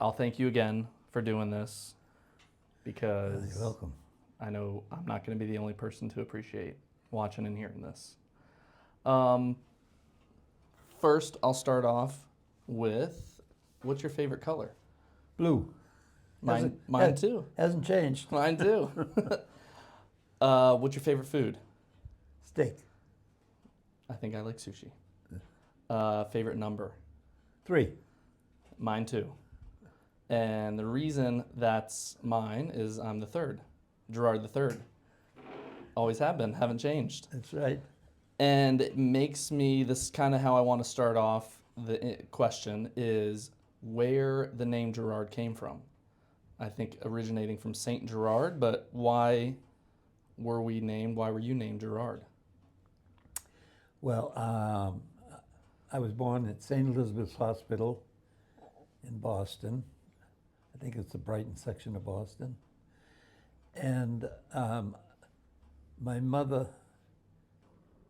I'll thank you again for doing this because You're welcome. I know I'm not going to be the only person to appreciate watching and hearing this. Um, first, I'll start off with, what's your favorite color? Blue. Mine too. Hasn't changed. Mine too. What's your favorite food? Steak. I think I like sushi. Favorite number? 3. Mine too. And the reason that's mine is I'm the third. Gerard III. Always have been, haven't changed. That's right. And it makes me, this is kind of how I want to start off the question, is where the name Gerard came from. I think originating from Saint Gerard, but why were you named Gerard? Well, I was born at St. Elizabeth's Hospital in Boston. I think it's the Brighton section of Boston. And my mother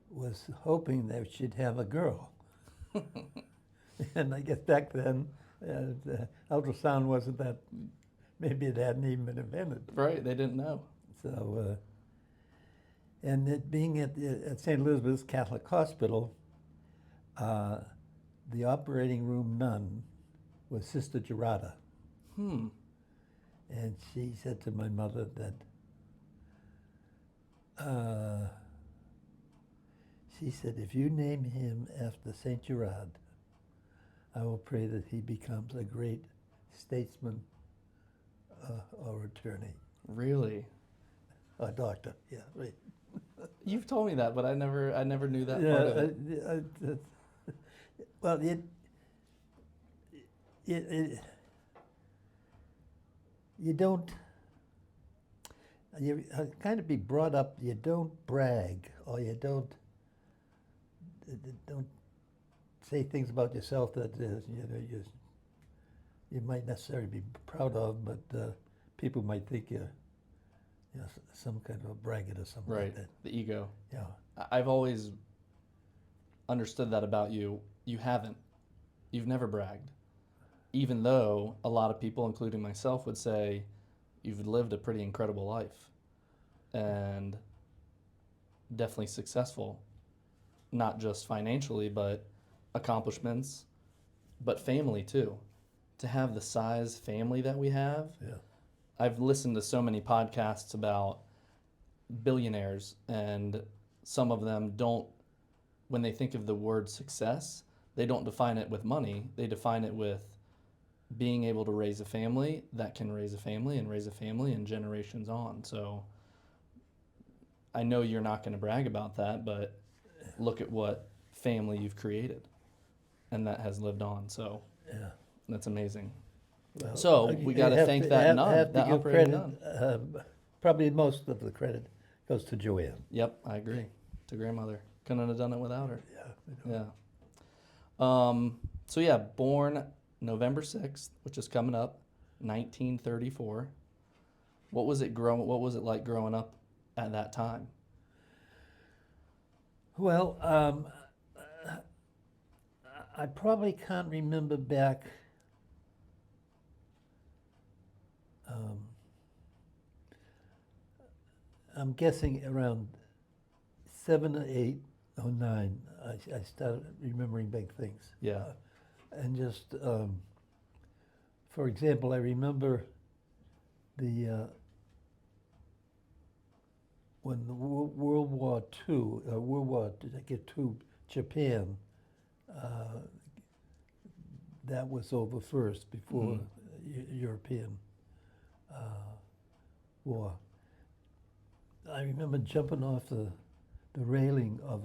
was hoping that she'd have a girl. And I guess back then, ultrasound wasn't that, maybe it hadn't even been invented. Right, they didn't know. So, and it being at St. Elizabeth's Catholic Hospital, the operating room nun was Sister Gerarda. And she said to my mother that she said, if you name him after Saint Gerard, I will pray that he becomes a great statesman or attorney. Really? A doctor, yeah, right. You've told me that, but I never knew that part of it. Well, you don't, you kind of be brought up, you don't brag, or you don't say things about yourself that you might necessarily be proud of, but people might think you're some kind of a braggart or something Right, like that. the ego. Yeah. I've always understood that about you. You've never bragged. Even though a lot of people, including myself, would say you've lived a pretty incredible life and definitely successful, not just financially, but accomplishments, but family too. To have the size family that we have. Yeah. I've listened to so many podcasts about billionaires, and some of them don't, when they think of the word success, they don't define it with money. They define it with being able to raise a family that can raise a family and raise a family and generations on. So I know you're not going to brag about that, but look at what family you've created and that has lived on. So Yeah. that's amazing. Well, So we got to thank that nun, have to that give operating credit. nun. Probably most of the credit goes to Joanne. Yep, I agree. To grandmother. Couldn't have done it without her. Yeah. Yeah. So yeah, born November 6th, which is coming up, 1934. What was it like growing up at that time? Well, I probably can't remember back. I'm guessing around 7 or 8 or 9, I started remembering big things. Yeah. And just, for example, I remember when the World War II, Japan, that was over first before European war. I remember jumping off the railing of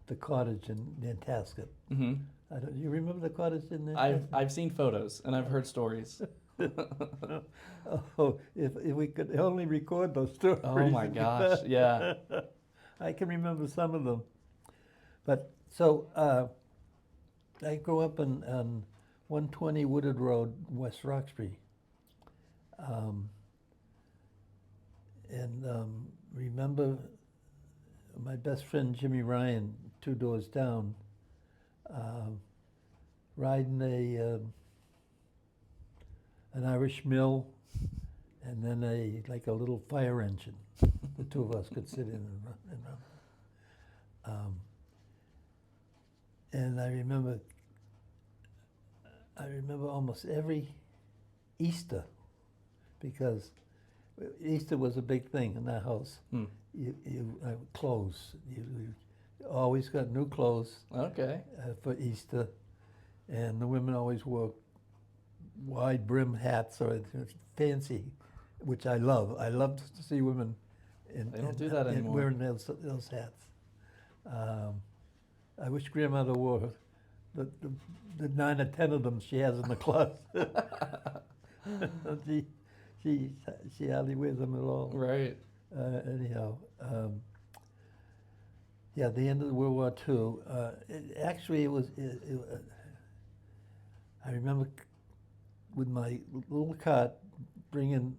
the cottage in Nantasket. Mm-hmm. You remember the cottage in Nantasket? I've seen photos and I've heard stories. Oh, if we could only record those stories. Oh my gosh, yeah. I can remember some of them. But so I grew up on 120 Woodard Road, West Roxbury. And remember my best friend Jimmy Ryan, 2 doors down, riding an Irish mill, and then like a little fire engine. The two of us could sit in and run. And I remember almost every Easter, because Easter was a big thing in that house. Clothes. You always got new clothes Okay. for Easter, and the women always wore wide brim hats or fancy, which I love. I love to see women They don't do that anymore. wearing those hats. I wish Grandmother wore the 9 or 10 of them she has in the closet. she hardly wears them at all. Right. Anyhow, yeah, the end of the World War II. I remember with my little cart bringing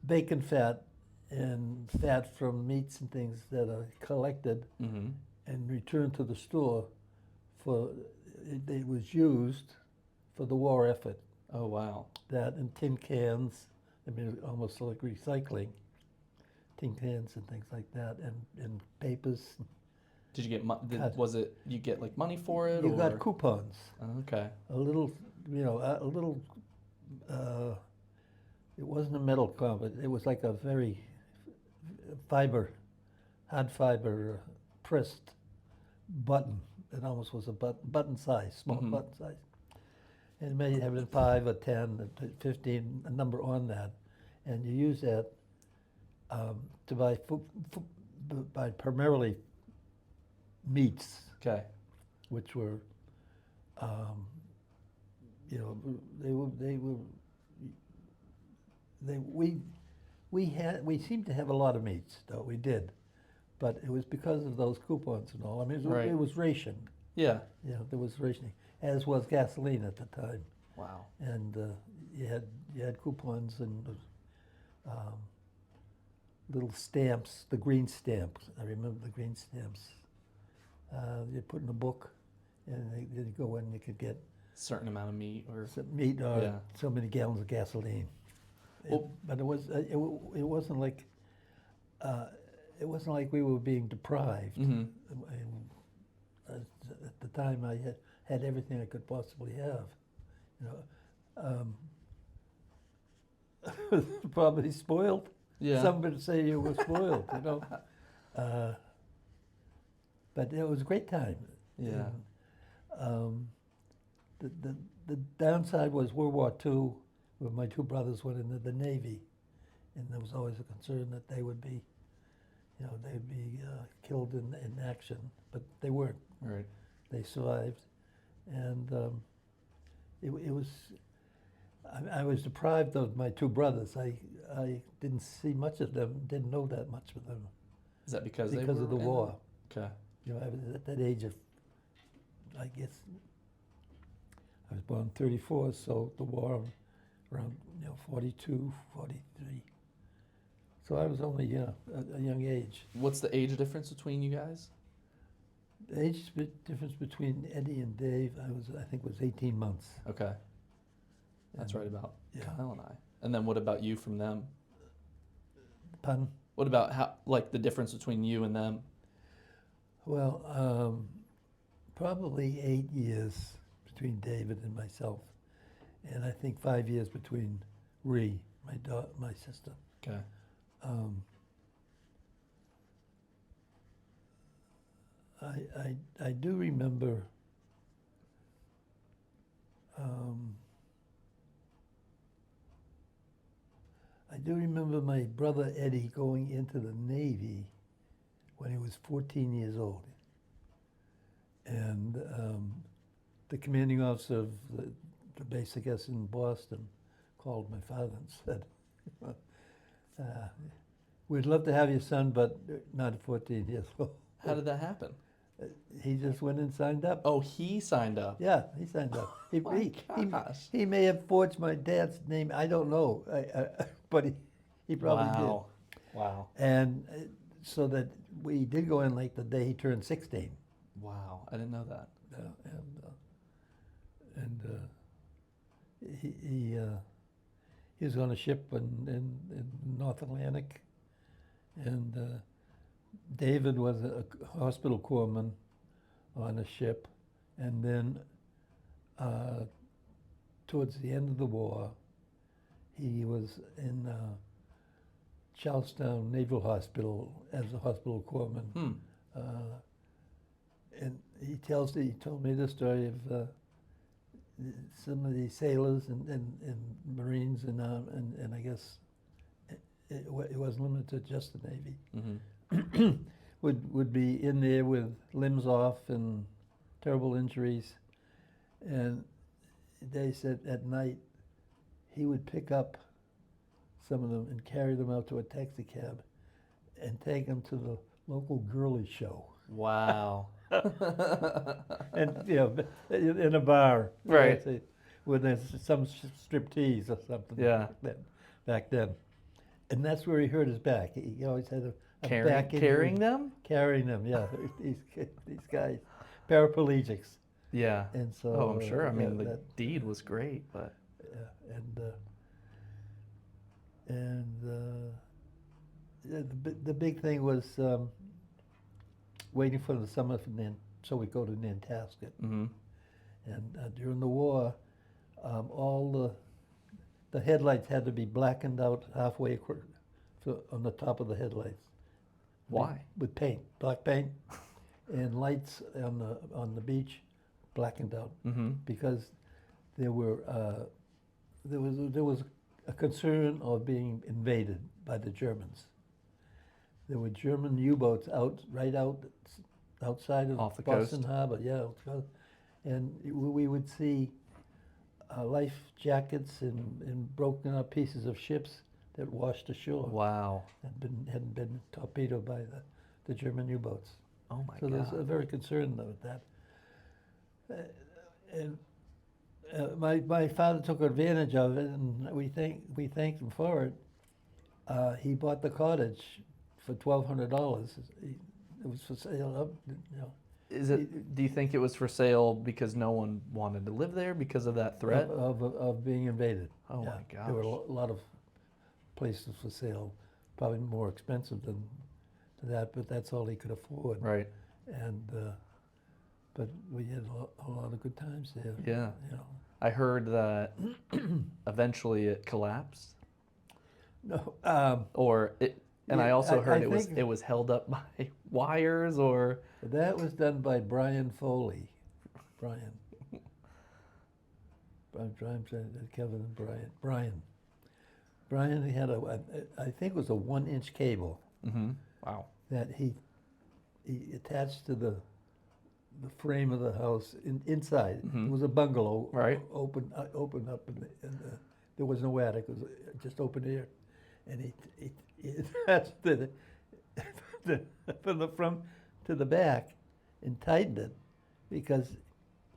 bacon fat and fat from meats and things that are collected and returned to the store it was used for the war effort. Oh, wow. That and tin cans, I mean, almost like recycling, tin cans and things like that, and papers. Did you get was it you get like money for it? You or? got coupons. Okay. A little, it wasn't a metal coupon, it was like a very hard fiber pressed button. It almost was a button size, small button size. And it may have been 5 or 10 or 15, a number on that. And you use that to buy primarily meats, Okay. which were, we seemed to have a lot of meats, though, we did. But it was because of those coupons and all. I mean, Right. it was rationed. Yeah. Yeah, there was rationing, as was gasoline at the time. Wow. And you had coupons and little stamps, the green stamps. I remember the green stamps. You put in a book, and you go in and you could get Certain amount of meat or some meat or Yeah. so many gallons of gasoline. Well- But it wasn't like we were being deprived. And at the time, I had everything I could possibly have. Probably spoiled. Yeah. Some would say you were spoiled, but it was a great time. Yeah. And, the downside was World War II, where my two brothers went into the Navy, and there was always a concern that they would be, killed in action, but they weren't. Right. They survived, and it was. I was deprived of my two brothers. I didn't see much of them. Didn't know that much of them Is that because because they were of the in war. it? Okay. I was at that age of, I guess, I was born in 34, so the war around 42, 43. So I was only a young age. What's the age difference between you guys? The age difference between Eddie and Dave, I think was 18 months. Okay. That's And- right about yeah. Kyle and I. And then what about you from them? Pardon? What about how the difference between you and them? Well, probably 8 years between David and myself, and I think 5 years between Ree, my sister. Okay. I do remember my brother Eddie going into the Navy when he was 14 years old. And the commanding officer of the base, I guess, in Boston called my father and said, we'd love to have your son, but not at 14 years old. How did that happen? He just went and signed up. Oh, he signed up. Yeah, he signed up. My gosh. He may have forged my dad's name. I don't know, but he probably Wow. Wow. did. And so that we did go in like the day he turned 16. Wow. I didn't know that. he was on a ship in North Atlantic, and David was a hospital corpsman on a ship, and then towards the end of the war, he was in Charlestown Naval Hospital as a hospital corpsman. And he told me the story of some of the sailors and Marines and I guess it wasn't limited to just the Navy. Mm-hmm. would be in there with limbs off and terrible injuries, and they said at night he would pick up some of them and carry them out to a taxi cab and take them to the local girly show. Wow. And in a bar, Right. when there's some striptease or something. Yeah. Back then, and that's where he hurt his back. He always had a back injury. Carrying them? Carrying them, yeah. these guys, paraplegics. Yeah. And so. Oh, I'm sure. I mean, the that, deed was great, but. Yeah, the big thing was waiting for the summer so we go to Nantasket. Mm-hmm. And during the war, all the headlights had to be blackened out halfway on the top of the headlights. Why? With paint, black paint, and lights on the beach blackened out. Mm-hmm. Because there was a concern of being invaded by the Germans. There were German U-boats outside of Off the Boston coast. Harbor, yeah, and we would see life jackets and broken up pieces of ships that washed ashore. Wow. Hadn't been torpedoed by the German U-boats. Oh my So God. there's a very concerned about that. My father took advantage of it, and we thanked him for it. He bought the cottage for $1,200. It was for sale. Is it? Do you think it was for sale because no one wanted to live there because of that threat? Of being invaded. Oh Yeah. my gosh. There were a lot of places for sale, probably more expensive than that, but that's all he could afford. Right. And but we had a lot of good times there. Yeah. You know. I heard that eventually it collapsed, No. or it. And I Yeah, also I heard think- it was held up by wires, or That was done by Brian Foley. Brian, Kevin and Brian. Brian had I think it was a 1-inch cable wow. that he attached to the frame of the house inside. It was a bungalow, Right. Open up, and there was no attic. It was just open air, and he attached from the front to the back and tightened it because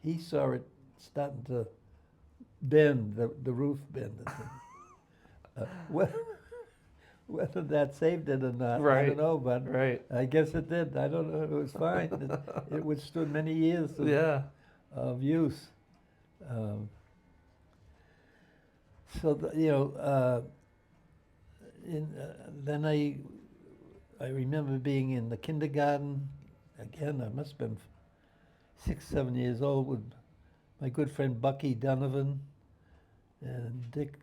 he saw it starting to bend, the roof bend. Whether that saved it or not, I Right. don't know, but Right. I guess it did. I don't know. It was fine. It withstood many years Yeah. of use. Then I remember being in the kindergarten. Again, I must have been 6, 7 years old with my good friend Bucky Donovan and Dick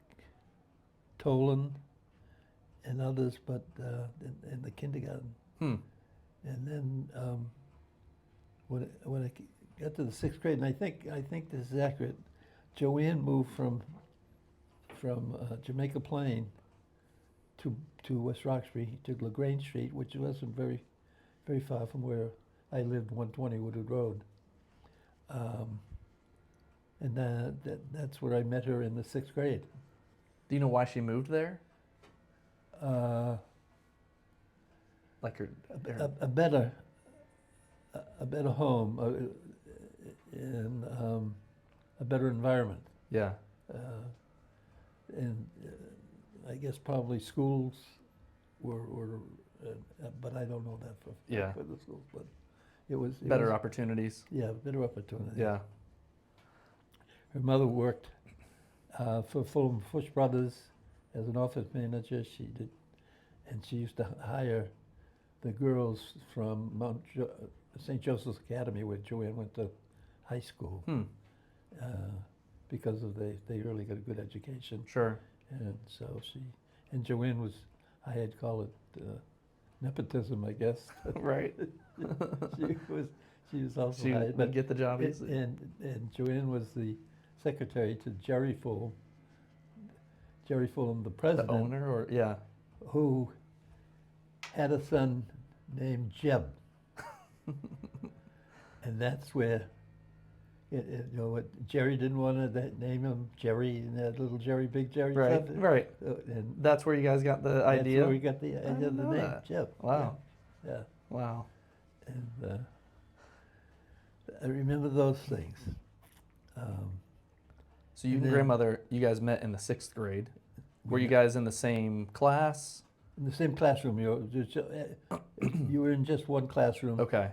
Tolan and others, but in the kindergarten. And then when I got to the 6th grade, and I think this is accurate, Joanne moved from Jamaica Plain to West Roxbury, to LaGrange Street, which wasn't very far from where I lived, 120 Woodward Road. And that's where I met her in the 6th grade. Do you know why she moved there? Like her. A better home and a better environment. Yeah. And I guess probably schools were but I don't know that for the schools, but it was Better opportunities. Yeah, better opportunity. Yeah. her mother worked for Fulham Fuchs Brothers as an office manager. She did, and she used to hire the girls from St. Joseph's Academy, where Joanne went to high school, because of they really got a good education. Sure. And so and Joanne was, I'd call it nepotism, I guess. Right. she was also She hired, would get the job easily. and Joanne was the secretary to Gerry Fulham. Gerry Fulham, the president, The owner, or yeah. who had a son named Jeb. And that's where, Gerry didn't want to name him Gerry, and that little Gerry, big Gerry. Right, Something. right. And That's where you guys got the idea? that's where we got the idea of the know name, that. Jeb. Wow. Yeah. Wow. And I remember those things. So you And and then- grandmother, you guys met in the 6th grade. Were you guys in the same class? In the same classroom, you were in just one classroom. Okay.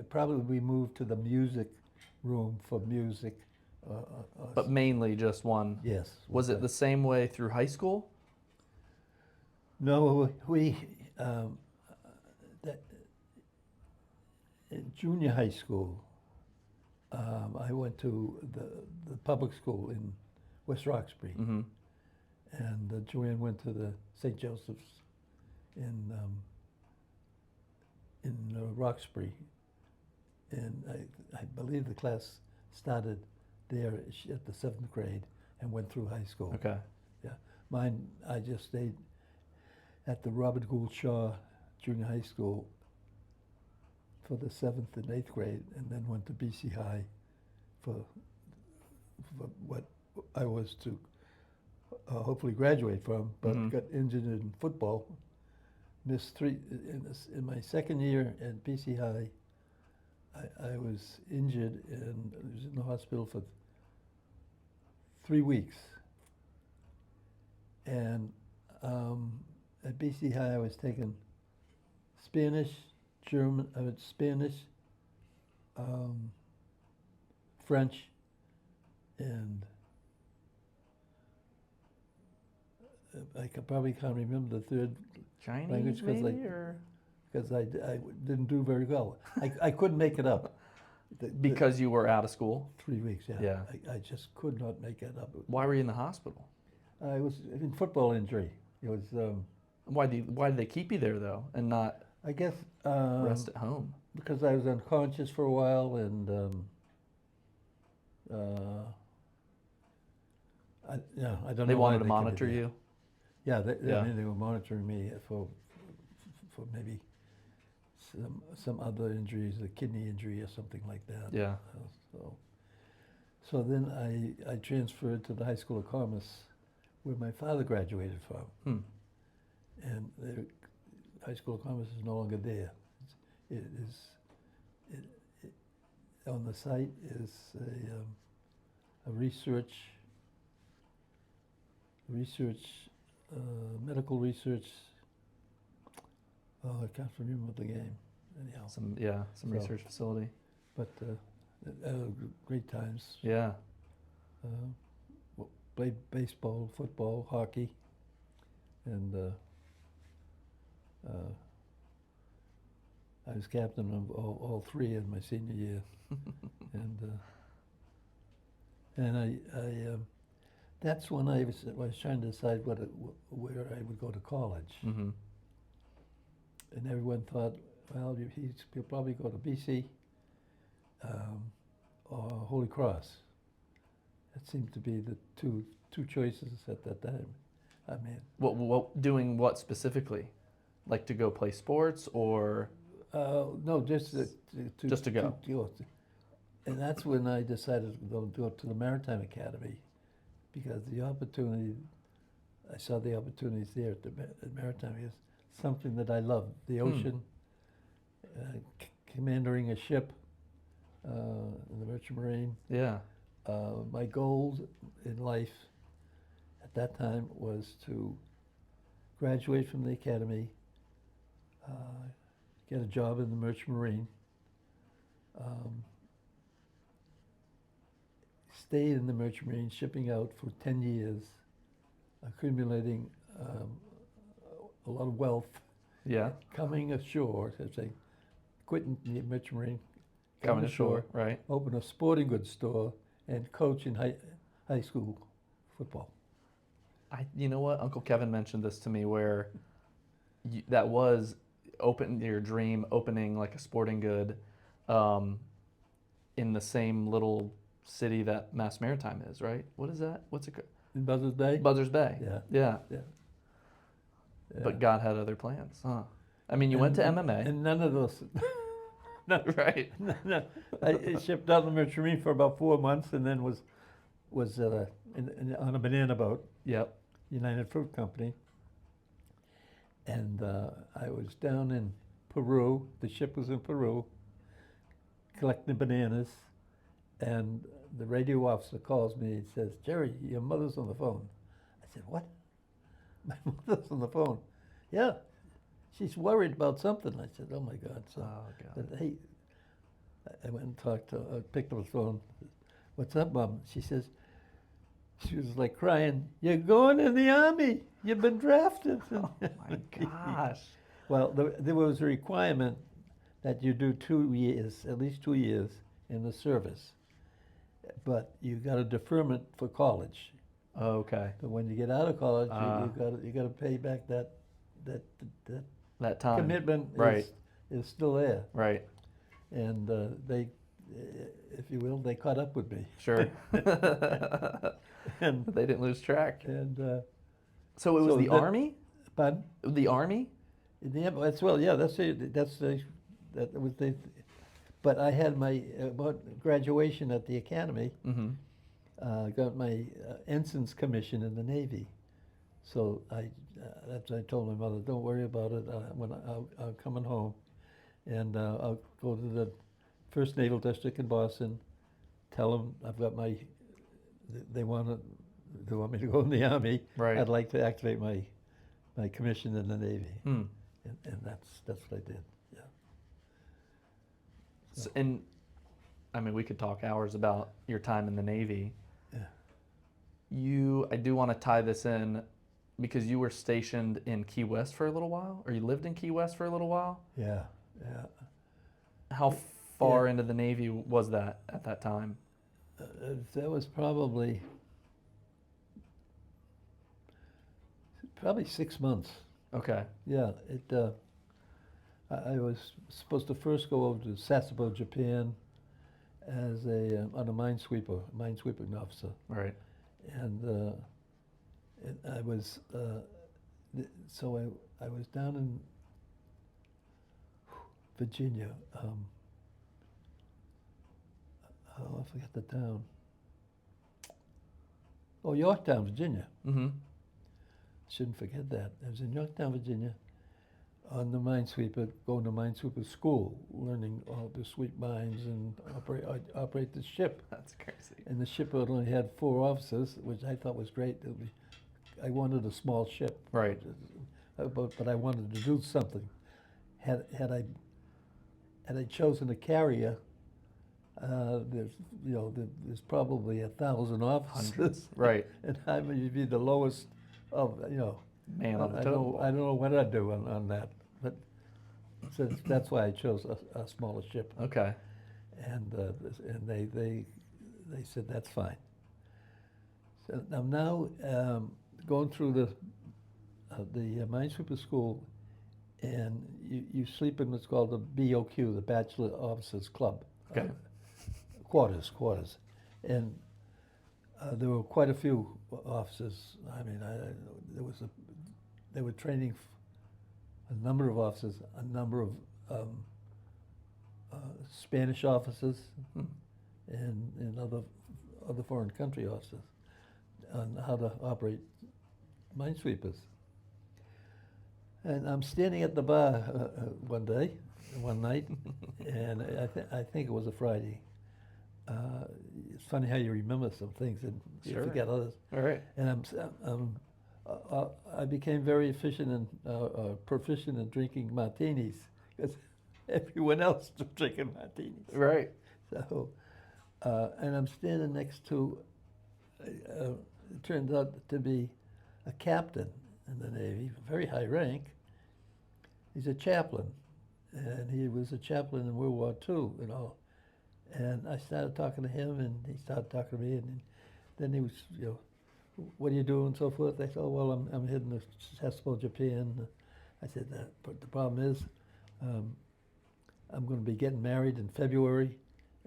Probably we moved to the music room for music. But mainly just one. Yes. Was it the same way through high school? No, in junior high school, I went to the public school in West Roxbury, Mm-hmm. and Joanne went to the St. Joseph's in Roxbury, and I believe the class started there at the 7th grade and went through high school. Okay. Yeah, mine, I just stayed at the Robert Gould Shaw Junior High School for the 7th and 8th grade, and then went to BC High for what I was to hopefully graduate from, but got injured in football. Missed three in my second year at BC High. I was injured and I was in the hospital for 3 weeks. And at BC High, I was taking Spanish, German, Spanish, French, and I probably can't remember the third Chinese language maybe, or because I didn't do very well. I couldn't make it up. because you were out of school? 3 weeks, yeah. Yeah. I just could not make it up. Why were you in the hospital? I was in football injury. It was, Why did they keep you there though, and not I guess, rest at home? because I was unconscious for a while, and I don't know. They why wanted to kept me monitor there. you. Yeah, Yeah. I mean, they were monitoring me for maybe some other injuries, a kidney injury or something like that. Yeah. So then I transferred to the High School of Commerce, where my father graduated from. And the High School of Commerce is no longer there. It on the site is a research, medical research. Oh, I can't remember the game. Anyhow, Some So- research facility. but great times. Yeah. Played baseball, football, hockey, and I was captain of all three in my senior year. and I that's when I was trying to decide where I would go to college. Mm-hmm. And everyone thought, well, he'll probably go to BC or Holy Cross. That seemed to be the two choices at that time. I mean, Doing what specifically? Like to go play sports, or no, just Just to go. And that's when I decided to go to the Maritime Academy, because I saw the opportunities there at Maritime. Is something that I loved, the ocean, commanding a ship in the Merchant Marine. yeah. My goal in life at that time was to graduate from the academy, get a job in the Merchant Marine, stayed in the Merchant Marine, shipping out for 10 years, accumulating a lot of wealth, Yeah. coming ashore, as they quitting the Merchant Marine, Coming ashore, right? open a sporting goods store, and coach in high school football. You know what? Uncle Kevin mentioned this to me where that was your dream, opening like a sporting good in the same little city that Mass Maritime is, right? What is that? What's it called? In Buzzards Bay? Buzzards Bay. Yeah. Yeah. Yeah. But God had other plans, huh? I mean, you went to MMA. And none of those. Right. No. I shipped out the Merchant Marine for about 4 months, and then was on a banana boat, Yep. United Fruit Company. And I was down in Peru. The ship was in Peru, collecting bananas. And the radio officer calls me and says, "Gerry, your mother's on the phone." I said, "What? My mother's on the phone?" "Yeah, she's worried about something." I said, "Oh my God." So, God. but hey, I went and talked to her, picked up the phone. "What's up, Mom?" She says, she was like crying, "You're going in the Army. You've been drafted." Oh my gosh. Well, there was a requirement that you do 2 years, at least 2 years in the service. But you got a deferment for college. Okay. But when you get out of college, Ah. you got to pay back that That time. commitment. Right. Is still there. Right. And they, if you will, they caught up with me. Sure. And They didn't lose track. and So it was so the that- Army? pardon? The Army? Yeah, that's well, yeah, that was the. But I had my about graduation at the academy. Mm-hmm. Got my ensign's commission in the Navy. So that's what I told my mother, "Don't worry about it. When I'm coming home, and I'll go to the First Naval District in Boston. Tell them I've got my. They want me to go in the Army. Right. I'd like to activate my commission in the Navy." Hmm. And that's what I did. Yeah. And I mean, we could talk hours about your time in the Navy. Yeah. I do want to tie this in because you were stationed in Key West for a little while, or you lived in Key West for a little while. Yeah. Yeah. How far into the Navy was that at that time? That was probably 6 months. Okay. Yeah, I was supposed to first go over to Sasebo, Japan, as on a minesweeping officer, Right. and I was I was down in Virginia. I forget the town. Oh, Yorktown, Virginia. Mm-hmm. Shouldn't forget that. I was in Yorktown, Virginia, on the minesweeper, going to minesweeper school, learning how to sweep mines and operate the ship. That's crazy. And the ship only had 4 officers, which I thought was great. I wanted a small ship. Right. But I wanted to do something. Had I chosen a carrier, there's probably 1,000 officers. Hundreds. Right. And I would be the lowest of, Man on the I totem don't know what I'd do on that, but so that's why I chose a smaller ship. Okay. And they said that's fine. So I'm now going through the minesweeper school, and you sleep in what's called the BOQ, the Bachelor Officers Club. Okay. Quarters, and there were quite a few officers. I mean, they were training a number of officers, a number of Spanish officers, and other foreign country officers on how to operate minesweepers. And I'm standing at the bar one night, and I think it was a Friday. It's funny how you remember some things and you Sure. forget others. All right. And I became very efficient and proficient in drinking martinis because everyone else was drinking martinis. Right. So and I'm standing next to, it turns out to be a captain in the Navy, very high rank. He's a chaplain, and he was a chaplain in World War II, you know. And I started talking to him, and he started talking to me, and then he was, you know, what are you doing, and so forth. I said, oh, well, I'm heading to Sasebo, Japan. I said, but the problem is, I'm going to be getting married in February,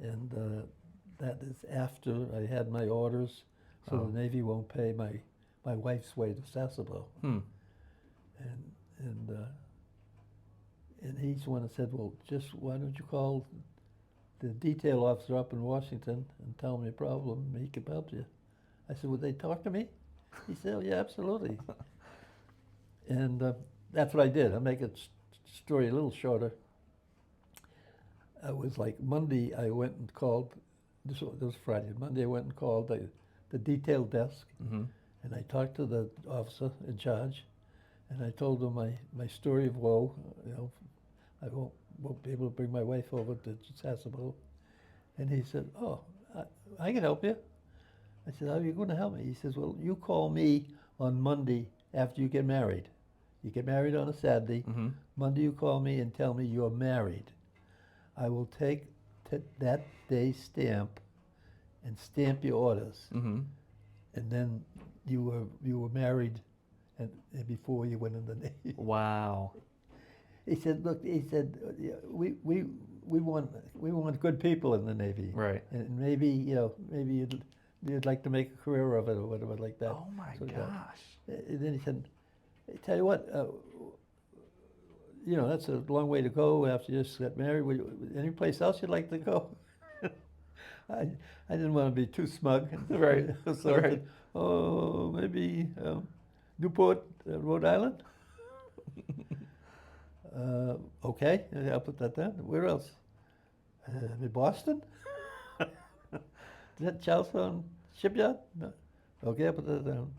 and that is after I had my orders, so the Navy won't pay my wife's way to Sasebo. Hmm. And he's the one that said, well, just why don't you call the detail officer up in Washington and tell him your problem, he can help you. I said, would they talk to me? He said, oh, yeah, absolutely. And that's what I did. I'll make a story a little shorter. It was like Monday I went and called, this was Friday, Monday I went and called the detail desk, Mm-hmm. and I talked to the officer in charge, and I told him my story of woe. You know, I won't be able to bring my wife over to Sasebo. And he said, oh, I can help you. I said, how are you going to help me? He says, well, you call me on Monday after you get married. You get married on a Saturday. Mm-hmm. Monday you call me and tell me you're married. I will take that day's stamp and stamp your orders. Mm-hmm. And then you were married and before you went in the Navy. Wow. He said, look, he said, we want good people in the Navy. Right. And maybe, you know, maybe you'd like to make a career of it or whatever like that. Oh my So, gosh. and then he said, hey, tell you what, you know, that's a long way to go after you just got married. Any place else you'd like to go? I didn't want to be too smug. Right. So I Right. said, oh, maybe Newport, Rhode Island? Okay, I'll put that down. Where else? Boston? Is that Charlestown Shipyard? No. Okay, I'll put that down.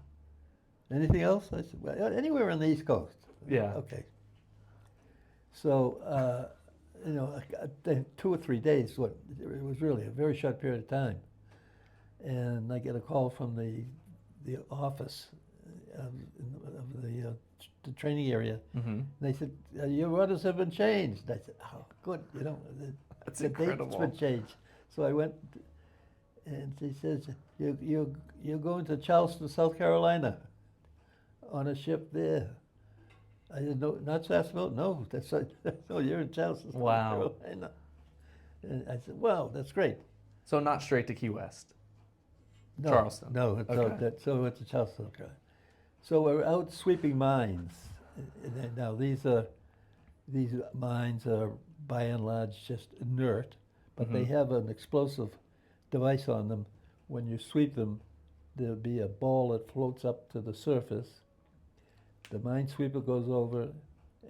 Anything else? I said, well, anywhere on the East Coast. Yeah. Okay. So, you know, 2 or 3 days, it was really a very short period of time. And I get a call from the office of the training area. Mm-hmm. They said, your orders have been changed. I said, oh, good, you know, That's the date's incredible. been changed. So I went, and she says, you're going to Charleston, South Carolina, on a ship there. I said, no, not Sasebo? No, no, you're in Charleston, South Wow. Carolina. And I said, well, that's great. So not straight to Key West. No, Charleston. No, it's Okay. so it's a Charleston. Okay. So we're out sweeping mines. Now these mines are by and large just inert, but they Mhm. have an explosive device on them. When you sweep them, there'll be a ball that floats up to the surface. The minesweeper goes over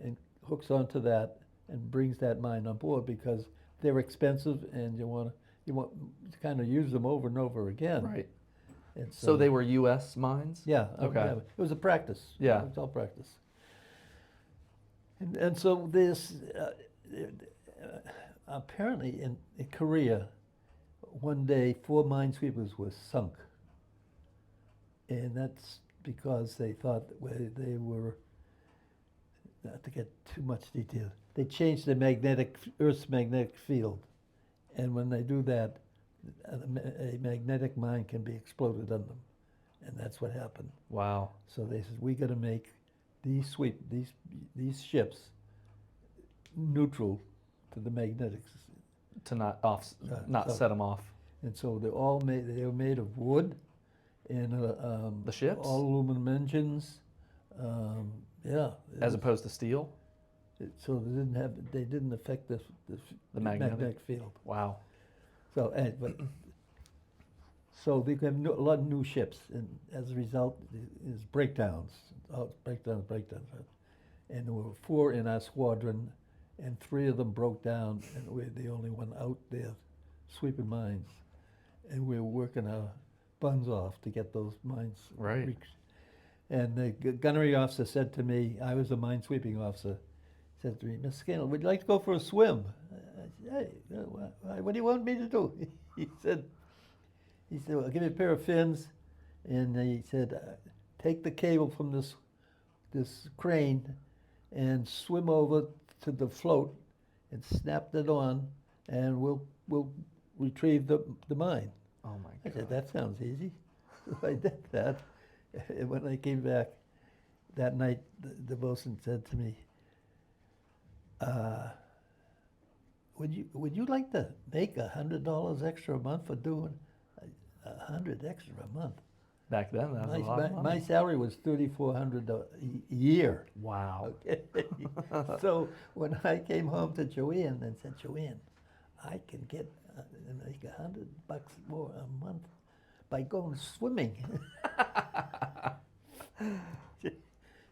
and hooks onto that and brings that mine on board because they're expensive and you want to kind of use them over and over again. Right. And So they were U.S. mines? yeah, Okay. yeah, it was a practice. Yeah. It was all practice. And so this, apparently in Korea, one day 4 minesweepers were sunk. And that's because they thought that they were, not to get too much detail, they changed the Earth's magnetic field. And when they do that, a magnetic mine can be exploded on them. And that's what happened. Wow. So they said, we got to make these ships neutral to the magnetics. To not so- set them off. And so they were made of wood and The ships? all aluminum engines. Yeah. As opposed to steel? So they didn't affect the magnetic? field. Wow. So, so they have a lot of new ships, and as a result, is breakdowns. Breakdowns. Right? And there were 4 in our squadron, and 3 of them broke down, and we're the only one out there sweeping mines. And we were working our buns off to get those mines. Right. And the gunnery officer said to me, I was a mine sweeping officer, said to me, Miss Scannell, would you like to go for a swim? I said, hey, what do you want me to do? He said, he said, well, give me a pair of fins. And he said, take the cable from this crane and swim over to the float and snap it on, and we'll retrieve the mine. Oh my I God. said, that sounds easy. So I did that. And when I came back that night, the bosun said to me, would you like to make $100 extra a month for doing $100 extra a month? Back then, that was a lot of money. My salary was $3,400 a year. Wow. Okay. So when I came home to Joanne and said, Joanne, I can get make $100 more a month by going swimming.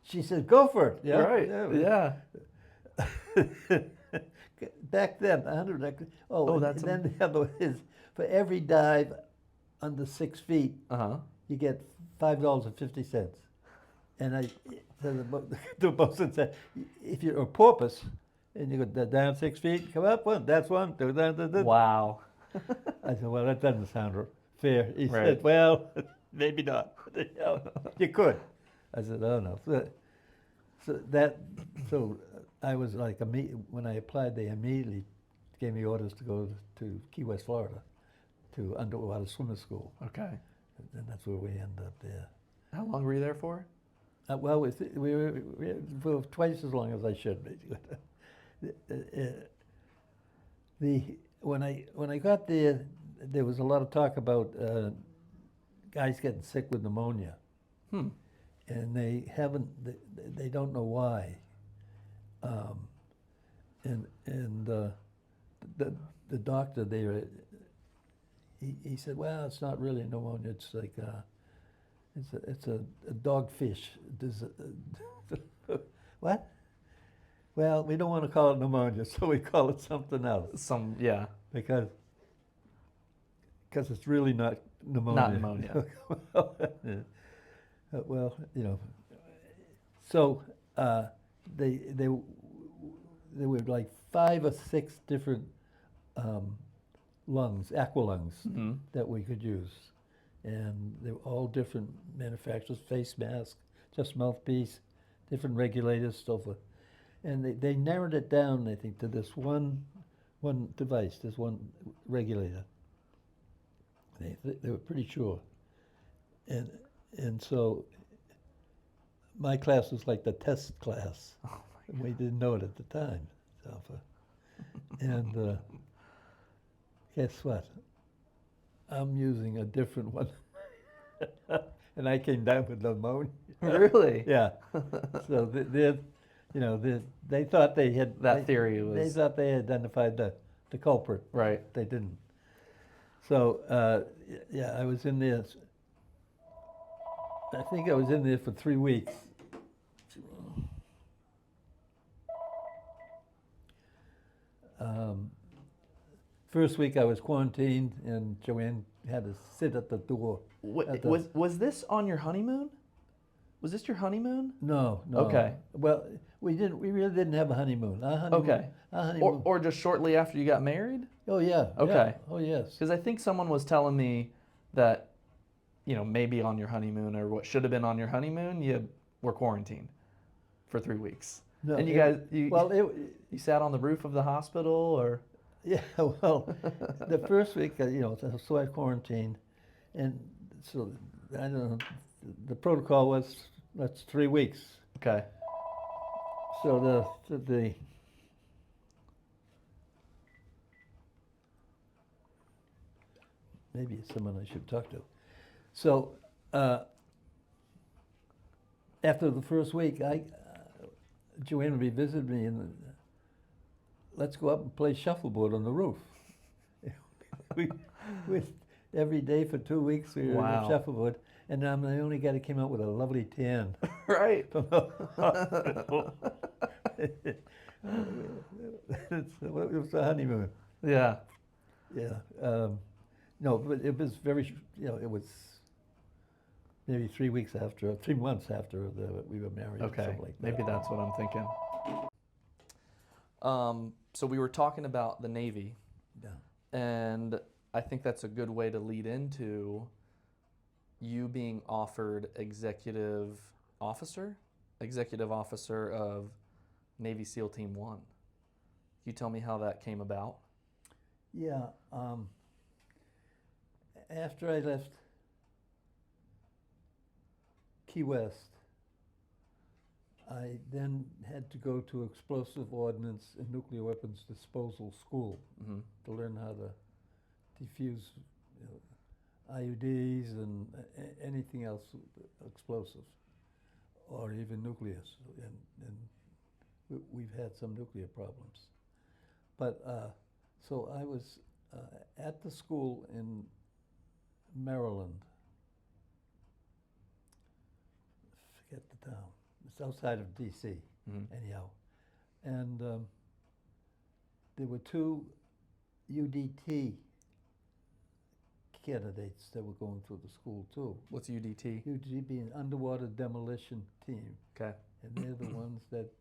She said, go for it. Yeah, Right. Yeah. Back then, 100. Oh, and that's then the other is for every dive under 6 feet, Uh-huh. you get $5.50. And I, the bosun said, if you're a porpoise and you go down 6 feet, come up one, that's one, two, down. Wow. I said, well, that doesn't sound fair. He Right. said, well, maybe not. You could. I said, oh no. So I was like, when I applied, they immediately gave me orders to go to Key West, Florida, to underwater swimmer school. Okay. And that's where we ended up there. How long were you there for? Well, we were for twice as long as I should be. When I got there, there was a lot of talk about guys getting sick with pneumonia, and they don't know why. And the doctor there, he said, well, it's not really pneumonia. It's like it's a dogfish. What? Well, we don't want to call it pneumonia, so we call it something else. Yeah. Because it's really not pneumonia. Not pneumonia. Well, so there were like 5 or 6 different lungs, aqua lungs, that we could use. And they were all different manufacturers, face mask, just mouthpiece, different regulators, so forth. And they narrowed it down, I think, to this one device, this one regulator. They were pretty sure. And so my class was like the test class. Oh and we didn't know it at the time. And guess what? I'm using a different one. And I came down with pneumonia. Really? Yeah. So they thought they had... That theory was... They thought they identified the culprit. Right. They didn't. So, yeah, I was in there... I think I was in there for 3 weeks. First week I was quarantined, and Joanne had to sit at the door. Was this on your honeymoon? Was this your honeymoon? No. Okay. Well, we really didn't have a honeymoon. Our honeymoon. Or just shortly after you got married? Oh yeah. Okay. Yeah. Oh yes. Because I think someone was telling me that, maybe on your honeymoon or what should have been on your honeymoon, you were quarantined for 3 weeks. No, and you sat on the roof of the hospital, or? Yeah. Well, the first week, so I quarantined, and so I don't know. The protocol was that's 3 weeks. Okay. So the maybe it's someone I should talk to. So after the first week, Joanne would be visiting me, and let's go up and play shuffleboard on the roof. we every day for 2 weeks we were in shuffleboard, and I'm the only guy that came out with a lovely tan. Right. From the hospital. It was the honeymoon. Yeah. Yeah. No, but it was very, it was maybe 3 months after we were married. Okay. Or something like that. Maybe that's what I'm thinking. So we were talking about the Navy. Yeah. And I think that's a good way to lead into you being offered executive officer of Navy SEAL Team 1. Can you tell me how that came about? Yeah. After I left Key West, I then had to go to explosive ordnance and nuclear weapons disposal school Mm-hmm. to learn how to defuse IUDs and anything else explosive, or even nucleus. And we've had some nuclear problems. But so I was at the school in Maryland. Forget the town. It's outside of D.C. Mm-hmm. anyhow. And there were two UDT candidates that were going through the school too. What's UDT? UDT being underwater demolition team. Okay. And they're the ones that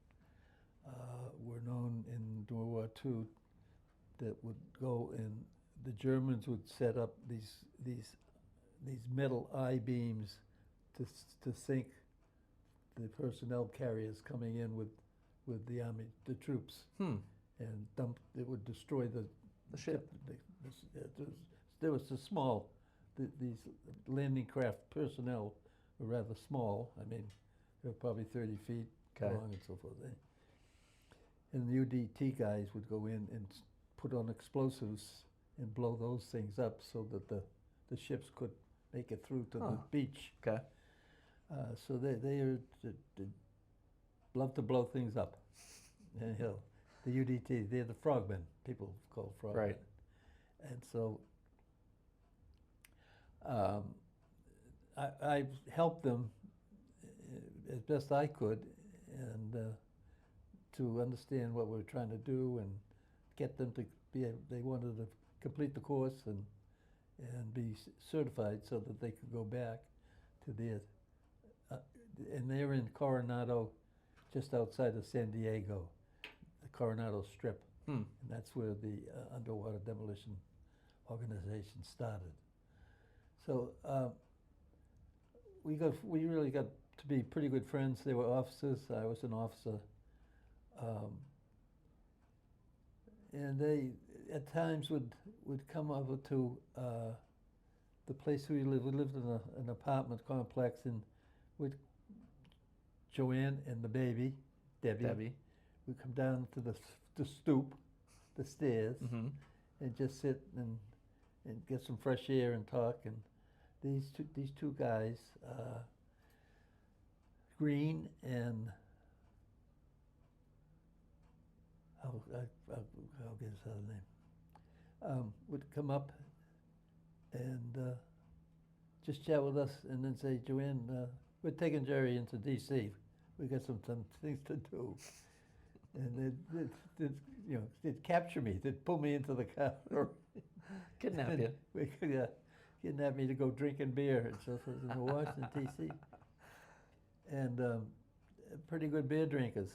were known in World War II that would go and the Germans would set up these metal I-beams to sink the personnel carriers coming in with the army, the troops, and it would destroy the ship. There was a small, these landing craft personnel were rather small. I mean, they were probably 30 feet long and so forth. And the UDT guys would go in and put on explosives and blow those things up so that the ships could make it through to the beach. Okay. So they love to blow things up. And, the UDT, they're the frogmen, people call frogmen. Right. And so I helped them as best I could, and to understand what we were trying to do and get them to they wanted to complete the course and be certified so that they could go back to their, and they're in Coronado, just outside of San Diego, the Coronado Strip. And that's where the underwater demolition organization started. So we really got to be pretty good friends. They were officers. I was an officer. And they, at times, would come over to the place we lived. We lived in an apartment complex, and with Joanne and the baby, Debbie. We'd come down to the stoop, the stairs, and just sit and get some fresh air and talk. And these two guys, Green and I'll get his other name, would come up and just chat with us, and then say, Joanne, we're taking Gerry into D.C. We got some things to do. And they'd capture me. They'd pull me into the car. Kidnap you. Kidnap me to go drinking beer and so forth in Washington, D.C. And pretty good beer drinkers.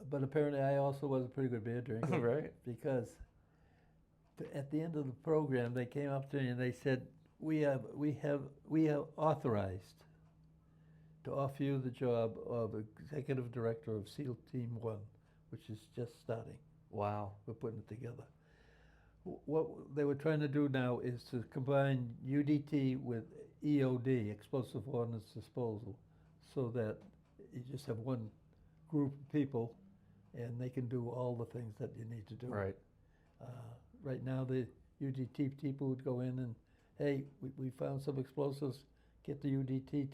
But apparently I also was a pretty good beer drinker. Right. Because at the end of the program, they came up to me and they said, we have authorized to offer you the job of executive director of SEAL Team 1, which is just starting. Wow. We're putting it together. What they were trying to do now is to combine UDT with EOD, explosive ordnance disposal, so that you just have one group of people and they can do all the things that you need to do. Right. Right now, the UDT people would go in and, hey, we found some explosives, get the UDT.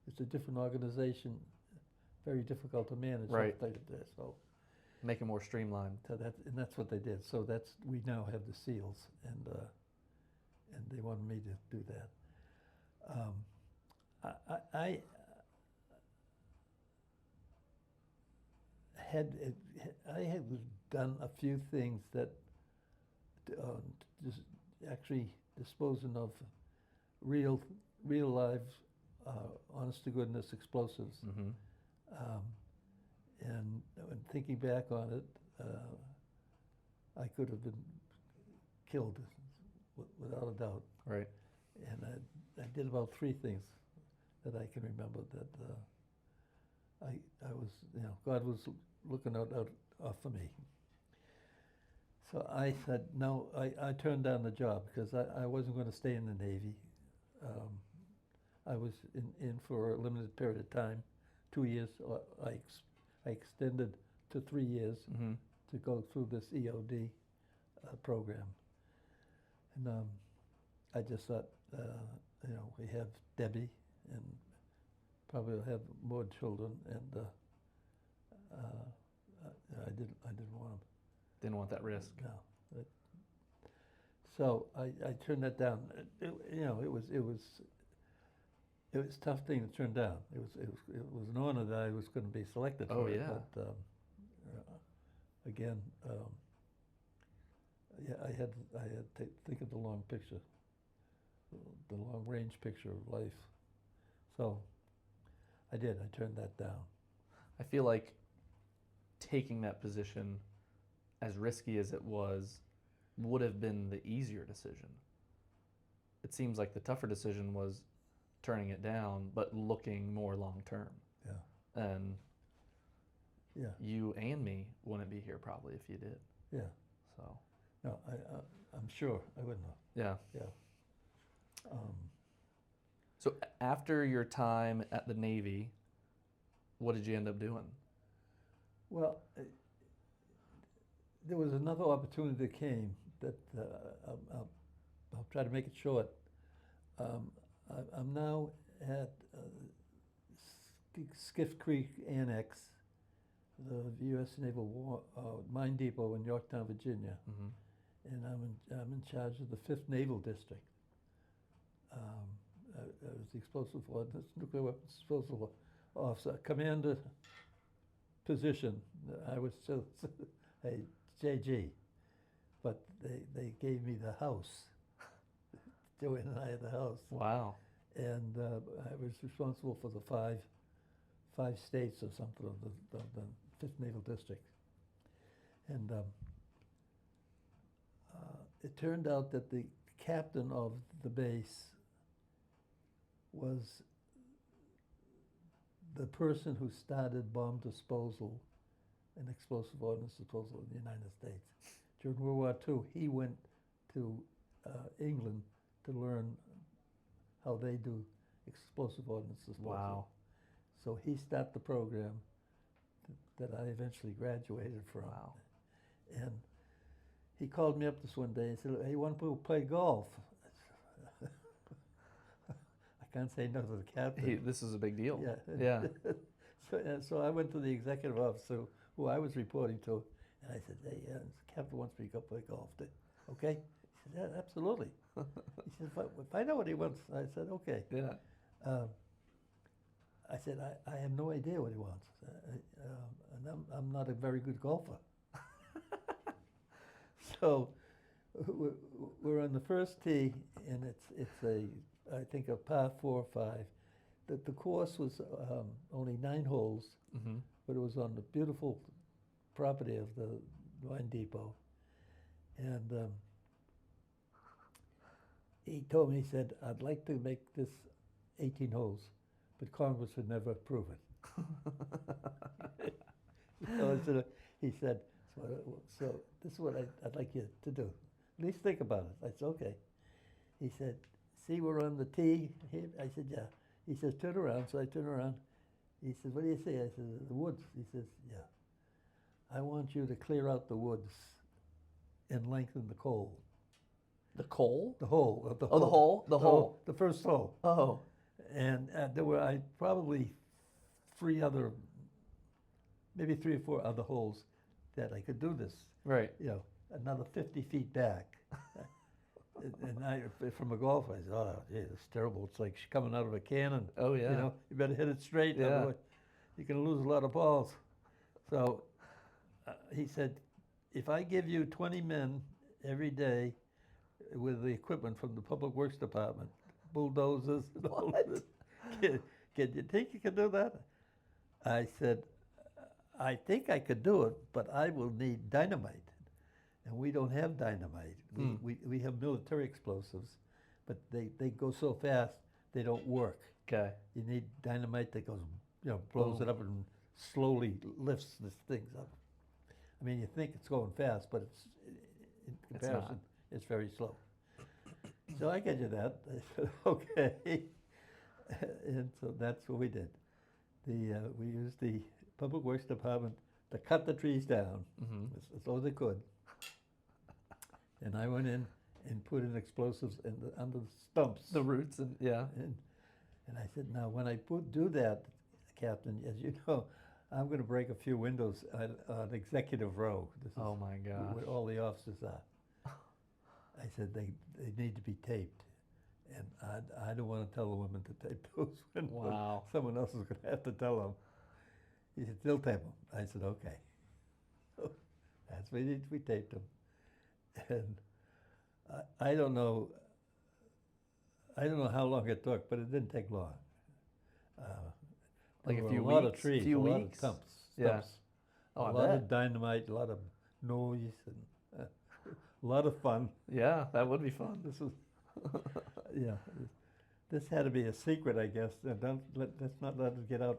It's a different organization, very difficult to manage. Right. So make it more streamlined. So that's what they did. So we now have the SEALs, and they wanted me to do that. I had done a few things that just actually disposing of real live, honest to goodness explosives. And when thinking back on it, I could have been killed, without a doubt. Right. And I did about 3 things that I can remember that I was, God was looking out for me. So I said, no, I turned down the job because I wasn't going to stay in the Navy. I was in for a limited period of time, 2 years. I extended to 3 years Mm-hmm. to go through this EOD program. And I just thought, we have Debbie, and probably will have more children, and I didn't want them. Didn't want that risk. No. So I turned that down. It was a tough thing to turn down. It was an honor that I was going to be selected for it. Yeah. But again, I had to think of the long picture, the long range picture of life. So I did. I turned that down. I feel like taking that position, as risky as it was, would have been the easier decision. It seems like the tougher decision was turning it down, but looking more long term. Yeah. And Yeah. you and me wouldn't be here probably if you did. Yeah. So. No, I'm sure I wouldn't have. Yeah. Yeah. So after your time at the Navy, what did you end up doing? Well, there was another opportunity that came that I'll try to make it short. I'm now at Skiff Creek Annex, the U.S. Naval Mine Depot in Yorktown, Virginia, Mm-hmm. and I'm in charge of the 5th Naval District. I was the explosive ordnance, nuclear weapons explosive officer, commander position. I was still a JG, but they gave me the house. Joey and I had the house. Wow. And I was responsible for the five states or something of the 5th Naval District. And it turned out that the captain of the base was the person who started bomb disposal and explosive ordnance disposal in the United States. During World War II, he went to England to learn how they do explosive ordnance disposal. Wow. So he started the program that I eventually graduated from. Wow. And he called me up this one day and said, "Hey, you want to play golf?" I can't say no to the captain. This is a big deal. Yeah. Yeah. So I went to the executive officer who I was reporting to, and I said, "Hey, the captain wants me to go play golf. Okay?" He said, "Yeah, absolutely." He said, if I know what he wants." I said, "Okay." Yeah. I said, I have no idea what he wants, and I'm not a very good golfer. So we're on the first tee, and it's I think a par 4-5. The course was only 9 holes, Mm-hmm. but it was on the beautiful property of the mine depot. And he told me, he said, "I'd like to make this 18 holes, but Congress would never approve it." He said, so this is what I'd like you to do. At least think about it. I said, "Okay." He said, "See, we're on the tee here." I said, "Yeah." He says, "Turn around." So I turn around. He says, "What do you see?" I said, "The woods." He says, "Yeah. I want you to clear out the woods and lengthen the coal." The coal? The hole. Oh, the hole? The hole. The first hole. Oh. And there were probably 3 or 4 other holes that I could do this. Right. Another 50 feet back. And I, from a golfer, I said, "Oh, gee, it's terrible. It's like coming out of a cannon." Oh, yeah. You better hit it straight. Yeah. Otherwise you're going to lose a lot of balls. So he said, "If I give you 20 men every day with the equipment from the Public Works Department, bulldozers and all this, can you think you can do that?" I said, "I think I could do it, but I will need dynamite." and we don't have dynamite. We have military explosives, but they go so fast they don't work. Okay. You need dynamite that goes, blows it up and slowly lifts this thing up. I mean, you think it's going fast, but in comparison, it's very slow. So I get you that. I said, okay. And so that's what we did. We used the Public Works Department to cut the trees down as low as they could. And I went in and put in explosives under the stumps. The roots, and yeah. And I said, now when I do that, Captain, as you know, I'm going to break a few windows on Executive Row. This is Oh my gosh. where all the officers are. I said, they need to be taped. And I don't want to tell the women to tape those windows. Wow. Someone else is going to have to tell them. He said, they'll tape them. I said, okay. So that's what we taped them. And I don't know how long it took, but it didn't take long. Like there a were few a lot weeks, of trees, few a lot weeks? of stumps. Yeah. Oh, a I lot bet. of dynamite, a lot of noise, and a lot of fun. Yeah, that would be fun. This was, yeah, this had to be a secret, I guess. Let's not let it get out.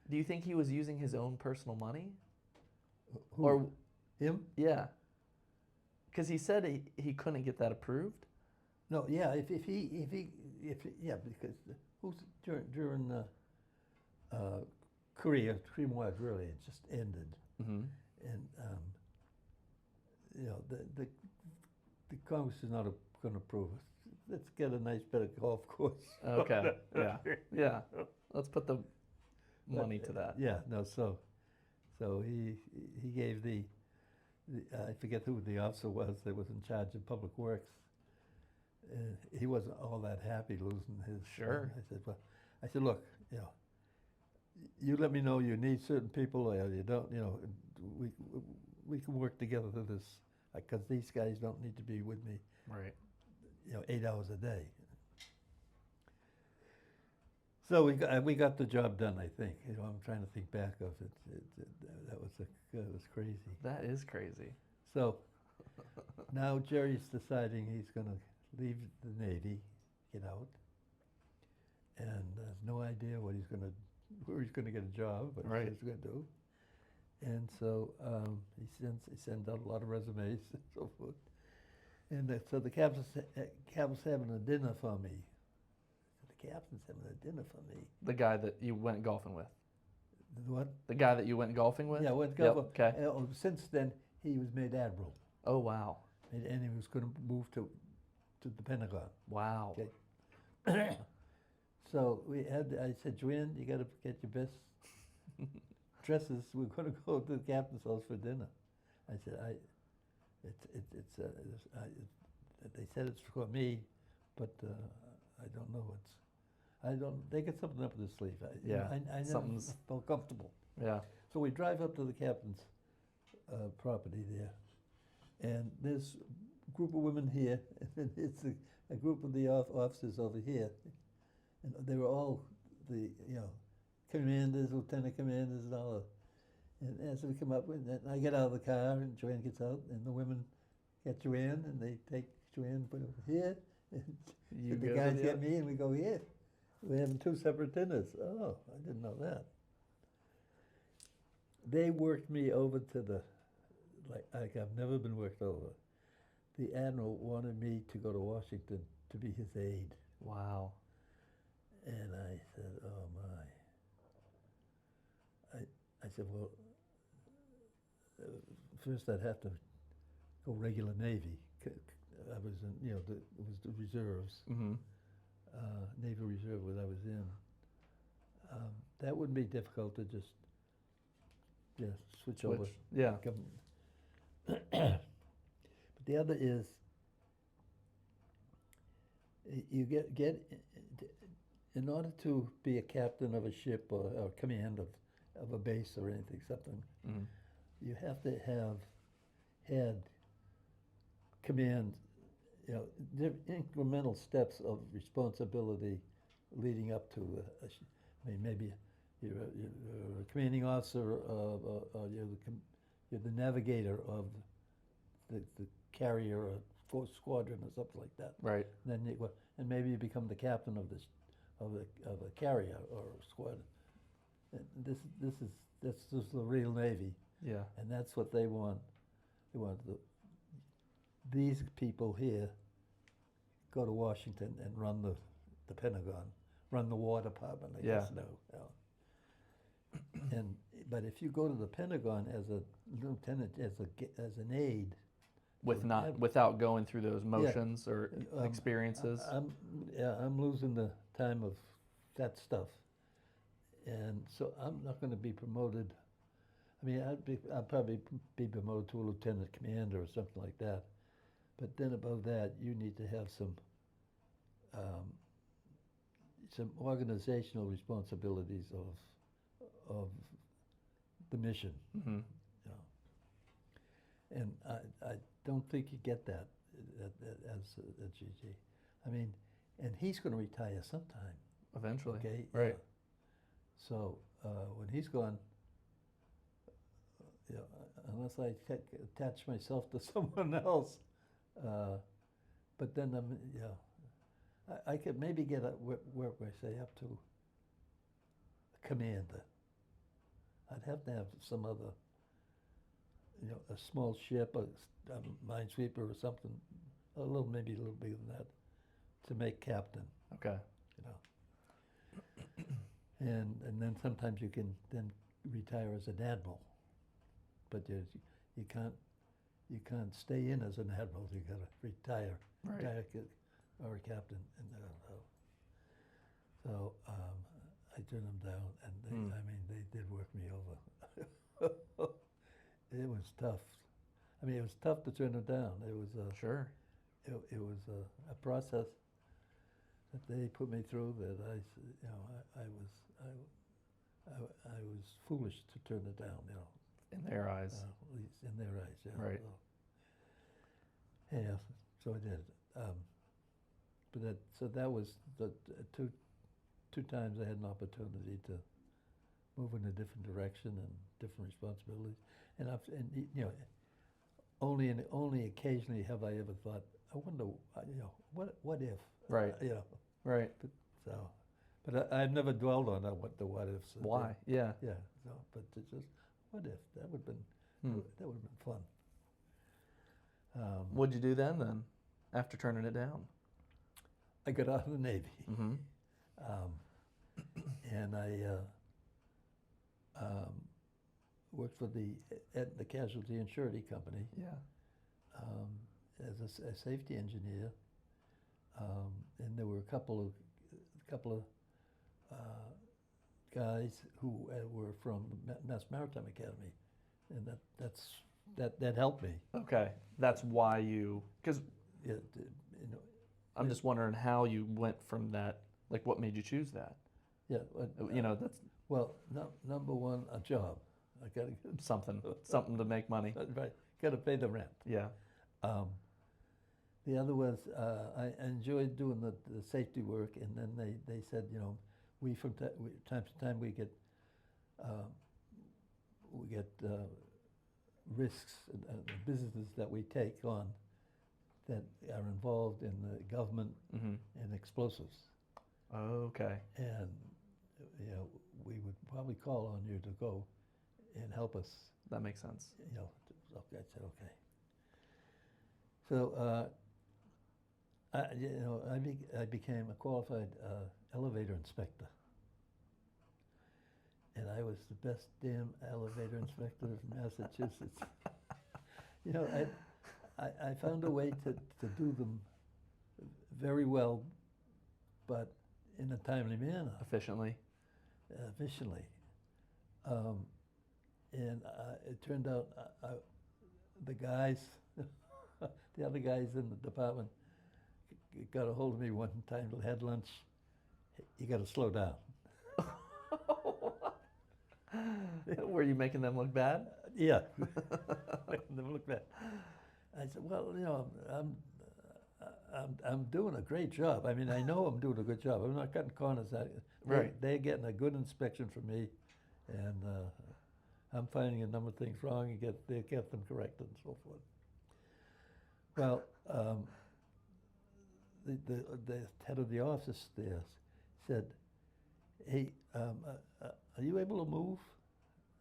Do you think he was using his own personal money? Who? Or Him? yeah, because he said he couldn't get that approved. No, yeah. If he yeah, because who's during Korea War really it just ended, and the Congress is not going to approve it. Let's get a nice better golf course. Okay. Yeah. Yeah. Let's put the money to that. Yeah. No. So he gave the I forget who the officer was that was in charge of Public Works. He wasn't all that happy losing his. Sure. I said, look, you let me know you need certain people or you don't. We can work together to this because these guys don't need to be with me. Right. 8 hours a day. So we got the job done. I think. I'm trying to think back of it. That was crazy. That is crazy. So now Gerry's deciding he's going to leave the Navy, get out, and has no idea where he's going to get a job, what Right. he's going to do. And so he sends out a lot of resumes and so forth. And so the captain's having a dinner for me. The captain's having a dinner for me. The guy that you went golfing with. What? The guy that you went golfing with. Yeah, went Yep, golfing. okay. Since then, he was made admiral, Oh wow. and he was going to move to the Pentagon. Wow. Okay. So I said, Joanne, you got to get your best dresses. We're going to go to the captain's house for dinner. I said, they said it's for me, but I don't know. They get something up their sleeve. I never something's- felt comfortable. Yeah. So we drive up to the captain's property there, and there's a group of women here, and it's a group of the officers over here, and they were all the commanders, lieutenant commanders, and all. And as we come up, and I get out of the car, and Joanne gets out, and the women get Joanne, and they take Joanne, put her here, and You the go to guys the get other- me, and we go here. We're having two separate dinners. Oh, I didn't know that. They worked me over to the, like I've never been worked over. The admiral wanted me to go to Washington to be his aide. Wow. And I said, oh my. I said, well, first I'd have to go regular Navy. I was in, it was the reserves, Mm-hmm. Navy Reserve that I was in. That wouldn't be difficult to just, switch over. Yeah. But the other is, you get in order to be a captain of a ship or command of a base or anything, Mm-hmm. you have to have had command, incremental steps of responsibility leading up to maybe you're a commanding officer or you're the navigator of the carrier or fourth squadron or something like that. Right. And then and maybe you become the captain of a carrier or a squadron. And this is the real Navy, Yeah. and that's what they want. They want these people here go to Washington and run the Pentagon, run the War Department. I guess no. But if you go to the Pentagon as a lieutenant, as an aide, Without going through those motions or experiences. I'm losing the time of that stuff, and so I'm not going to be promoted. I mean, I'd probably be promoted to a lieutenant commander or something like that. But then above that, you need to have some organizational responsibilities of the mission. Mm-hmm. You know. And I don't think you get that as a GG. I mean, and he's going to retire sometime. Eventually. Okay. Right. So when he's gone, unless I attach myself to someone else, but then I could maybe get work I say up to a commander. I'd have to have some other, a small ship, a minesweeper or something, maybe a little bigger than that, to make captain. Okay. And then sometimes you can then retire as an admiral, but you can't stay in as an admiral. You got to retire, Right. or a captain. And so I turned them down, and they did work me over. It was tough. I mean, it was tough to turn them down. It was Sure. It was a process that they put me through that I was foolish to turn it down. In their eyes. At least in their eyes. Yeah. Right. So I did. But that was the two times I had an opportunity to move in a different direction and different responsibilities, and only occasionally have I ever thought, I wonder, what if? Right. Right. But I've never dwelled on what ifs. Why? Yeah. Yeah. No, but it's just, what if? That would have been fun. What'd you do then, after turning it down? I got out of the Navy. Mm-hmm. And I worked for the Casualty and Surety Company. Yeah. As a safety engineer, and there were a couple of guys who were from the Mass Maritime Academy, and that helped me. Okay, that's why you, because I'm just wondering how you went from that. Like, what made you choose that? Yeah, that's number one, a job. I got to get something to make money. Right, got to pay the rent. Yeah. The other was I enjoyed doing the safety work, and then they said, we from time to time we get risks and businesses that we take on that are involved in the government and explosives. Okay. And we would probably call on you to go and help us. That makes sense. I said okay. So I became a qualified elevator inspector, and I was the best damn elevator inspector in Massachusetts. I found a way to do them very well, but in a timely manner. Efficiently. Efficiently. And it turned out the guys, the other guys in the department got a hold of me one time, had lunch. You got to slow down. Were you making them look bad? Yeah. Making them look bad. I said, well, I'm doing a great job. I mean, I know I'm doing a good job. I'm not cutting corners. Right. They're getting a good inspection from me, and I'm finding a number of things wrong, and they get them corrected and so forth. Well, the head of the office there said, "Hey, are you able to move?"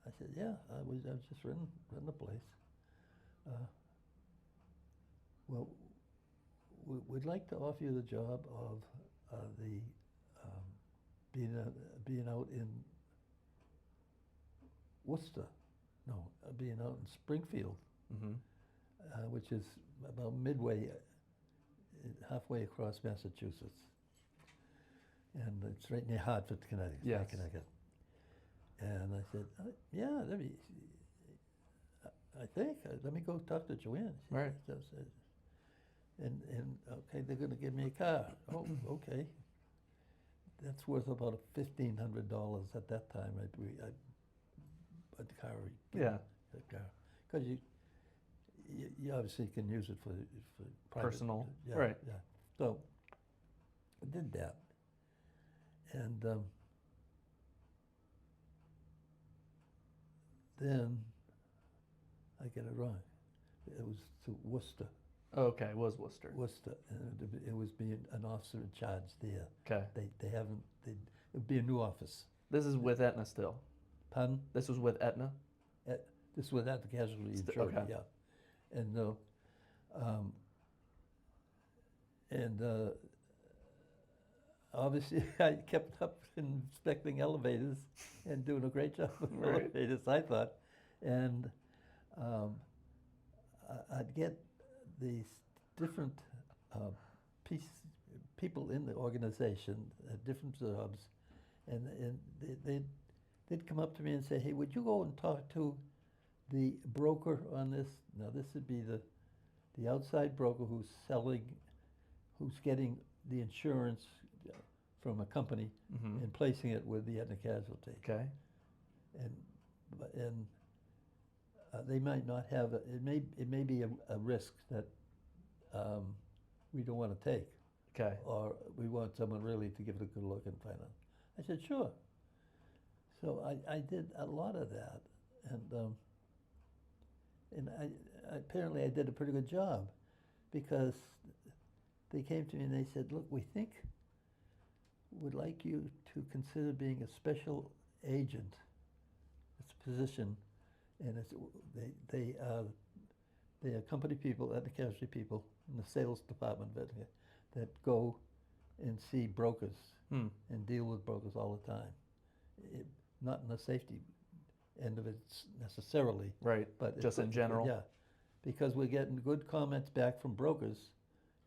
I said, "Yeah, I was just renting the place." Well, we'd like to offer you the job of the being out in Worcester, no, being out in Springfield, Mm-hmm. which is about midway, halfway across Massachusetts, and it's right near Hartford, Connecticut. Yes. Connecticut. And I said, "Yeah, that'd be, I think. Let me go talk to Joanne." Right. And okay, they're going to give me a car. Oh, okay. That's worth about $1,500 at that time. I bought the car. Yeah. The car, because you obviously can use it for private, Personal. Yeah, Right. Yeah. So I did that, and then I get it wrong. It was to Worcester. Okay, it was Worcester. Worcester, and it was being an officer in charge there. Okay. They haven't. It would be a new office. This is with Aetna still. Pardon? This was with Aetna. This was at the casualty insurance. Okay. Yeah, and obviously I kept up inspecting elevators and doing a great job with Right. elevators, I thought, and I'd get these different people in the organization at different jobs, and they'd come up to me and say, "Hey, would you go and talk to the broker on this?" Now this would be the outside broker who's getting the insurance from a company Mm-hmm. and placing it with the Aetna casualty. Okay. And they might not have it may be a risk that we don't want to take, Okay. or we want someone really to give it a good look and find out. I said, "Sure." So I did a lot of that, and apparently I did a pretty good job, because they came to me and they said, "Look, we think we'd like you to consider being a special agent." It's a position, and they are company people, and the casualty people in the sales department that go and see brokers and deal with brokers all the time. Not in the safety end of it necessarily, Right. but Just in general. Yeah, because we're getting good comments back from brokers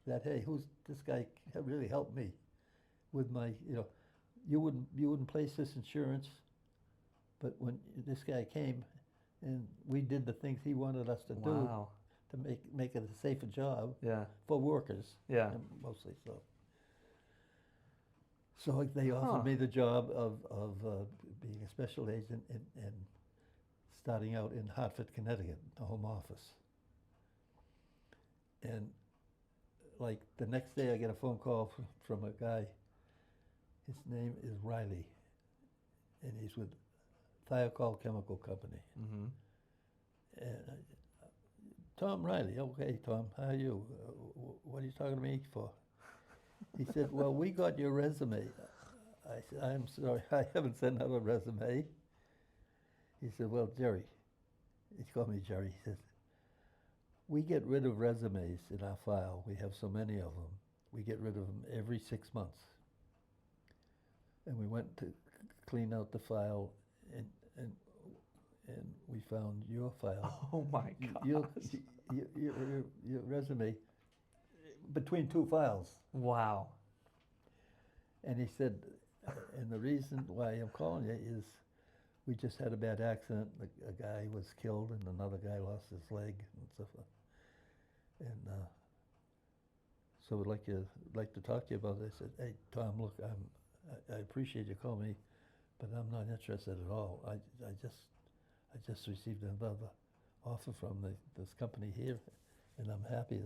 that, "Hey, who's this guy? Really helped me with my, you wouldn't place this insurance, but when this guy came and we did the things he wanted us to do Wow. to make it a safer job Yeah. for workers, Yeah. mostly so." So they offered me the job of being a special agent and starting out in Hartford, Connecticut, the home office. And like the next day I get a phone call from a guy. His name is Riley, and he's with Thiokol Chemical Company. Mm-hmm. And Tom Riley. "Okay, Tom, how are you? What are you talking to me for?" He said, "Well, we got your resume." I said, "I'm sorry, I haven't sent out a resume." He said, "Well, Gerry," he called me Gerry, he says, "we get rid of resumes in our file. We have so many of them. We get rid of them every 6 months." And we went to clean out the file, and we found your file. Oh my God. Your resume between two files. Wow. And he said, "And the reason why I'm calling you is we just had a bad accident. A guy was killed and another guy lost his leg and so forth. And so we'd like to talk to you about this." I said, "Hey, Tom, look, I appreciate you calling me, but I'm not interested at all. I just received another offer from this company here, and I'm happy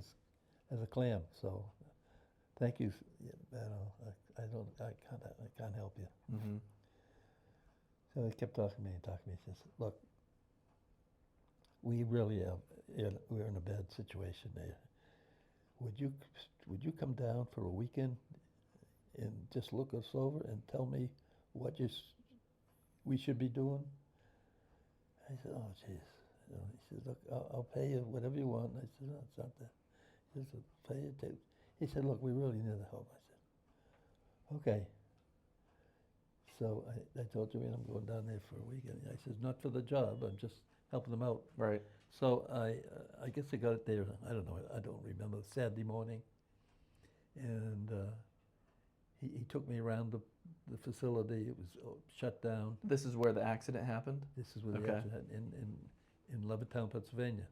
as a clam. So thank you. I can't help you." Mm-hmm. So he kept talking to me and talking to me. He says, "Look, we really we're in a bad situation there. would you come down for a weekend and just look us over and tell me what we should be doing? I said, oh, jeez. He says, look, I'll pay you whatever you want. And I said, no, it's not that. He said, pay you. He said, look, we really need the help. I said, okay. So I told Joanne I'm going down there for a weekend. I said, not for the job. I'm just helping them out. Right. So I guess I got it there. I don't know. I don't remember. Saturday morning, and he took me around the facility. It was shut down. This is where the accident happened? This is where the Okay. accident in Levittown, Pennsylvania.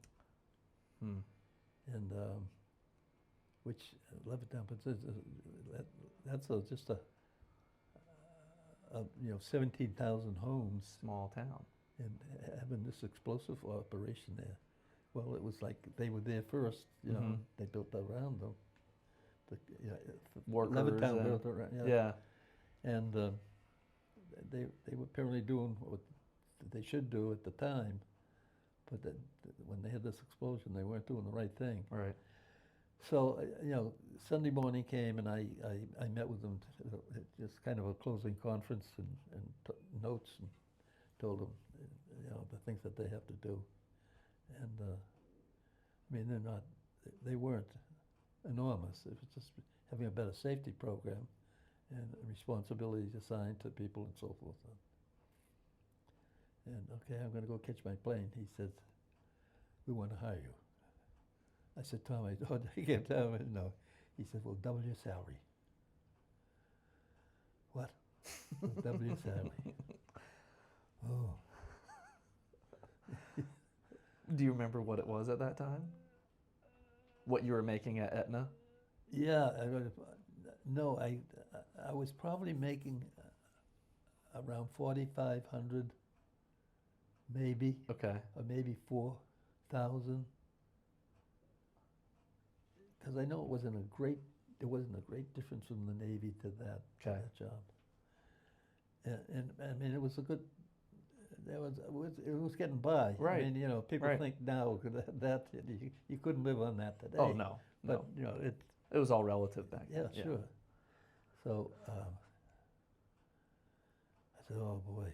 Hmm. And which Levittown, Pennsylvania, that's just a 17,000 homes, Small town. and having this explosive operation there. Well, it was like they were there first. Mhm. They built around them. Workers Levittown and- built around. Yeah. And they were apparently doing what they should do at the time, but when they had this explosion, they weren't doing the right thing. Right. So Sunday morning came, and I met with them, just kind of a closing conference, and notes, and told them the things that they have to do. And I mean, they weren't enormous. It was just having a better safety program and responsibilities assigned to people and so forth. And okay, I'm going to go catch my plane. He says, we want to hire you. I said, Tom, I can't tell him. No. He said, well, double your salary. What? Well, double your salary. Oh. Do you remember what it was at that time? What you were making at Aetna? Yeah. No, I was probably making around 4,500, maybe. Okay. Or maybe 4,000. Because I know there wasn't a great difference from the Navy to that job. And I mean, it was a good. It was getting by. Right. I mean, people Right. think now that you couldn't live on that today. Oh no. But No. it. It was all relative back Yeah, then. sure. So I said, oh boy.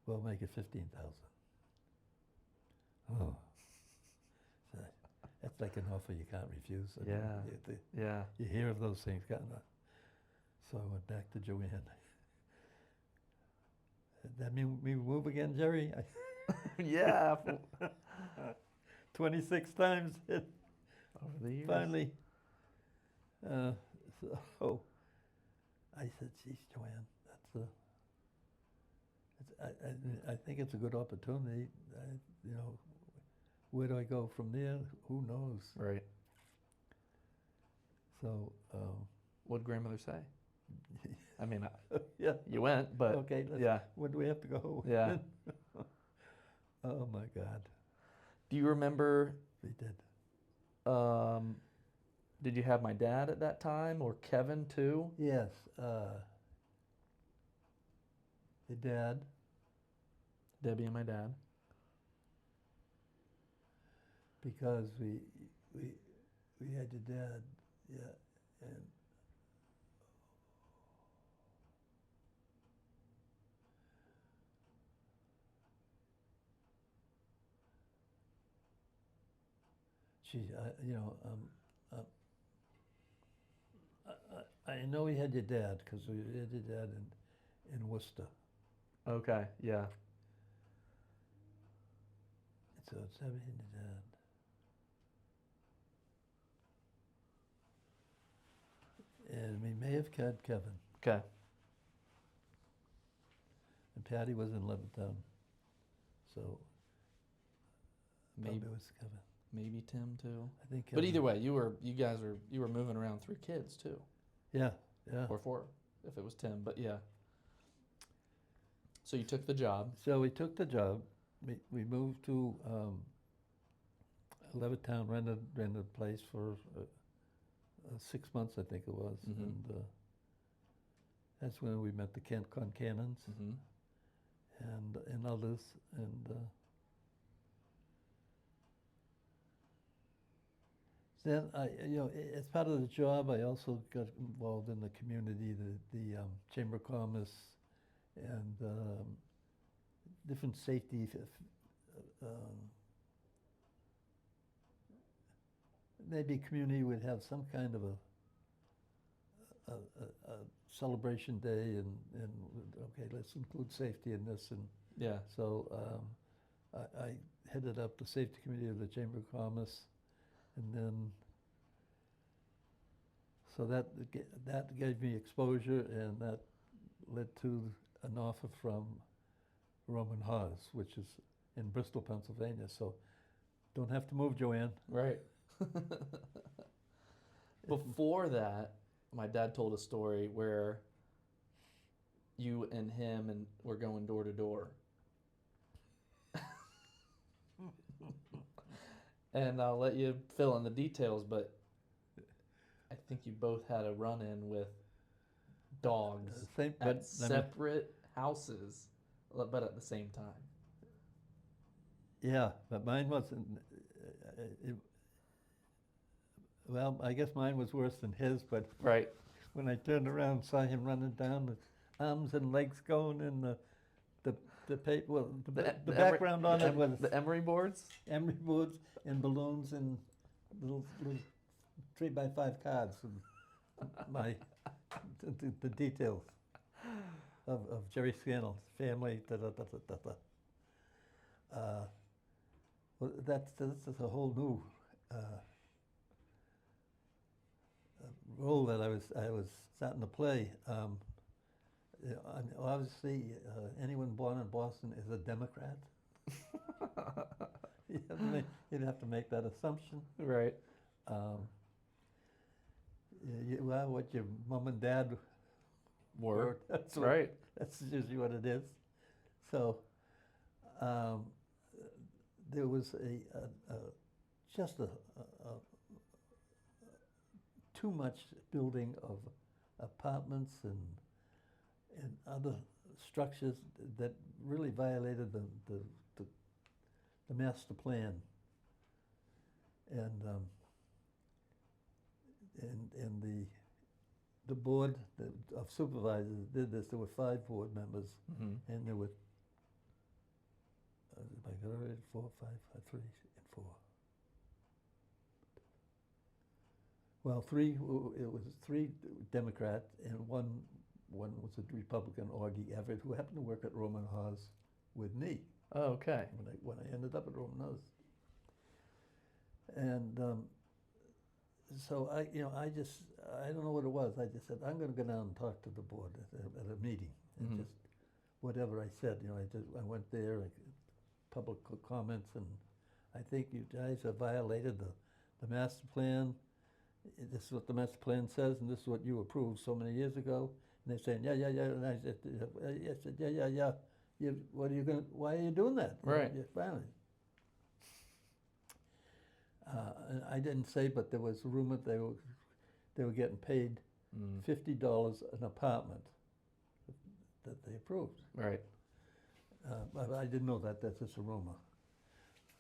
We'll make it 15,000. Oh. So that's like an offer you can't refuse. I mean, Yeah. Yeah. you hear of those things, kind of. So I went back to Joanne. That mean we move again, Gerry? Yeah. 26 times. Over the years. Finally. So I said, geez, Joanne, I think it's a good opportunity. Where do I go from there? Who knows? Right. So, What'd grandmother say? I mean, yeah. you went, but Okay. yeah. When do we have to go? Yeah. Oh my God. Do you remember? We did. Did you have my dad at that time, or Kevin too? Yes. Your dad. Debbie and my dad. Because we had your dad, yeah, and gee, I know we had your dad because we had your dad in Worcester. Okay. Yeah. So it's having your dad. And we may have had Kevin. Okay. And Patty was in Levittown. So Maybe probably it was Kevin. maybe Tim too. I think But Kevin. either way, you were moving around 3 kids too, Yeah, yeah. or 4 if it was Tim. But yeah. So you took the job. So we took the job. We moved to Levittown, rented a place for 6 months, I think it was. Mhm. And that's when we met the Concannons Mm-hmm. and others. And Then as part of the job, I also got involved in the community, the Chamber of Commerce, and different safety. Maybe community would have some kind of a celebration day, and okay, let's include safety in this, and Yeah. so I headed up the safety committee of the Chamber of Commerce, and then so that gave me exposure, and that led to an offer from Roman Haas, which is in Bristol, Pennsylvania. So don't have to move, Joanne. Right. Before that, my dad told a story where you and him were going door to door. And I'll let you fill in the details, but I think you both had a run-in with dogs at separate houses, but at the same time. Yeah, but mine wasn't. Well, I guess mine was worse than his, but Right. when I turned around and saw him running down with arms and legs going, and the paper, well, the background on it was the emery boards. emery boards and balloons and little 3x5 cards, and the details of Gerry Scannell family. Well, that's a whole new role that I was starting to play. And obviously, anyone born in Boston is a Democrat. You'd have to make that assumption. Right. Well, what your mom and dad Were. That's Right. That's usually what it is. So there was just too much building of apartments and other structures that really violated the master plan. And the board of supervisors did this. There were 5 board members, Mm-hmm. and there were, if I got it right, 4, 5, 3, and 4. Well, 3, it was 3 Democrat, and one was a Republican, Augie Everett, who happened to work at Roman Haas with me. Oh, okay. When I ended up at Roman Haas. And so I don't know what it was. I just said, I'm going to go down and talk to the board at a meeting. And Mhm. just whatever I said, I went there, public comments, and I think you guys have violated the master plan. This is what the master plan says, and this is what you approved so many years ago. And they're saying, yeah. And I said, yeah. Why are you doing that? Right. Finally. And I didn't say, but there was a rumor they were getting paid $50 an apartment that they approved. Right. But I didn't know that. That's just a rumor.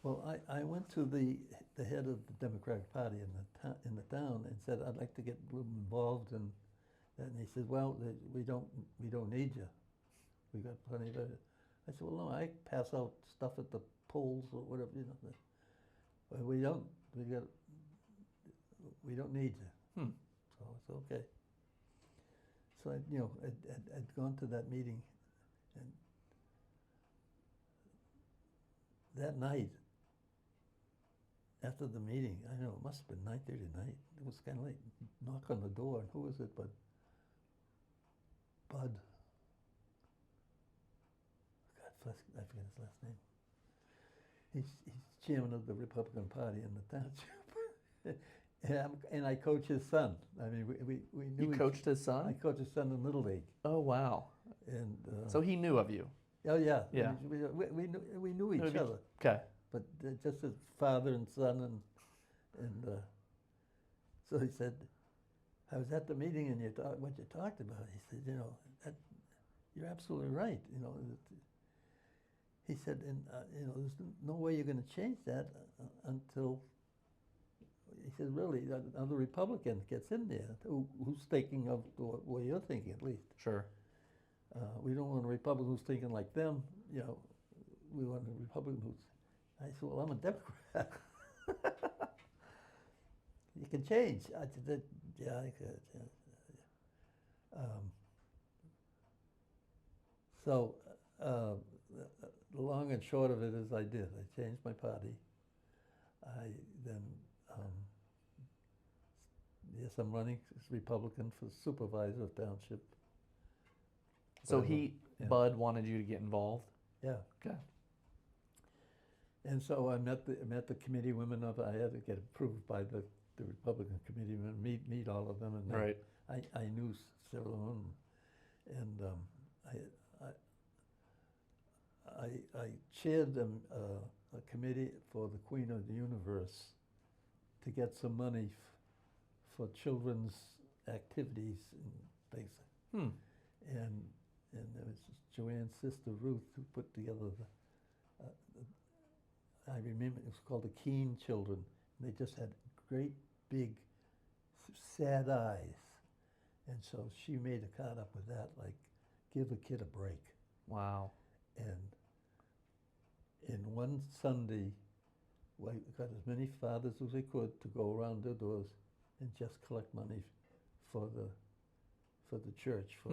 Well, I went to the head of the Democratic Party in the town and said, I'd like to get involved in that. And he said, well, we don't need you. We got plenty of it. I said, well, no, I pass out stuff at the polls or whatever, Well, we don't need you. So it's okay. So I'd gone to that meeting, and that night, after the meeting, I don't know, it must have been 9:30 at night. It was kind of late. Knock on the door, and who was it but Bud? God, I forget his last name. He's chairman of the Republican Party in the township. And I coach his son. I mean, we knew You coached his I son? coached his son in Little League. Oh, wow. And So he knew of you. oh yeah, Yeah. we knew each other. Okay. But just as father and son, and so he said, I was at the meeting, and what you talked about. He said, you're absolutely right. He said, and there's no way you're going to change that until he said, really, another Republican gets in there who's thinking of the way you're thinking, at least. Sure. We don't want a Republican who's thinking like them, you know. We want a Republican who's. I said, well, I'm a Democrat. You can change. I said, yeah, I could. Yeah. So the long and short of it is I did. I changed my party. I then, yes, I'm running as Republican for supervisor of township. So Yeah. Bud wanted you to get involved? Yeah. Okay. And so I met the committee women of, I had to get approved by the Republican committee women, meet all of them. And Right. I knew several of them. And I chaired a committee for the Queen of the Universe to get some money for children's activities and things. And there was Joanne's sister Ruth who put together I remember it was called the Keen Children. And they just had great big sad eyes. And so she made a card up with that, like, give a kid a break. Wow. And in one Sunday, we got as many fathers as we could to go around their doors and just collect money for the church to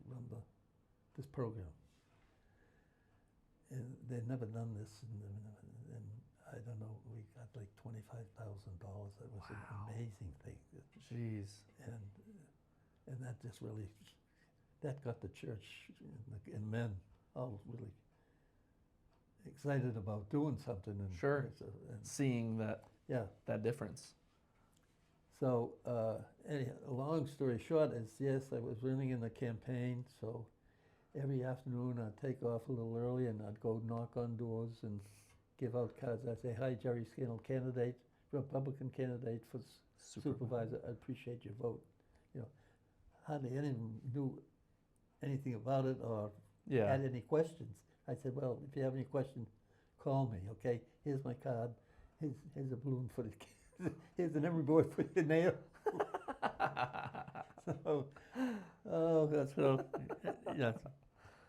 run this program. And they'd never done this, and I don't know, we got like $25,000. That was an amazing thing. Jeez. And that just really, that got the church and men all really excited about doing something. And Sure. And seeing that difference. So anyhow, long story short is, yes, I was running in the campaign, so every afternoon I'd take off a little early and I'd go knock on doors and give out cards. I'd say, hi, Gerry Scannell, candidate, Republican candidate for supervisor. I appreciate your vote. You know, hardly anyone knew anything about it or had any questions. I said, well, if you have any questions, call me, okay? Here's my card. Here's a balloon for the kids. Here's an emery board for your nail. So, that's yeah.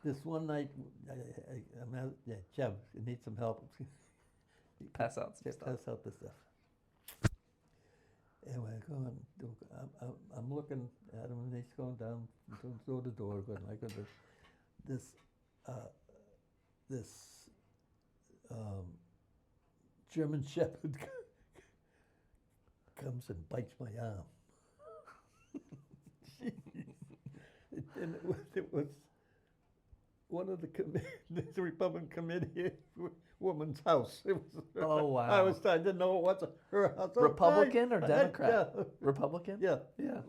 This one night, I'm out, Jeb, you need some help. Pass out some stuff. Pass out the stuff. Anyway, I'm looking at him, and he's going down door to door, going, I got this German Shepherd comes and bites my arm. And it was one of the Republican committee woman's house. It was. Oh wow! I didn't know it was her house. Republican or Democrat? Yeah. Republican? Yeah. Yeah.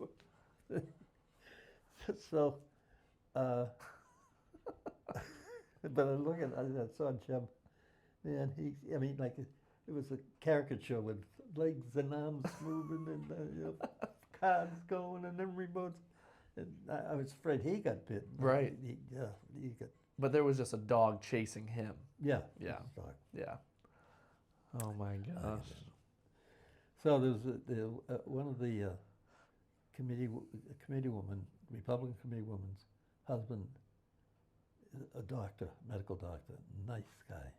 So, but I look at I saw Jim, man. I mean, like it was a caricature with legs and arms moving and cards going and then remotes. And I was afraid he got bitten. Right. He got. But there was just a dog chasing him. Yeah. Yeah. Dog. Yeah. Oh my gosh. So there was one of the committee woman, Republican committee woman's husband, a doctor, medical doctor, nice guy.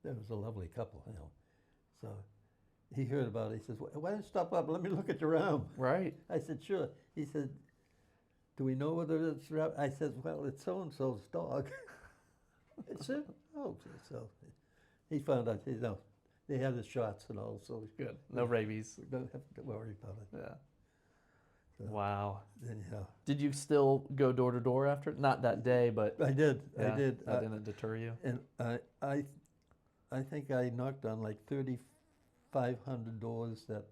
There was a lovely couple, you know. So he heard about it. He says, "Why don't you stop up? Let me look at your arm." Right. I said, "Sure." He said, "Do we know whether it's?" I said, "Well, it's so and so's dog." I said, "Oh, so." He found out. You know, they had the shots and all, so good. No rabies. We don't have to worry about it. Yeah. So, wow. then, yeah. Did you still go door to door after? Not that day, but I did. yeah, I did. That didn't deter you. And I think I knocked on like 3,500 doors that,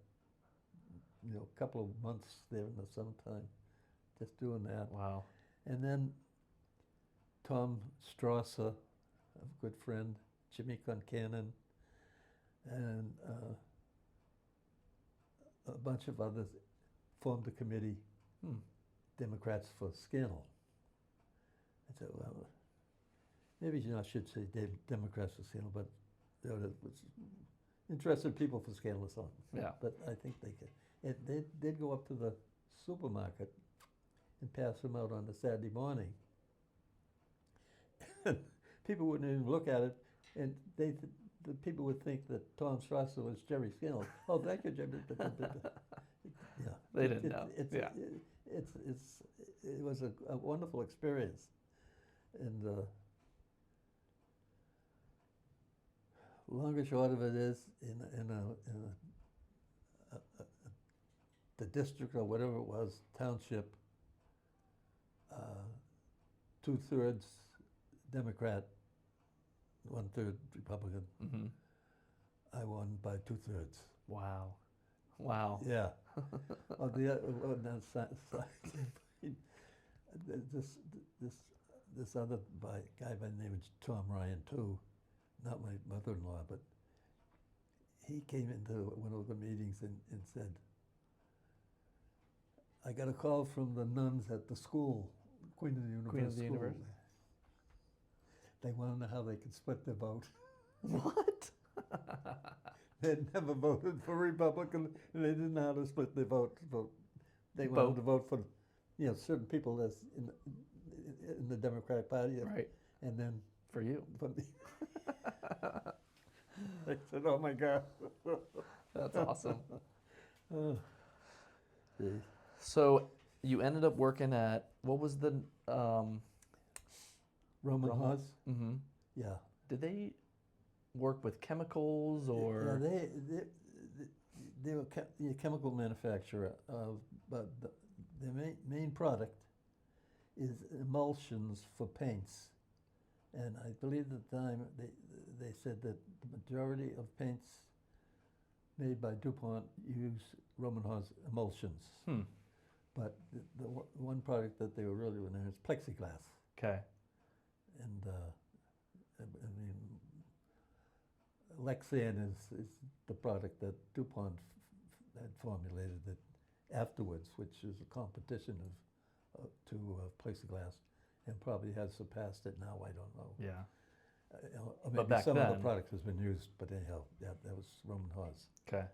a couple of months there in the summertime, just doing that. Wow. And then Tom Strasser, a good friend, Jimmy Concannon, and a bunch of others formed a committee, Democrats for Scannell. I said, well, maybe I should say Democrats for Scannell, but interested people for Scannell Sr. Yeah. But I think they could. They did go up to the supermarket and pass them out on a Saturday morning. People wouldn't even look at it, and the people would think that Tom Strasser was Gerry Scannell. Oh, thank you, Gerry. Yeah, They didn't know. Yeah. It was a wonderful experience, and long and short of it is, the district or whatever it was, township, 2/3 Democrat, 1/3 Republican. Mm-hmm. I won by 2/3. Wow. Wow. Yeah. On that side, this other guy by the name of Tom Ryan too, not my mother-in-law, but he came into one of the meetings and said, I got a call from the nuns at the school, Queen of the Universe Queen of the School. Universe. They want to know how they could split their vote. What? They'd never voted for Republican, and they didn't know how to split their vote. They wanted to vote for, certain people that's in the Democratic Party, Right. and then For you. for me. They said, "Oh my God." That's awesome. Oh, geez. So you ended up working at, what was the, Roman Haas? Mm-hmm. Yeah. Did they work with chemicals or? Yeah, they were a chemical manufacturer, but the main product is emulsions for paints. And I believe at the time they said that the majority of paints made by DuPont use Roman Haas emulsions. But the one product that they were really renowned is plexiglass. Okay. And I mean, Lexan is the product that DuPont had formulated it afterwards, which is a competition to plexiglass, and probably has surpassed it now. I don't know. Yeah. Or maybe back some then- other product has been used, but anyhow, yeah, that was Roman Haas. Okay.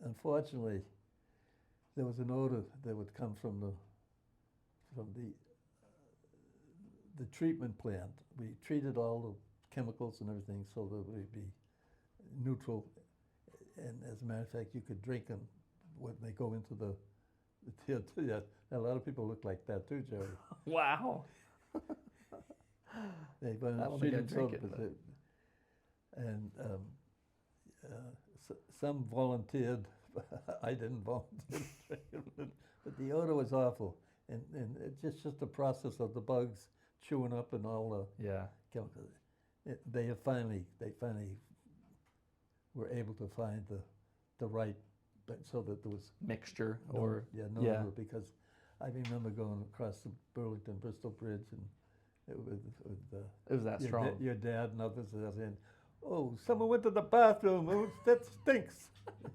Unfortunately, there was an odor that would come from the treatment plant. We treated all the chemicals and everything so that we'd be neutral. And as a matter of fact, you could drink them when they go into the yeah. A lot of people look like that too, Gerry. Wow. They I don't think I'd drink it, and some volunteered. I didn't volunteer, but the odor was awful, and it's just the process of the bugs chewing up and all the Yeah. chemicals. They finally were able to find the right, but so that there was Mixture no, or no odor, because I remember going across the Burlington-Bristol Bridge and with it was that strong. your dad and others are saying, "Oh, someone went to the bathroom. Oh, that stinks."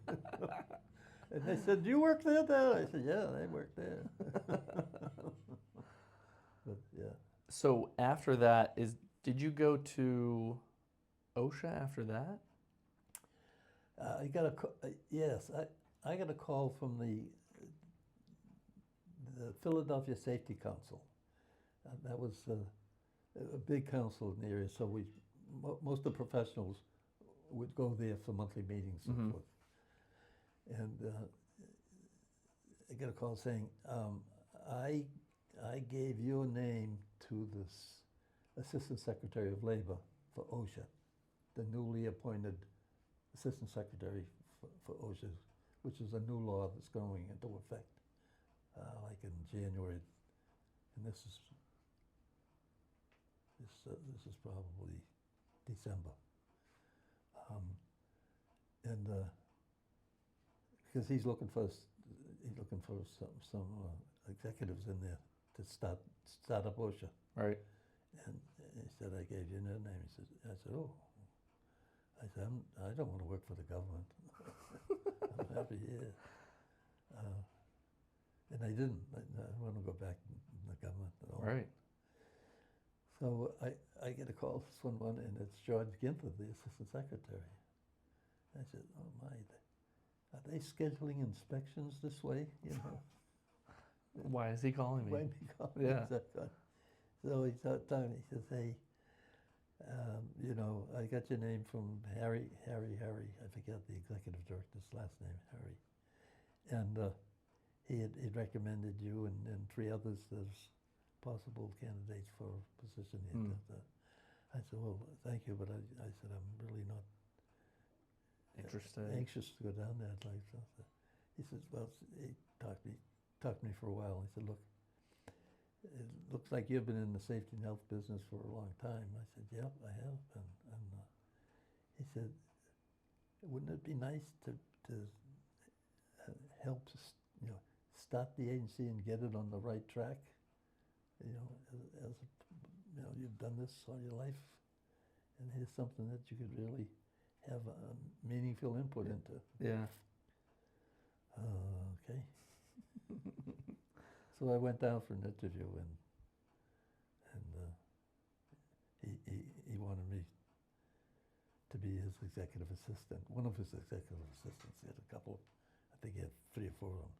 And they said, "Do you work there, Dad?" I said, "Yeah, I work there." But yeah. So after that, did you go to OSHA after that? I got yes, I got a call from the Philadelphia Safety Council. That was a big council in the area, so most of the professionals would go there for monthly meetings and so forth. And I got a call saying, I gave your name to this Assistant Secretary of Labor for OSHA, the newly appointed Assistant Secretary for OSHA, which is a new law that's going into effect, like in January, and this is probably December, and because he's looking for some executives in there to start up OSHA. Right. And he said, "I gave you their name." I said, "Oh." I said, I don't want to work for the government. I'm happy here. And I didn't want to go back in the government at all. Right. So I get a call this one, and it's George Ginther, the assistant secretary. I said, oh my, are they scheduling inspections this way, you know? Why is he calling me? Why me call me? Yeah. So he started talking, he says, hey, you know, I got your name from Harry, I forget the executive director's last name, Harry. And he'd recommended you and 3 others as possible candidates for a position here. I said, well, thank you, but I said, I'm really not Interested. anxious to go down there. Like, so. He says, well, he talked to me for a while. He said, look, it looks like you've been in the safety and health business for a long time. I said, yep, I have. And he said, wouldn't it be nice to help, you know, start the agency and get it on the right track? You know, you know, you've done this all your life, and here's something that you could really have a meaningful input into. Yeah. Okay. So I went down for an interview, and he wanted me to be his executive assistant, one of his executive assistants. He had a couple, I think he had 3 or 4 of them.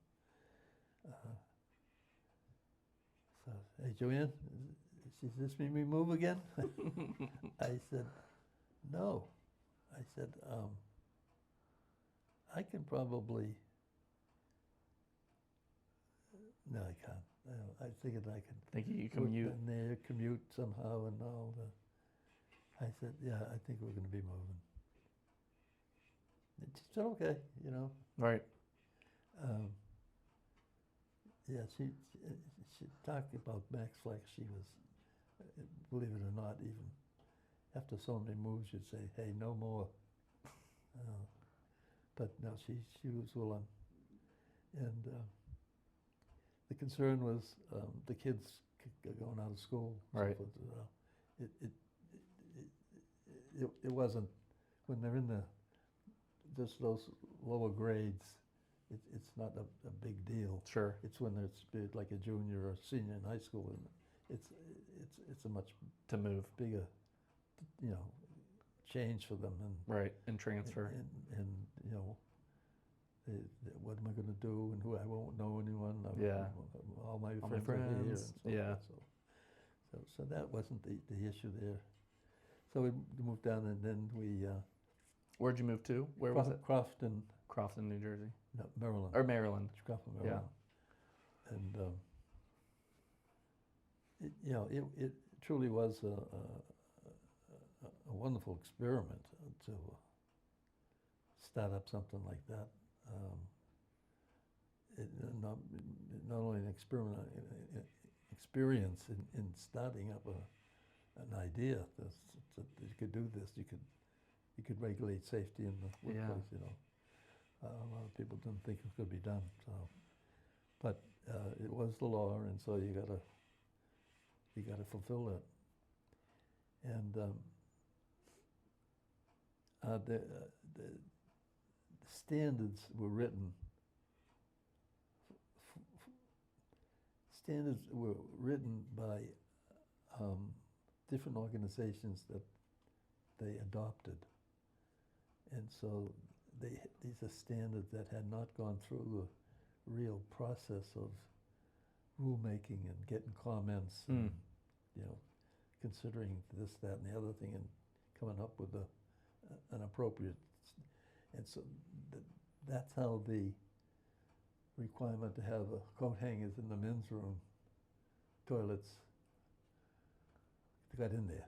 So, hey, Joanne, does this mean we move again? I said, no. I said, I can probably, no, I can't. I figured I could. Think you commute? In there, commute somehow and all. I said, yeah, I think we're going to be moving. She said, okay, you know. Right. Yeah, she talked about Max Fleck. She was, believe it or not, even after so many moves, you'd say, hey, no more. But no, she was willing. And the concern was the kids going out of school. Right. So it wasn't, when they're in just those lower grades, it's not a big deal. Sure. It's when it's like a junior or senior in high school, and it's a much To move. bigger, you know, change for them. And Right. And transfer. and you know, what am I going to do? And who, I won't know anyone. Yeah. All my All friends my are here. friends. And so Yeah. forth. So that wasn't the issue there. So we moved down, and then we. Where'd you move to? Where was it? Crofton, Crofton, New Jersey. no, Maryland. Or Maryland. Crofton, Maryland. Yeah. And you know, it truly was a wonderful experiment to start up something like that. Not only an experience in starting up an idea that you could do this, you could regulate safety in the workplace. You know, a lot of people didn't think it could be done. So, but it was the law, and so you gotta fulfill it. And the standards were written. Standards were written by different organizations that they adopted, and so these are standards that had not gone through the real process of rulemaking and getting comments, and, you know, considering this, that, and the other thing, and coming up with an appropriate. And so that's how the requirement to have coat hangers in the men's room, toilets, got in there,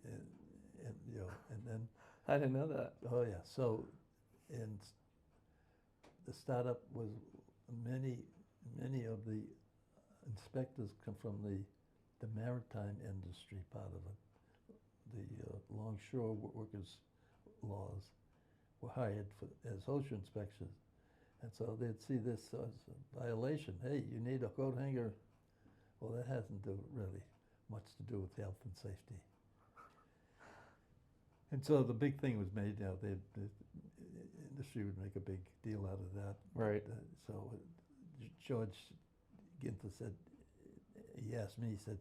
and you know, and then. I didn't know that. Oh yeah. So, and the startup was many of the inspectors come from the maritime industry part of it. The longshore workers laws were hired as OSHA inspectors, and so they'd see this as a violation. Hey, you need a coat hanger. Well, that hasn't really much to do with health and safety. And so the big thing was made. You know, the industry would make a big deal out of that. Right. So George Ginther said, he asked me, he said,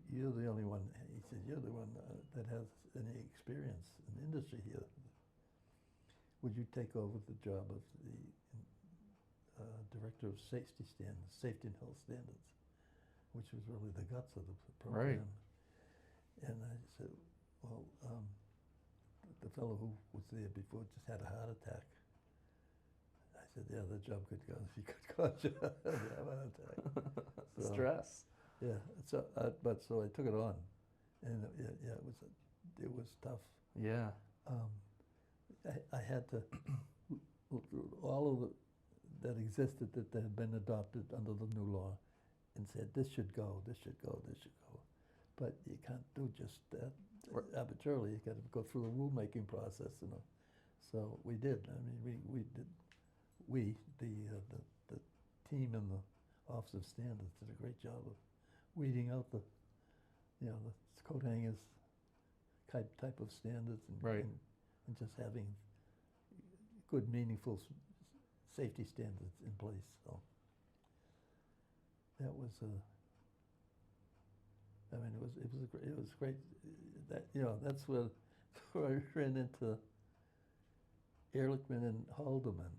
you're the only one, he said, you're the one that has any experience in the industry here. Would you take over the job of the Director of Safety Standards, Safety and Health Standards, which was really the guts of the program. Right. And I said, well, the fellow who was there before just had a heart attack. I said, yeah, the job could go if you could cause you a heart attack. So, Stress. yeah, so, so I took it on, and it was tough. Yeah. I had to look through all of the that existed that had been adopted under the new law, and said this should go, this should go, this should go. But you can't do just that arbitrarily. You got to go through the rulemaking process, you know. So we did. I mean, we did. We, the team in the Office of Standards, did a great job of weeding out the coat hangers type of standards, and, right. and just having good, meaningful safety standards in place. So that was I mean, it was great. That that's where I ran into Ehrlichman and Haldeman.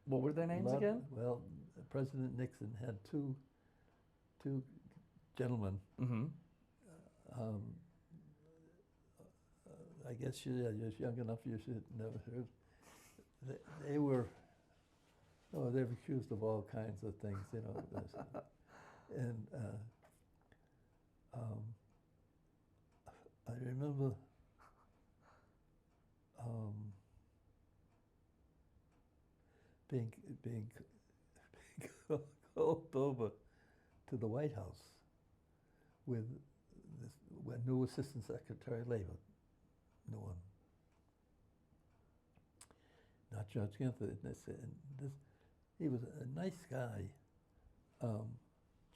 What were their names again? Well, President Nixon had two gentlemen. Mm-hmm. I guess you're young enough, you should never heard. They were, they're accused of all kinds of things, you know. And I remember being called over to the White House with this new Assistant Secretary of Labor, new one. Not Judge Ginther. He was a nice guy,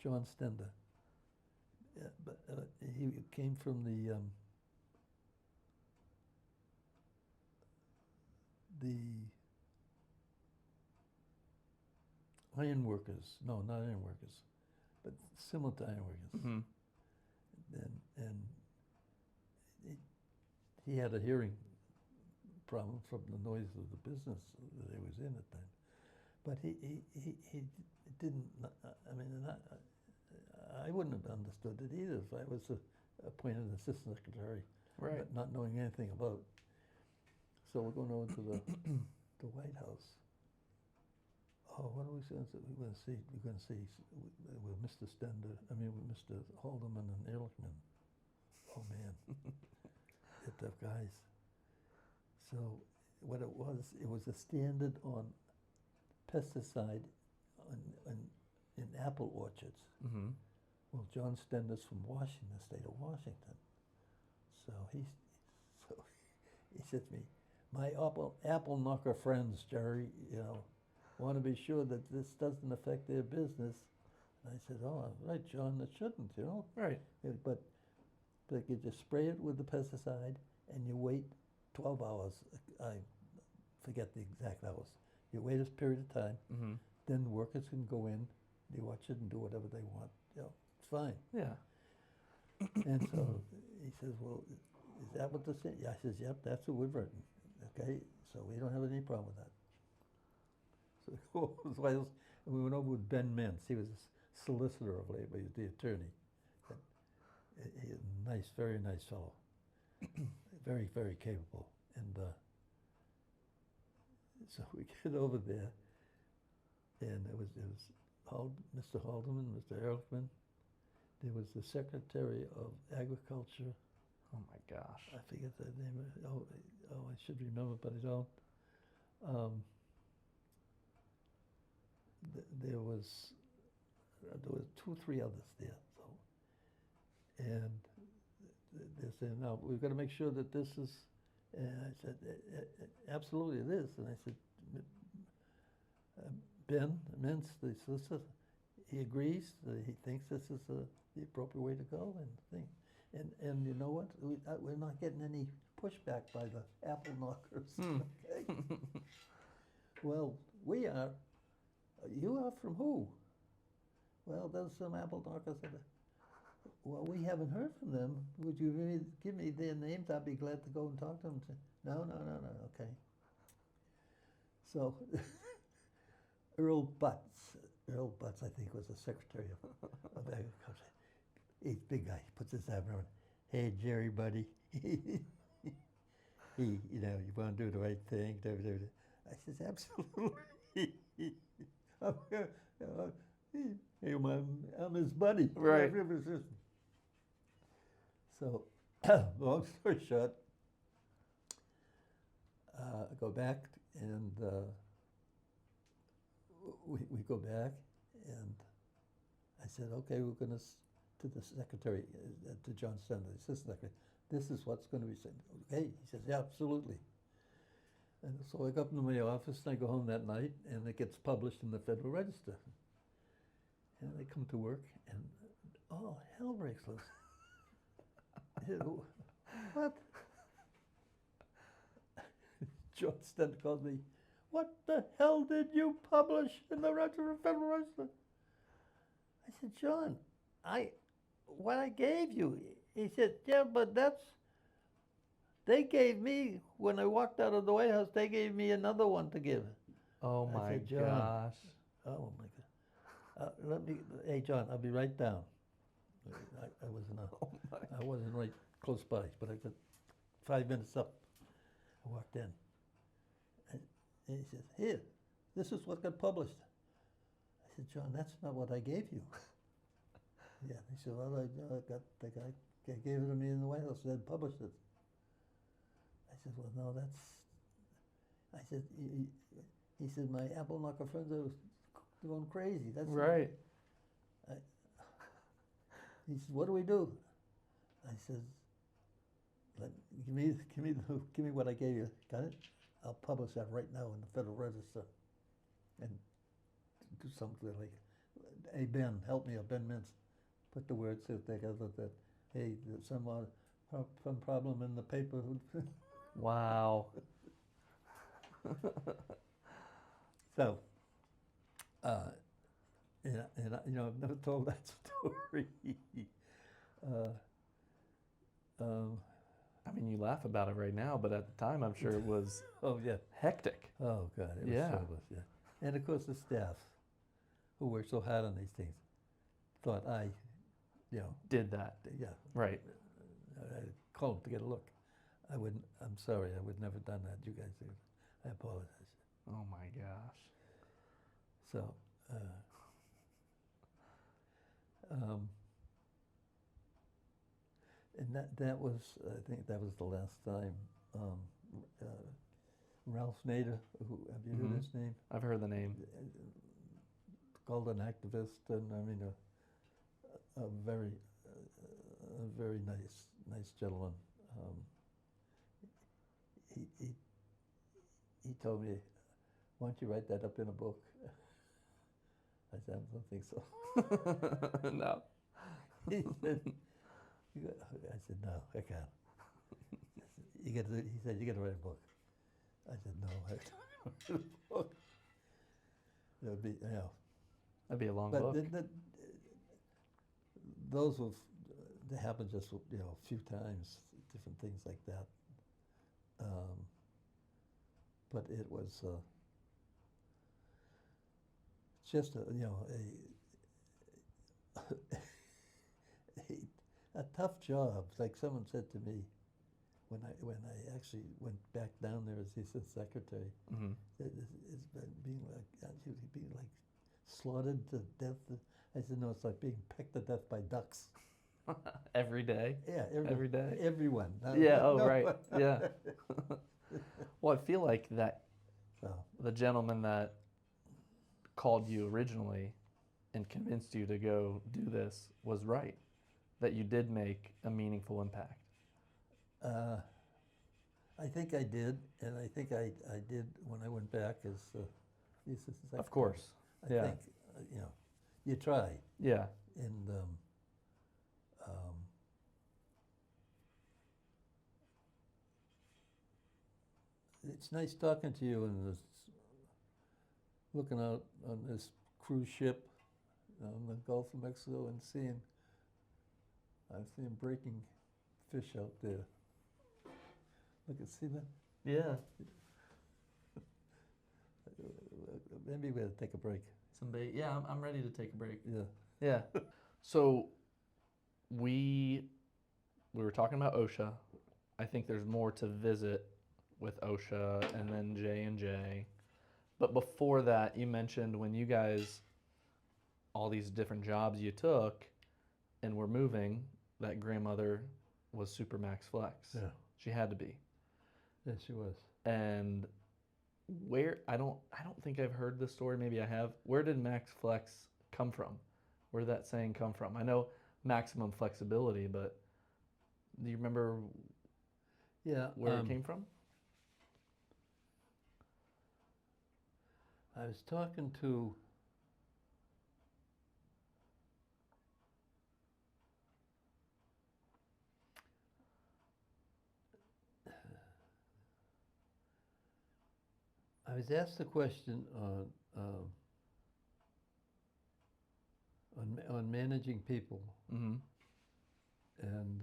John Stender. Yeah, but he came from the iron workers. No, not iron workers, but similar to iron workers. Mm-hmm. And he had a hearing problem from the noise of the business that he was in at the time. But he didn't, I mean, I wouldn't have understood it either if I was appointed assistant secretary, right, but not knowing anything about it. So we're going over to the White House. Oh, what are we going to see? We're going to see with Mr. Stender, with Mr. Haldeman and Ehrlichman. Oh man, they're tough guys. So what it was a standard on pesticide in apple orchards. Mm-hmm. Well, John Stender's from Washington, the state of Washington. So he said to me, my apple knocker friends, Gerry, want to be sure that this doesn't affect their business. And I said, oh, right, John, it shouldn't, Right. But you just spray it with the pesticide and you wait 12 hours. I forget the exact hours. You wait a period of time, mm-hmm. then the workers can go in, they watch it and do whatever they want. It's fine. Yeah. And so he says, well, is that what this is? Yeah, I says, yep, that's what we've written. Okay, so we don't have any problem with that. So we went over with Ben Mintz. He was a solicitor of labor. He was the attorney. He's a nice, very nice fellow. Very, very capable. And so we get over there, and it was Mr. Haldeman, Mr. Ehrlichman. There was the Secretary of Agriculture. Oh my gosh. I forget the name. Oh, I should remember, but I don't. There was 2 or 3 others there. So, and they said, "No, we've got to make sure that this is." And I said, "Absolutely, it is." And I said, "Ben Mintz, the solicitor, he agrees. He thinks this is the appropriate way to go." And you know what? We're not getting any pushback by the apple knockers. Okay? Well, we are. You are from who? Well, there's some apple knockers. well, we haven't heard from them. Would you give me their names? I'd be glad to go and talk to them. No, okay. So Earl Butts, I think, was the Secretary of Agriculture. He's a big guy. He puts his arm around. Hey, Gerry, buddy. You want to do the right thing. I says, absolutely. I'm his buddy. Right. So, long story short, I go back and we go back, and I said, okay, we're going to the secretary, to John Scannell, the assistant secretary, this is what's going to be said. Okay, he says, yeah, absolutely. And so I go up into my office, and I go home that night, and it gets published in the Federal Register. And I come to work, and oh, hell breaks loose. What? John Scannell called me, what the hell did you publish in the Federal Register? I said, John, what I gave you. He said, yeah, but they gave me, when I walked out of the White House, they gave me another one to give. Oh I my said, John, gosh. Oh my God. Hey John, I'll be right down. I wasn't right close by, but I got 5 minutes up. I walked in. And he says, here, this is what got published. I said, John, that's not what I gave you. Yeah, he said, well, I got the guy gave it to me in the White House and published it. I said, well, no, I said, he said, my apple knocker friends are going crazy. That's right. He said, what do we do? I said, give me what I gave you. Got it? I'll publish that right now in the Federal Register, and do something like, hey Ben, help me, or Ben Mintz, put the words together that, hey, there's some problem in the paper. Wow. So, and I've never told that story. I mean, you laugh about it right now, but at the time, I'm sure it was Oh yeah. hectic. Oh God, it was terrible. Yeah. And of course, the staff, who worked so hard on these things, thought I, Did that. yeah, Right. I called them to get a look. I'm sorry, I would never done that. You guys did. I apologize. Oh my gosh. So, and that was, I think that was the last time. Ralph Nader, have you heard his name? I've heard the name. Called an activist, and I mean a very nice gentleman. He told me, why don't you write that up in a book? I said, I don't think so. No. He said, no, I can't. He said, you got to write a book. I said, no, I can't write a book. It would be, That'd be a long but book. those they happened just a few times, different things like that. But it was just a tough job. Like someone said to me when I actually went back down there as the assistant secretary, it's being like slaughtered to death. I said, no, it's like being pecked to death by ducks. Every day? Yeah, every day? Everyone. Yeah, right, yeah. Well, I feel like that the gentleman that called you originally and convinced you to go do this was right, that you did make a meaningful impact. I think I did, and I think I did when I went back as the assistant secretary. Of course, I think, you try. Yeah. And it's nice talking to you and looking out on this cruise ship on the Gulf of Mexico and seeing I see him breaking fish out there. Look, see that? Yeah. Maybe we ought to take a break. Some bait. Yeah, I'm ready to take a break. Yeah. Yeah. So we were talking about OSHA. I think there's more to visit with OSHA and then J&J. But before that, you mentioned when you guys, all these different jobs you took and were moving, that grandmother was super max flex. Yeah. She had to be. Yeah, she was. And where, I don't think I've heard this story, maybe I have. Where did max flex come from? Where did that saying come from? I know maximum flexibility, but do you remember where it came from? I was talking to I was asked a question on managing people, Mm-hmm. and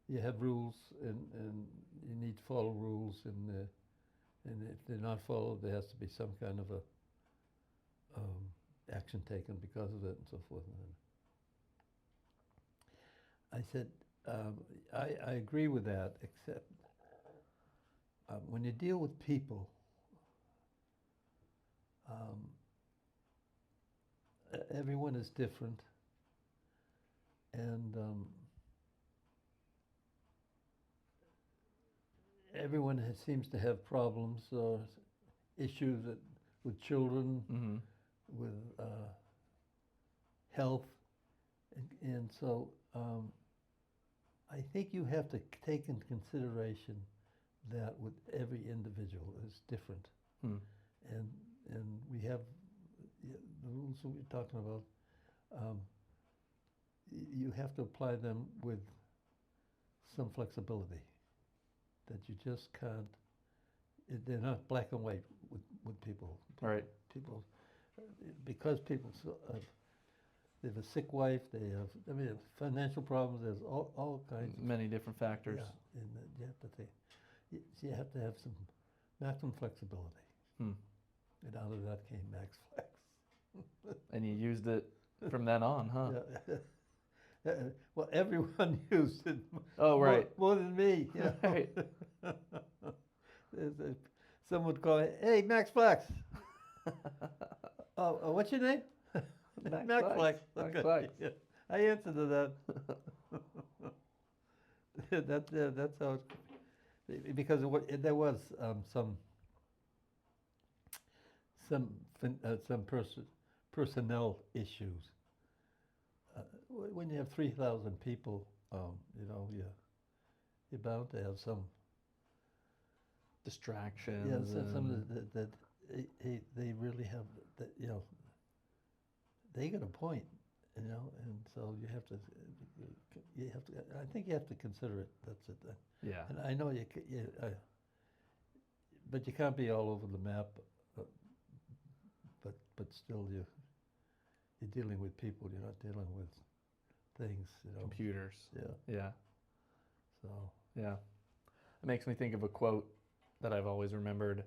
you have rules, and you need to follow rules, and if they're not followed, there has to be some kind of a action taken because of it, and so forth. And I said, I agree with that, except when you deal with people, everyone is different, and everyone seems to have problems or issues with children, Mm-hmm. with health, and so I think you have to take into consideration that with every individual is different, and we have the rules that we're talking about. You have to apply them with some flexibility, that you just can't. They're not black and white with people. Right. People, because people they have a sick wife. They have, financial problems. There's all kinds of Many different factors. Yeah, and you have to take. You have to have some maximum flexibility. And out of that came max flex. And you used it from then on, huh? Yeah. Well, everyone used it. Oh, right. More than me. Yeah. Right. Someone would call it, "Hey, Max Flex." Oh, what's your name? Max Flex. Max Okay. Flex. Yeah. I answered to that. That's how it, because there was some personnel issues. When you have 3,000 people, you're bound to have some Distractions. Yeah, some that they really have that. They got a point, and so you have to. I think you have to consider it. That's it. Yeah. And I know but you can't be all over the map. But still, you're dealing with people. You're not dealing with things. Computers. Yeah. Yeah. So. Yeah. It makes me think of a quote that I've always remembered.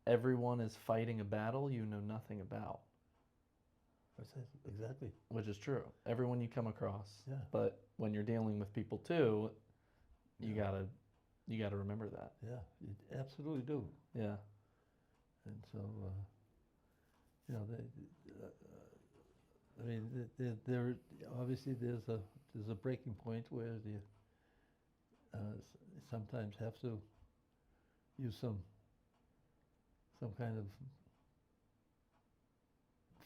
Everyone is fighting a battle you know nothing about. Exactly. Which is true. Everyone you come across. Yeah. But when you're dealing with people too, you gotta remember that. Yeah, you absolutely do. Yeah. And so, there obviously there's a breaking point where you sometimes have to use some kind of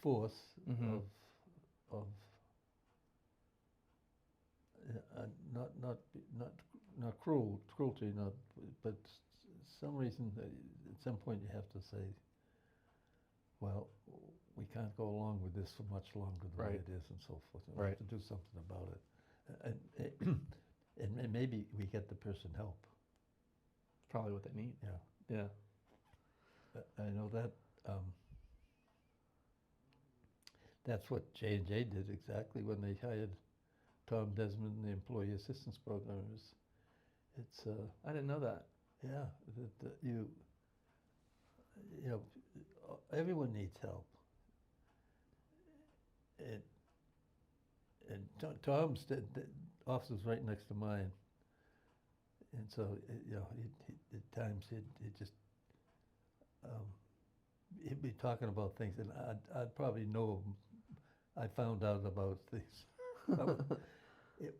force Mm-hmm. of not cruelty, but some reason that at some point you have to say, well, we can't go along with this for much longer the way it is, and so forth. We have to do something about it, and maybe we get the person help. Probably what they need. Yeah. Yeah. I know that. That's what J&J did exactly when they hired Tom Desmond in the Employee Assistance Program. It's I didn't know that. yeah, you know, everyone needs help. And Tom's the office is right next to mine, and so you know, at times he'd just he'd be talking about things, and I'd probably know him. I found out about things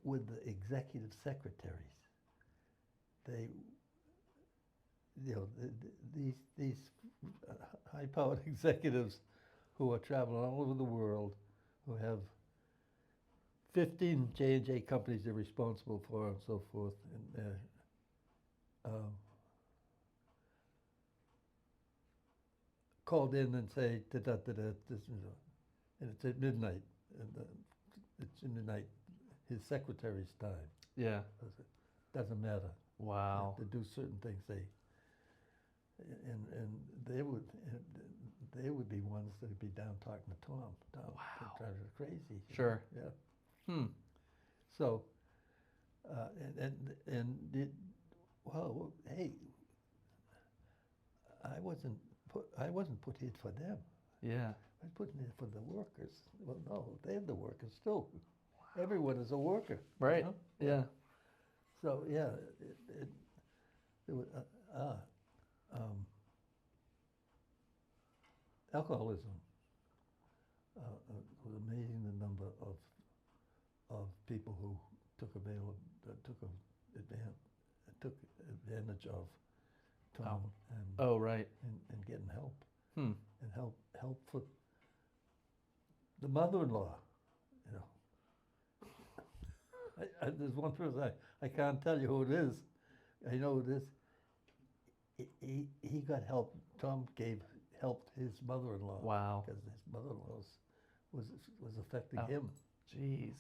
with the executive secretaries. They, you know, these high-powered executives who are traveling all over the world, who have 15 J&J companies they're responsible for and so forth, and called in and say, da-da-da-da, this, you know, and it's at midnight, and it's in the night, his secretary's time. Yeah. Doesn't matter. Wow. To do certain things, and they would be ones that would be down talking to Tom. Wow. Trying to crazy. Sure. Yeah. Hmm. So, well, hey, I wasn't put here for them. Yeah. I was put here for the workers. Well, no, they're the workers too. Wow. Everyone is a worker. Right. You know? Yeah. So yeah, it was alcoholism. It was amazing the number of people who took advantage of Tom and right. and getting help. Hmm. And help for the mother-in-law, you know. There's one person I can't tell you who it is. I know who it is. He got help. Tom helped his mother-in-law. Wow. Because his mother-in-law was affecting him. Jeez.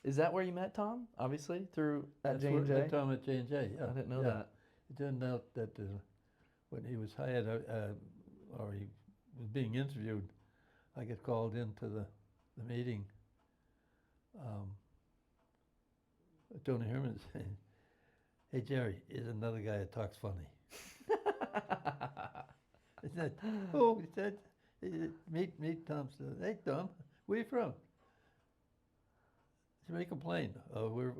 Is that where you met Tom? Obviously through at That's where I J&J. met Tom at J&J. Yeah. I didn't know that. It turned out that when he was hired, or he was being interviewed, I get called into the meeting. Tony Herman saying, "Hey Gerry, here's another guy that talks funny." I said, "Oh," he said, "Meet Tom." Said, "Hey Tom, where you from?" Jamaica Plain. We're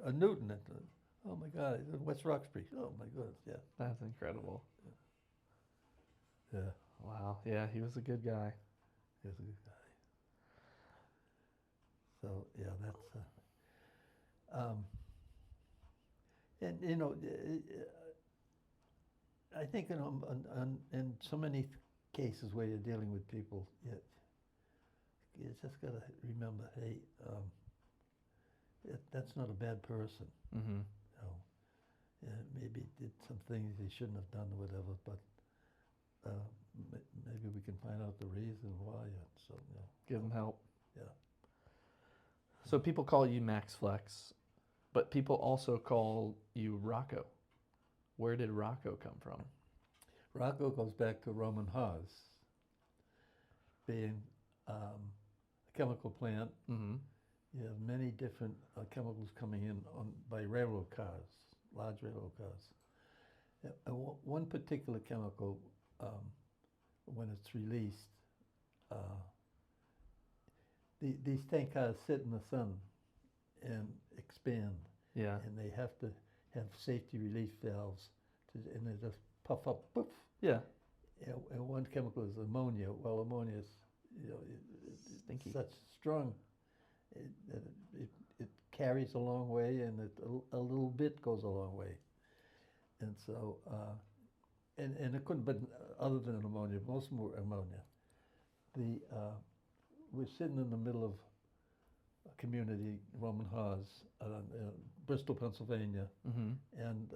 in Newton. Oh my God, in West Roxbury. Oh my goodness, yeah. That's incredible. Yeah, Wow. Yeah, he was a good guy. he was a good guy. So yeah, that's. And you know, I think in so many cases where you're dealing with people, you just got to remember, hey, that's not a bad person. Mm-hmm. You know, maybe did some things he shouldn't have done or whatever, but maybe we can find out the reason why. And so, you know, Give him help. Yeah. So people call you Max Flex, but people also call you Rocco. Where did Rocco come from? Rocco goes back to Roman Haas, being a chemical plant. Mm-hmm. You have many different chemicals coming in by railroad cars, large railroad cars. One particular chemical, when it's released, these tank cars sit in the sun and expand. Yeah. And they have to have safety release valves, and they just puff up, poof. Yeah. And one chemical is ammonia. Well, ammonia is, you know, Stinky. such strong. It carries a long way, and a little bit goes a long way. And so, and it couldn't have been other than ammonia. Most of them were ammonia. We're sitting in the middle of a community, Roman Haas, Bristol, Pennsylvania, Mm-hmm. and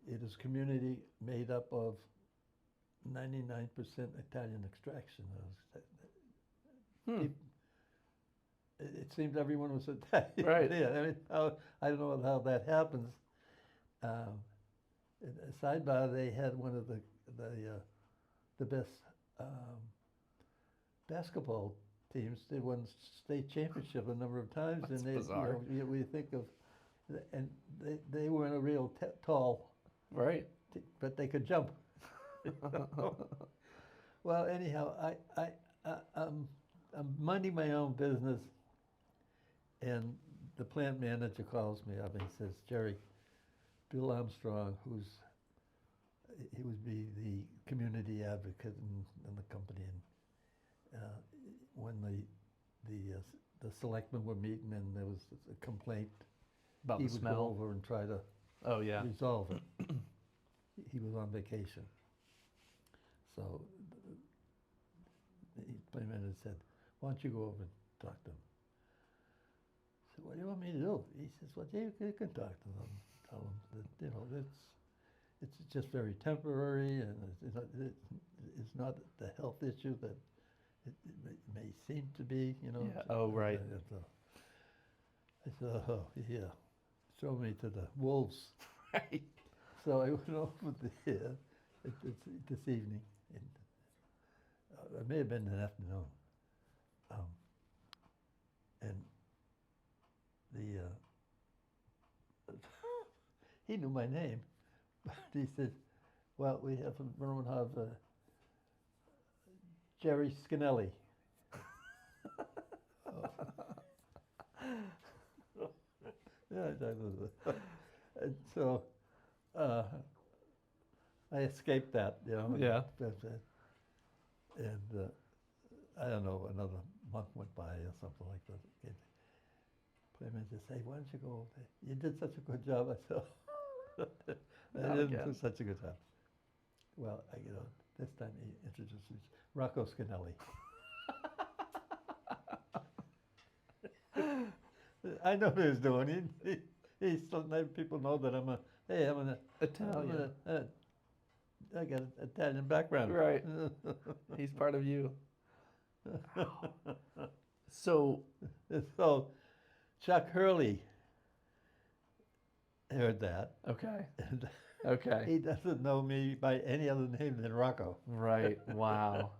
it is a community made up of 99% Italian extraction. It seemed everyone was Italian. Right. Yeah, I mean, I don't know how that happens. Sidebar, they had one of the best basketball teams. They won state championship a number of times, That's and they, bizarre. we think of, and they weren't a real tall, Right. but they could jump. Well, anyhow, I'm minding my own business, and the plant manager calls me up and he says, Gerry, Bill Armstrong, he would be the community advocate in the company, and when the selectmen were meeting and there was a complaint, About he the would smell. go over and try to Oh yeah. resolve it. He was on vacation. So the plant manager said, why don't you go over and talk to him? I said, what do you want me to do? He says, well, you can talk to them. Tell them that, it's just very temporary, and it's not the health issue that it may seem to be, Yeah. Oh, right. So I said, oh, yeah, throw me to the wolves. Right. So I went over there this evening, and it may have been in the afternoon, and he knew my name, but he said, well, we have from Vermont Gerry Scannell. Yeah, and so I escaped that, Yeah. And I don't know, another month went by or something like that. Playman just say, why don't you go over there? You did such a good job. I said, I Not didn't again. do such a good job. Well, this time he introduced me, Rocco Scannell. I know what he was doing. He still let people know that I'm an Italian. I got an Italian background. Right. He's part of you. Wow. So So Chuck Hurley heard that. okay. And Okay. he doesn't know me by any other name than Rocco. Right. Wow.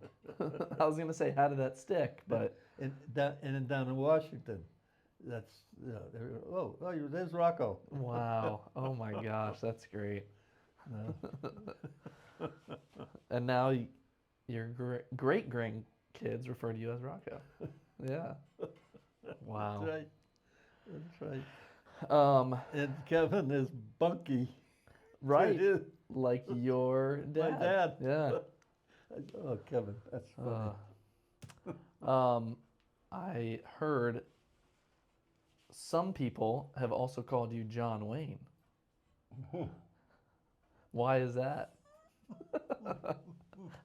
I was gonna say, how did that stick? But And then down in Washington, that's there's Rocco. wow. Oh my gosh, that's great. And now your great grandkids refer to you as Rocco. Yeah. Wow. That's right. That's right. Um, And Kevin is Bunky. right. It is. Like your dad. My dad. Yeah. Oh, Kevin, that's funny. I heard some people have also called you John Wayne. Why is that?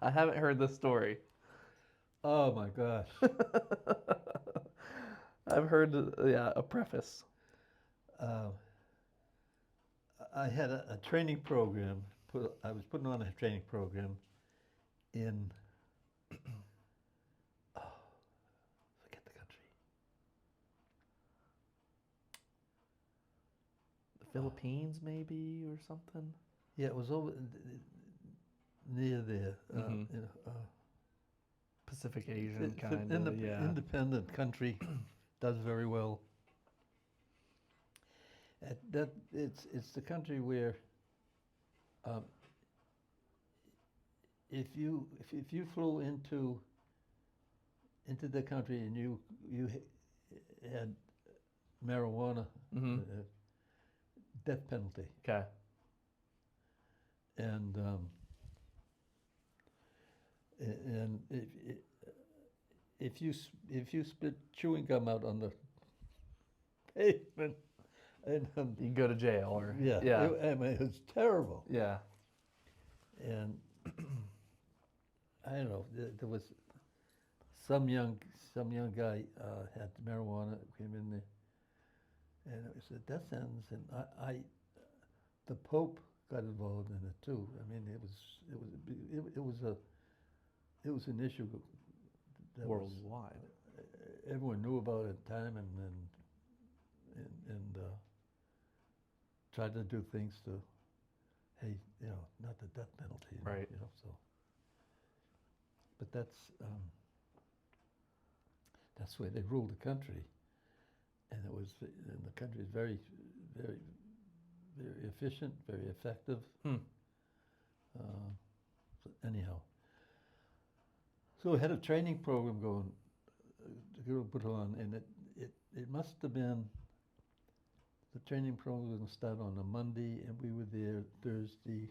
I haven't heard this story. Oh my gosh. I've heard, a preface. I had a training program. I was putting on a training program in, forget the country. The Philippines, maybe, or something? Yeah, it was over near there. Pacific Asian It's kind an of, yeah. independent country, does very well. It's the country where if you flew into the country and you had marijuana, Mm-hmm. Death penalty. Okay. And if you spit chewing gum out on the pavement, and You go to jail, or yeah, yeah, I mean, it was terrible. yeah. And I don't know, there was some young guy had marijuana, came in there, and it was a death sentence, and the Pope got involved in it too. I mean, it was an issue that Worldwide. everyone knew about at the time, and tried to do things to, hey, not the death penalty, Right. So, but but that's where they ruled the country, and the country is very, very, very efficient, very effective. So anyhow, so we had a training program going, put on, and it must have been, the training program started on a Monday, and we were there Thursday,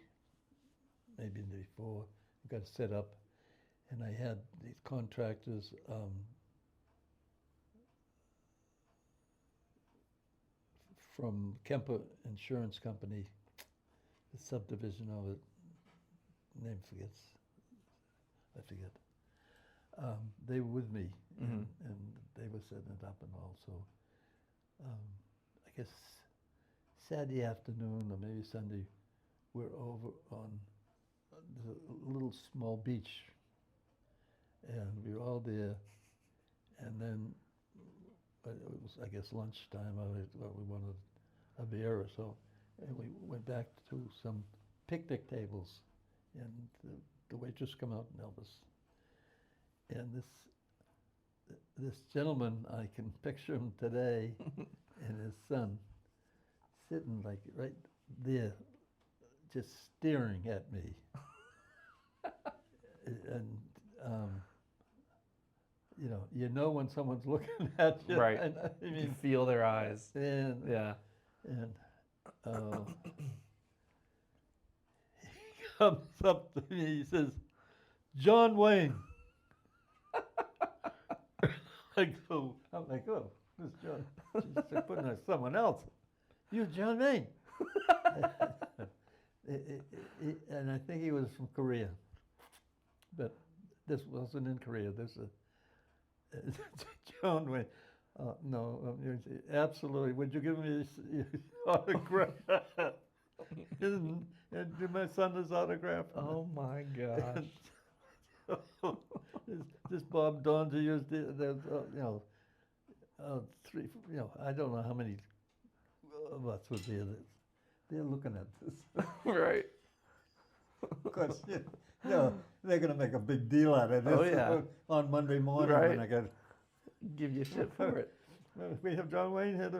maybe the day before. We got set up, and I had these contractors from Kemper Insurance Company, the subdivision of it, name I forget. They were with me, and they were setting it up and all. So I guess Saturday afternoon or maybe Sunday, we're over on the little small beach, and we were all there. And then it was, I guess, lunchtime. We wanted a beer or so, and we went back to some picnic tables, and the waitress come out and help us. And this gentleman, I can picture him today, and his son, sitting like right there, just staring at me. And you know when someone's looking at you. Right. And, I mean, You feel their eyes. And Yeah. and he comes up to me. He says, "John Wayne." I'm like, oh, this John. She's putting on someone else. You, John Wayne. And I think he was from Korea, but this wasn't in Korea. This is John Wayne. No, absolutely. Would you give me his autograph? And give my son his autograph? Oh my gosh. This Bob Donzer used three. I don't know how many of us would be. They're looking at this. Right. Because they're going to make a big deal out of this. Oh, yeah. On Monday morning Right. when I got. Give you shit for it. We have John Wayne here.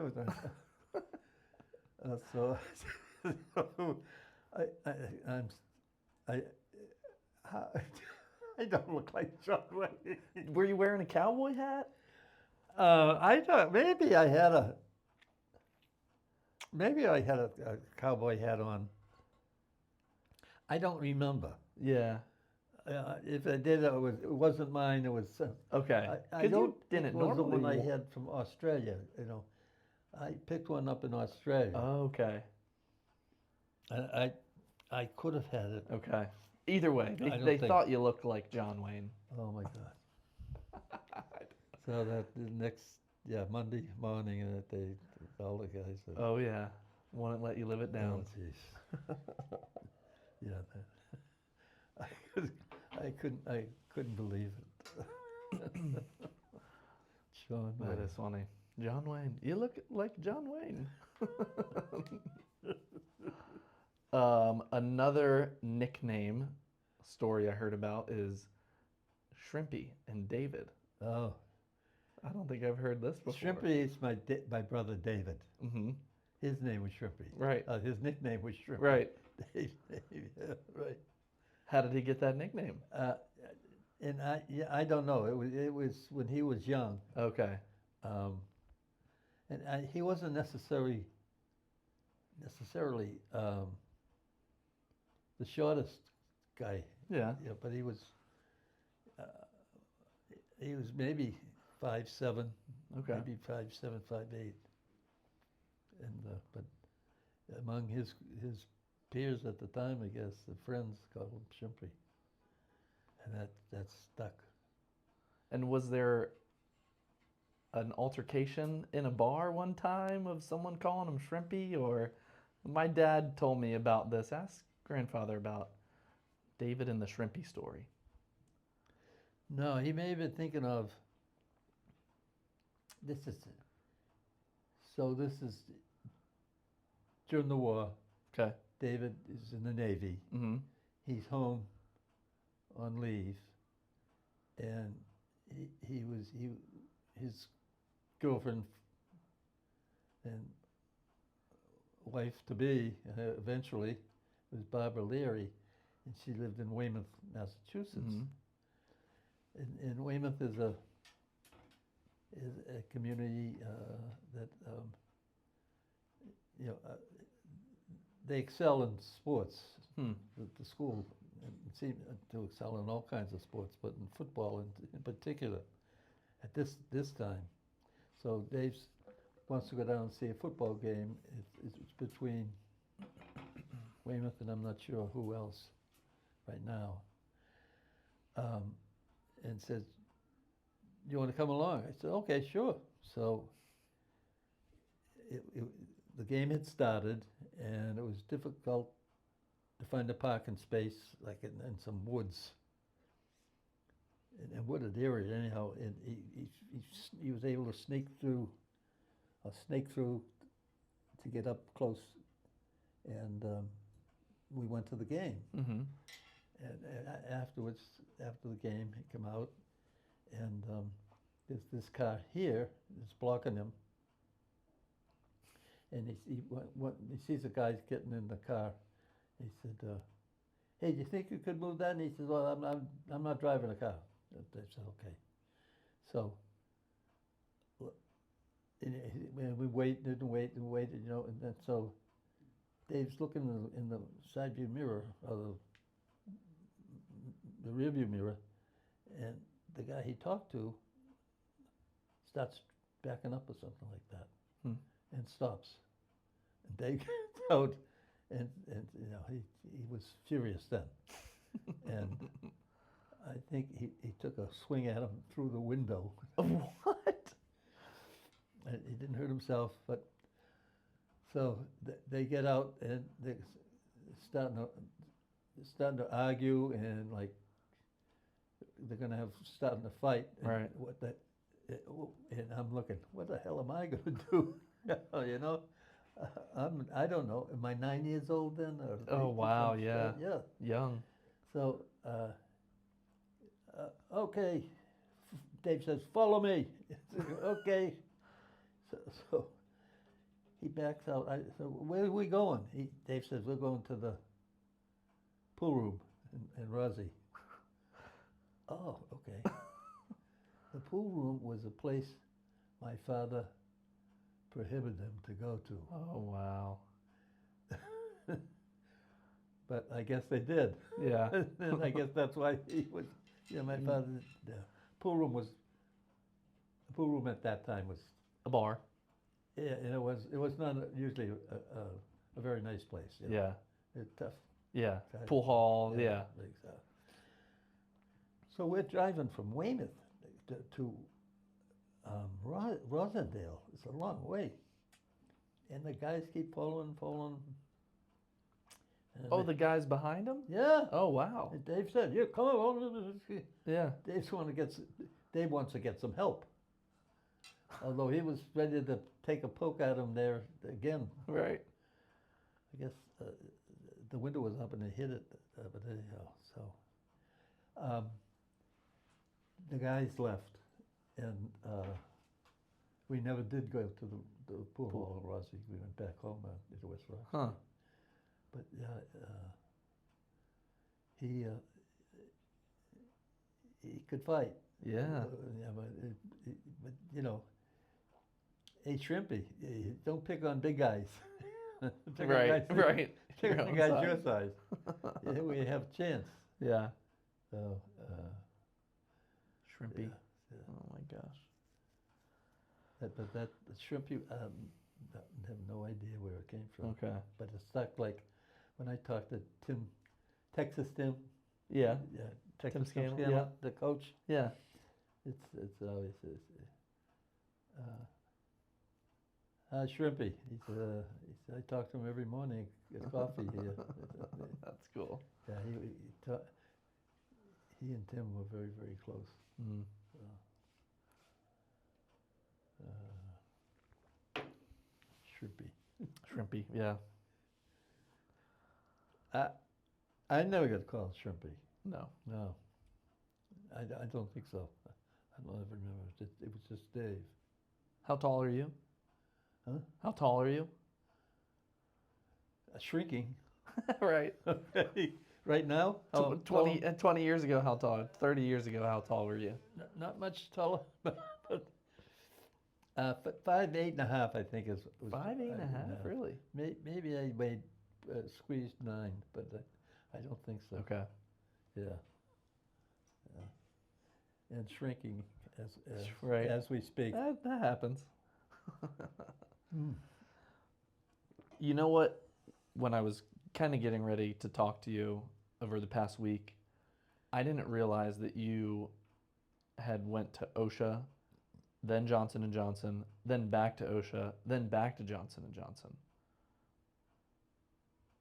So I don't look like John Wayne. Were you wearing a cowboy hat? I thought maybe I had a cowboy hat on. I don't remember. Yeah. If I did, it wasn't mine. It was. Okay. I don't. You didn't it was the normally. one I had from Australia. I picked one up in Australia. Oh, okay. I could have had it. Okay. Either way, I don't they think- thought you looked like John Wayne. Oh my God. So that the next Monday morning all the guys said, Oh yeah. Wouldn't let you live it down. oh jeez. Yeah. I couldn't believe it. John That Wayne. is funny. John Wayne. You look like John Wayne. Another nickname story I heard about is Shrimpy and David. Oh, I don't think I've heard this before. Shrimpy is my brother David. Mm-hmm. His name was Shrimpy. Right. His nickname was Shrimpy. Right. Yeah, right. How did he get that nickname? And I don't know. It was when he was young, Okay. and he wasn't necessarily the shortest guy. Yeah. Yeah, but he was maybe 5'7", Okay. maybe 5'7", 5'8", and but among his peers at the time, I guess the friends called him Shrimpy, and that stuck. And was there an altercation in a bar one time of someone calling him Shrimpy? Or my dad told me about this. Ask grandfather about David and the Shrimpy story. No, he may have been thinking of. This is during the war. Okay. David is in the Navy. Mm-hmm. He's home on leave, and his girlfriend and wife to be eventually was Barbara Leary, and she lived in Weymouth, Massachusetts. Mm-hmm. And Weymouth is a community that they excel in sports. The school seemed to excel in all kinds of sports, but in football in particular at this time. So Dave wants to go down and see a football game. It's between Weymouth and I'm not sure who else right now. And says, "You want to come along?" I said, "Okay, sure." So the game had started, and it was difficult to find a parking space, like in some woods, in a wooded area. Anyhow, and he was able to snake through to get up close, and we went to the game. Mm-hmm. And afterwards, after the game, he came out, and there's this car here that's blocking him. And he sees the guys getting in the car. He said, "Hey, do you think you could move that?" And he says, "Well, I'm not driving the car." They said, "Okay." So and we waited and waited, and then so Dave's looking in the side view mirror, or the rear view mirror, and the guy he talked to starts backing up or something like that, and stops. And Dave gets out, and he was furious then, and I think he took a swing at him through the window. What? And he didn't hurt himself, but so they get out and they're starting to argue, and like they're gonna starting to fight. And Right. and I'm looking, what the hell am I gonna do? I don't know. Am I 9 years old then? Or Oh, wow, yeah. Yeah. Young. So okay, Dave says, "Follow me." Okay. So he backs out. So where are we going? Dave says, "We're going to the pool room in Rosie." Oh, okay. The pool room was a place my father prohibited them to go to. Oh, wow. But I guess they did. Yeah. And I guess that's why he was, my father, the pool room at that time was, A bar. yeah, and it was not usually a very nice place. Yeah. It's tough. Yeah. Pool hall. Yeah. Exactly. So we're driving from Weymouth to Rosendale. It's a long way. And the guys keep following. Oh, the guys behind him? Yeah. Oh, wow. And Dave said, "Yeah, come on." Yeah. Dave wants to get some help. Although he was ready to take a poke at him there again. Right. I guess the window was up and they hit it. But anyhow, so the guys left, and we never did go to the pool hall in Rosie. We went back home to West Rock. Huh. But he could fight. Yeah. But hey, Shrimpy, don't pick on big guys. Pick on Right. guys, Right. Pick Your on own guys size. your size. Yeah, we have a chance. Yeah. So, Shrimpy. yeah. Oh my gosh. But that Shrimpy, I have no idea where it came from. Okay. But it stuck like when I talked to Texas Tim. Yeah. Yeah, Texas Tim Scannell, Scannell, yeah. the coach. Yeah. It's always Shrimpy. He said, I talk to him every morning. Get coffee here. That's cool. Yeah, he and Tim were very, very close. Mm. Shrimpy. Shrimpy. Yeah. I never got called Shrimpy. No. No. I don't think so. I don't ever remember. It was just Dave. How tall are you? Huh? How tall are you? Shrinking. Right. Okay. Right now? How 20, tall? 20 years ago, how tall? 30 years ago, how tall were you? Not much taller, but 5'8.5", I think was 5'8.5", really? Maybe I weighed squeezed 9, but I don't think so. Okay. Yeah. And shrinking Right. as we speak. That happens. You know what? When I was kind of getting ready to talk to you over the past week, I didn't realize that you had went to OSHA, then Johnson & Johnson, then back to OSHA, then back to Johnson & Johnson.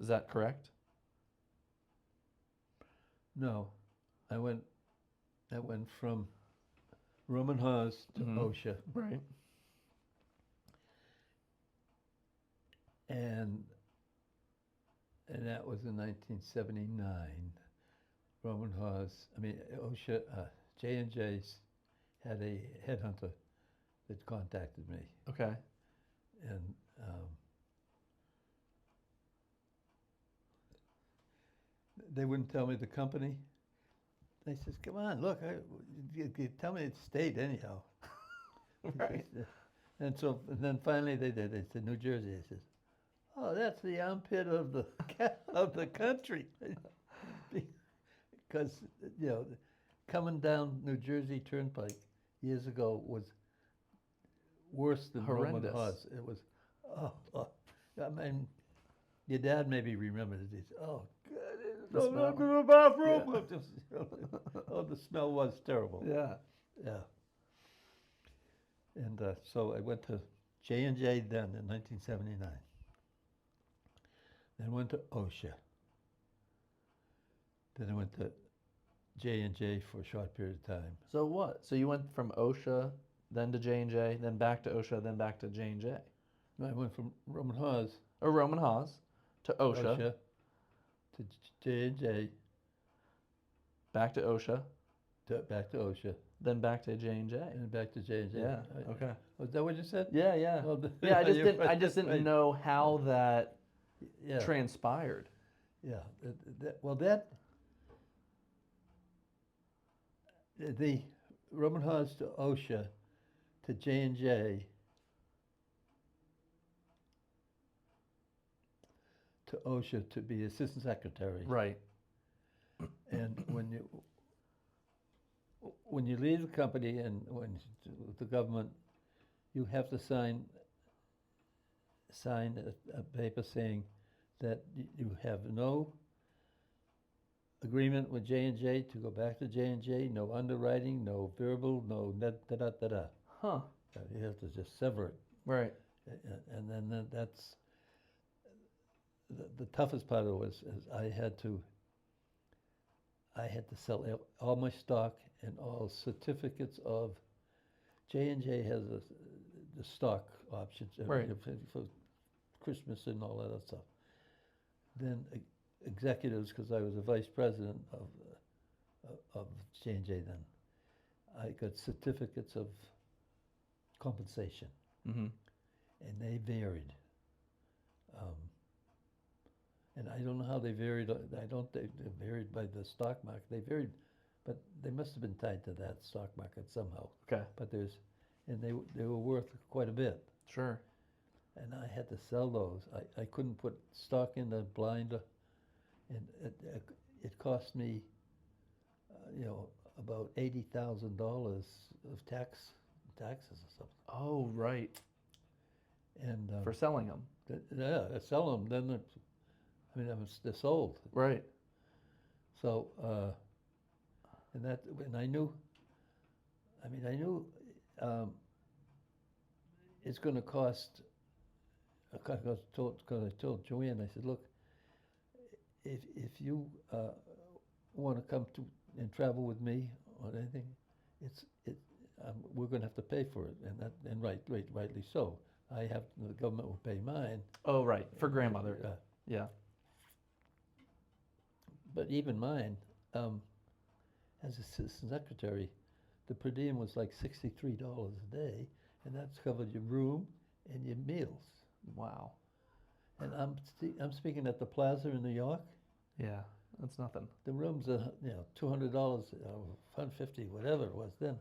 Is that correct? No, I went from Roman Haas to OSHA, Right. and that was in 1979. Roman Haas, OSHA, J&J's had a headhunter that contacted me, Okay. and they wouldn't tell me the company. They says, "Come on, look, you tell me the state anyhow." Right. And then finally they did. They said New Jersey. They says, "Oh, that's the armpit of the of the country," because coming down New Jersey Turnpike years ago was worse than Horrendous. Roman Haas. It was, I mean, your dad maybe remembers it. He said, "Oh, God, The smell. go to the bathroom." Oh, the smell was terrible. Yeah. Yeah. And so I went to J&J then in 1979. Then went to OSHA. Then I went to J&J for a short period of time. So what? So you went from OSHA, then to J&J, then back to OSHA, then back to J&J. I went from Roman Haas, Or Roman Haas to OSHA, to J&J, back to OSHA, back to OSHA, then back to J&J. and back to J&J. Yeah. Okay. Was that what you said? Yeah, yeah. Oh, Yeah, I just you're didn't. right, I just didn't right. know how that Yeah. transpired. Yeah. The Roman Haas to OSHA to J&J to OSHA to be assistant secretary. Right. And when you leave the company and when the government, you have to sign a paper saying that you have no agreement with J&J to go back to J&J, no underwriting, no verbal, no da-da-da-da-da. Huh. You have to just sever it. Right. And then that's the toughest part of it was is I had to sell all my stock and all certificates of J&J has the stock options Right. for Christmas and all that other stuff. Then executives, because I was a vice president of J&J then, I got certificates of compensation, Mm-hmm. and they varied. And I don't know how they varied. They varied by the stock market. They varied, but they must have been tied to that stock market somehow. Okay. But they were worth quite a bit. Sure. And I had to sell those. I couldn't put stock in the blind, and it cost me, about $80,000 of taxes or something. Oh, right. And For selling them. yeah, I sell them. Then they're sold. Right. So and I knew. I knew it's going to cost. Because I told Joanne, I said, look, if you want to come to and travel with me on anything, we're going to have to pay for it, and rightly so. The government will pay mine. Oh, right. For grandmother. Yeah. But even mine, as assistant secretary, the per diem was like $63 a day, and that's covered your room and your meals. Wow. And I'm speaking at the Plaza in New York. Yeah, that's nothing. The rooms are, $200, $150, whatever it was then.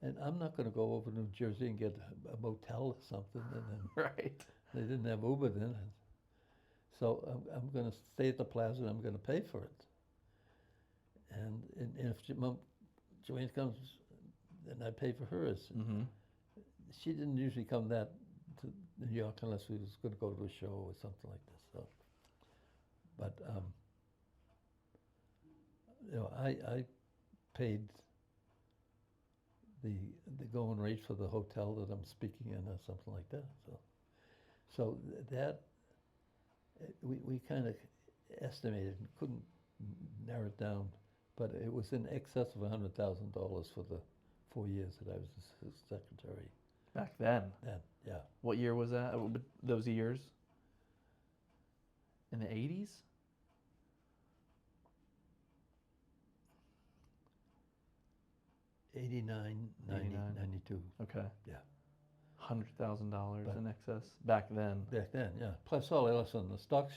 And I'm not going to go over to New Jersey and get a motel or something. And then Right. they didn't have Uber then. So I'm going to stay at the Plaza and I'm going to pay for it. And if Joanne comes, then I pay for hers. Mm-hmm. She didn't usually come to New York unless we was going to go to a show or something like this. So, but I paid the going rate for the hotel that I'm speaking in or something like that. So that we kind of estimated and couldn't narrow it down, but it was in excess of $100,000 for the 4 years that I was his secretary. Back then. Then, yeah. What year was that? Those years? In the 80s? '89, 89. 92. Okay. Yeah. $100,000 in excess back then. Back then, yeah. Plus all else on the stock,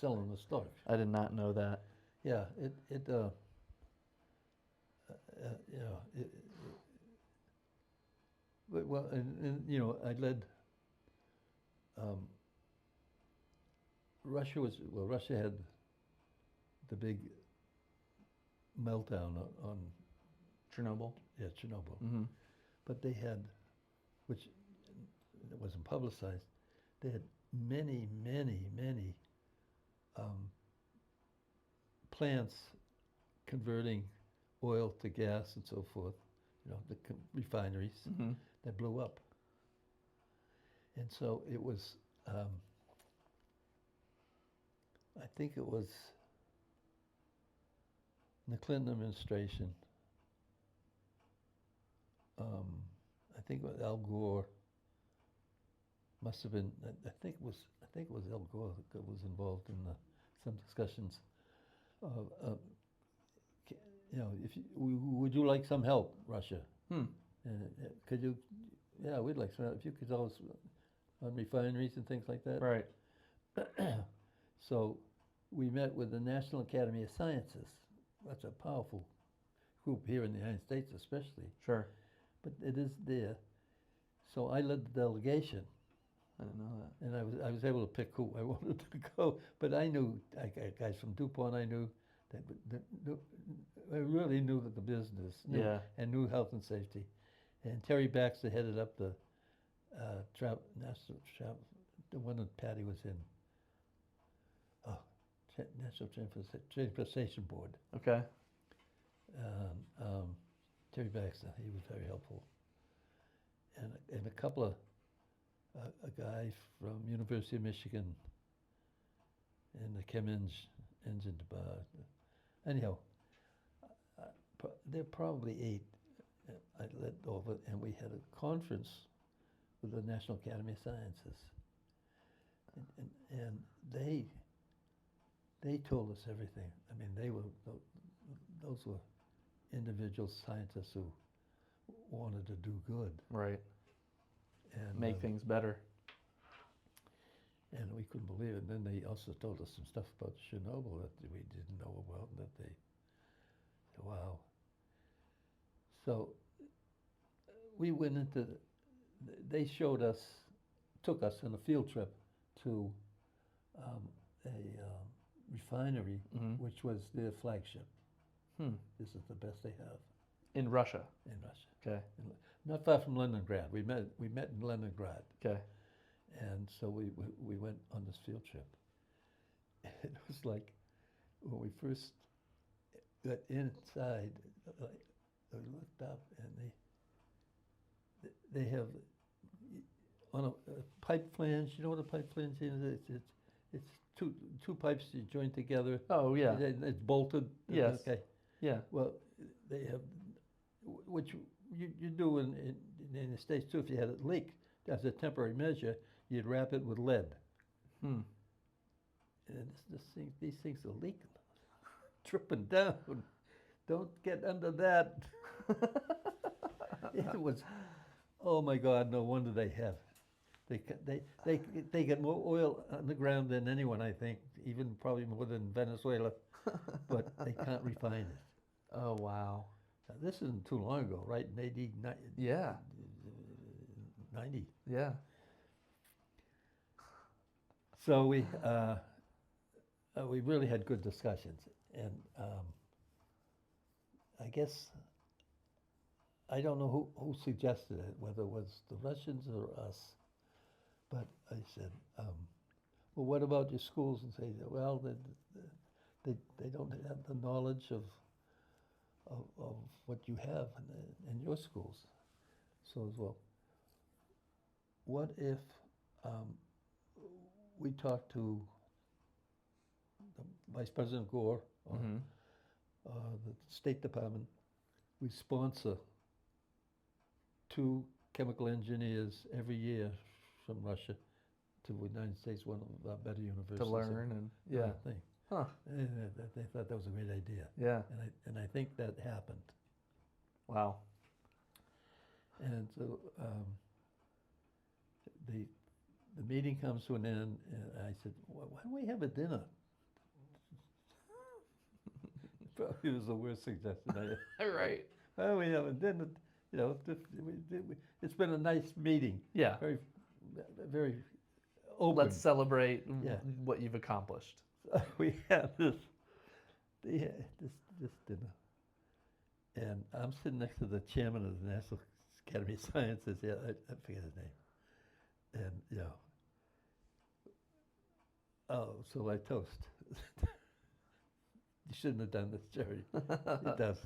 selling the stock. I did not know that. Yeah, well, and I led. Russia had the big meltdown on Chernobyl? Chernobyl. Mm-hmm. But they had, which it wasn't publicized, they had many plants converting oil to gas and so forth, the refineries Mm-hmm. that blew up. And so it was, I think it was in the Clinton administration. I think it was Al Gore. Must have been. I think it was Al Gore that was involved in some discussions. Would you like some help, Russia? Could you? Yeah, we'd like some help. If you could tell us on refineries and things like that. Right. So we met with the National Academy of Sciences. That's a powerful group here in the United States, especially. Sure. But it is there. So I led the delegation. I didn't know that. And I was able to pick who I wanted to go. But I knew, guys from DuPont, I knew that I really knew the business. And knew health and safety. And Terry Baxter headed up the National Travel, the one that Patty was in. National Transportation Board. Okay. Terry Baxter, he was very helpful. And a couple of, a guy from University of Michigan and the chem engine department. Anyhow, there are probably 8 I led over, and we had a conference with the National Academy of Sciences. And they told us everything. I mean, those were individual scientists who wanted to do good. Right. And make things better. And we couldn't believe it. And then they also told us some stuff about Chernobyl that we didn't know about, and that wow. So we went into, they took us on a field trip to a refinery, which was their flagship. This is the best they have. In Russia? In Russia. Okay. Not far from Leningrad. We met in Leningrad. Okay. And so we went on this field trip. It was like when we first got inside, like, we looked up and they have on a pipe flange. You know what a pipe flange is? It's two pipes you join together. Oh yeah. It's bolted. Yes. Okay. Yeah. Well, they have, which you do in the States too. If you had a leak, as a temporary measure, you'd wrap it with lead. And these things are leaking, tripping down. don't get under that. It was, oh my God, no wonder they have. They get more oil on the ground than anyone, I think, even probably more than Venezuela, but they can't refine it. Oh, wow. Now, this isn't too long ago, right? In AD Yeah. 90. Yeah. So we really had good discussions, and I guess I don't know who suggested it, whether it was the Russians or us, but I said, well, what about your schools? And say, well, they don't have the knowledge of what you have in your schools. So as well, what if we talk to the Vice President Gore or the State Department, we sponsor 2 chemical engineers every year from Russia to the United States, one of our better universities. To learn and, yeah. Thing. Huh. They thought that was a great idea. Yeah. And I think that happened. Wow. And so the meeting comes to an end, and I said, why don't we have a dinner? Probably was the worst suggestion I had. Right. Why don't we have a dinner? You know, it's been a nice meeting. Yeah. Very, very open. Let's celebrate Yeah. what you've accomplished. So we had this dinner, and I'm sitting next to the chairman of the National Academy of Sciences. Yeah, I forget his name. And oh, so I toast. You shouldn't have done this, Gerry. It does.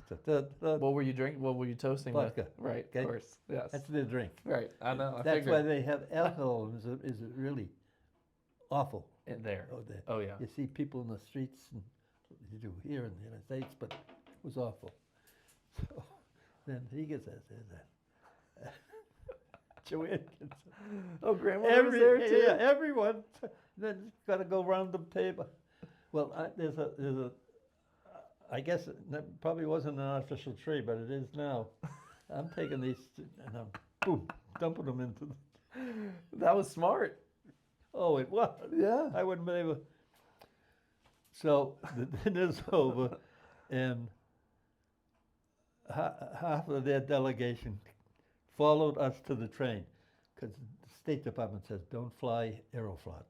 What were you drinking? What were you toasting Vodka. with? Right, Okay. of course. Yes. That's their drink. Right, I know. I That's figured. why they have alcohol. Is it really awful? There. There. Oh, yeah. You see people in the streets, and you do here in the United States, but it was awful. So then he gets that. Joanne gets it. Oh, grandmother was there too? Yeah, everyone. Then got to go around the table. Well, there's a. I guess it probably wasn't an artificial tree, but it is now. I'm taking these and I'm boom, dumping them into the. That was smart. Oh, it was. Yeah. I wouldn't believe it. So the dinner's over, and half of their delegation followed us to the train, because the State Department says don't fly Aeroflot,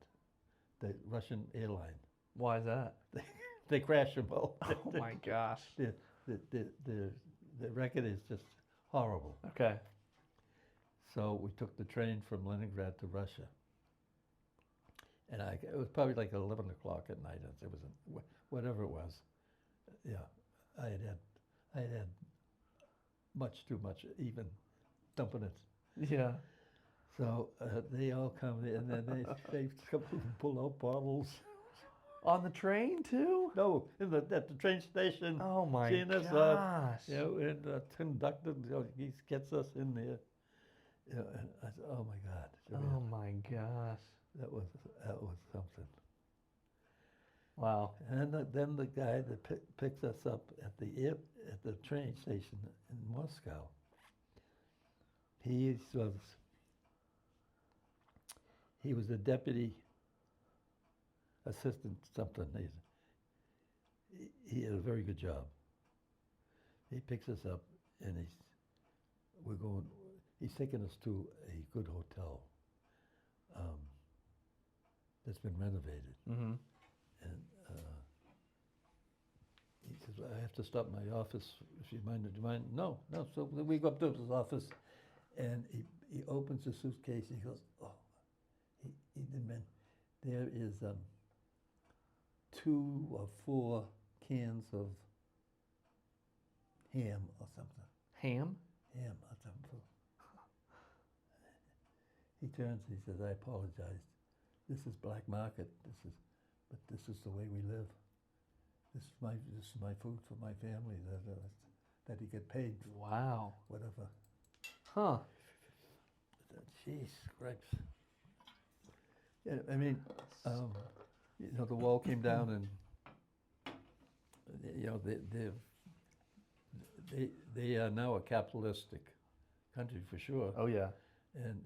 the Russian airline. Why is that? They crash them all. Oh my gosh. The record is just horrible. Okay. So we took the train from Leningrad to Russia. And it was probably like 11 o'clock at night. It was whatever it was. Yeah, I had had much too much, even dumping it. Yeah. So they all come in, and then they pull out bottles. On the train too? No, at the train station. Oh my seeing us gosh. you know, and the conductor, he gets us in there. You know, and I said, oh my God. Oh my gosh. That was something. Wow. And then the guy that picks us up at the train station in Moscow, he was the deputy assistant something. He had a very good job. He picks us up, and he's taking us to a good hotel that's been renovated. Mm-hmm. And he says, I have to stop my office. If you mind, do you mind? No. So we go up to his office, and he opens the suitcase, and he goes, oh, he didn't mean, there is 2 or 4 cans of ham or something. Ham? Ham or something. He turns, he says, I apologize. This is black market. But this is the way we live. This is my food for my family. That he get paid. Wow. Whatever. Huh. Jeez, gripes. Yeah, I mean, you know, the wall came down, and you know, they are now a capitalistic country for sure, Oh yeah, and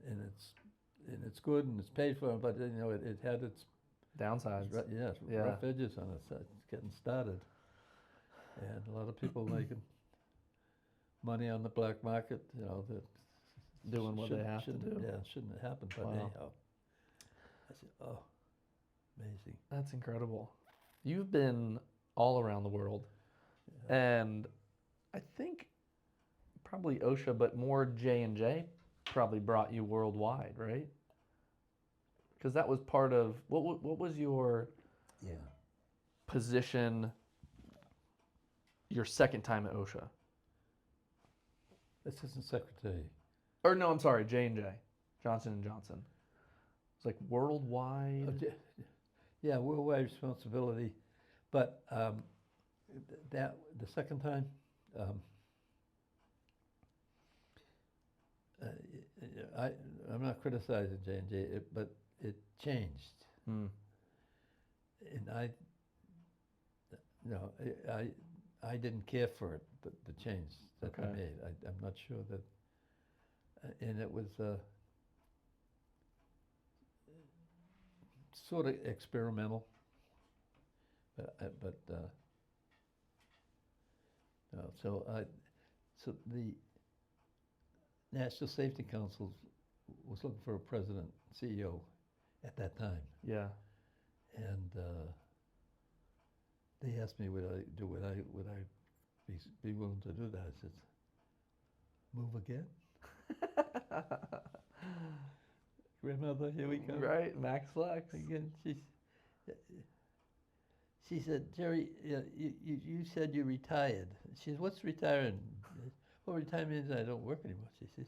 it's good and it's paid for, but you know it had its downsides. Yeah. rough edges on it. It's getting started, and a lot of people making money on the black market. You know that Doing what they have to do. Yeah, shouldn't have happened. But Wow. anyhow, I said, oh, amazing. That's incredible. You've been all around the world, and I think probably OSHA, but more J&J probably brought you worldwide, right? Because that was part of what was your Yeah. position your second time at OSHA? Assistant secretary. Or no, I'm sorry, J&J, Johnson & Johnson. It's like worldwide. Yeah, worldwide responsibility, but that the second time, I'm not criticizing J&J, but it changed, Hmm. and I didn't care for it, the change that they Okay. made. I'm not sure that, and it was sort of experimental, but no. So the National Safety Council was looking for a president, CEO, at that time, Yeah. and they asked me would I be willing to do that. I said, move again. Grandmother, here we come. Right, Max Flex. Again, she said, Gerry, you said you retired. She said, what's retiring? Well, retirement is I don't work anymore. She says,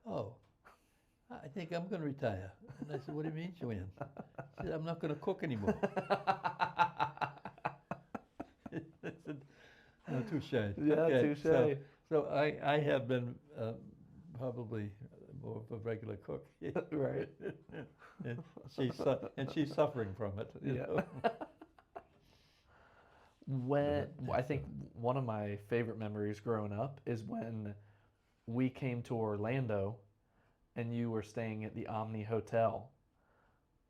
oh, I think I'm going to retire. And I said, what do you mean, Joanne? She said, I'm not going to cook anymore. I said, no, touche. Yeah, Okay, touche. So I have been probably more of a regular cook. Right. and she's suffering from it. You Yeah. know? I think one of my favorite memories growing up is when we came to Orlando and you were staying at the Omni Hotel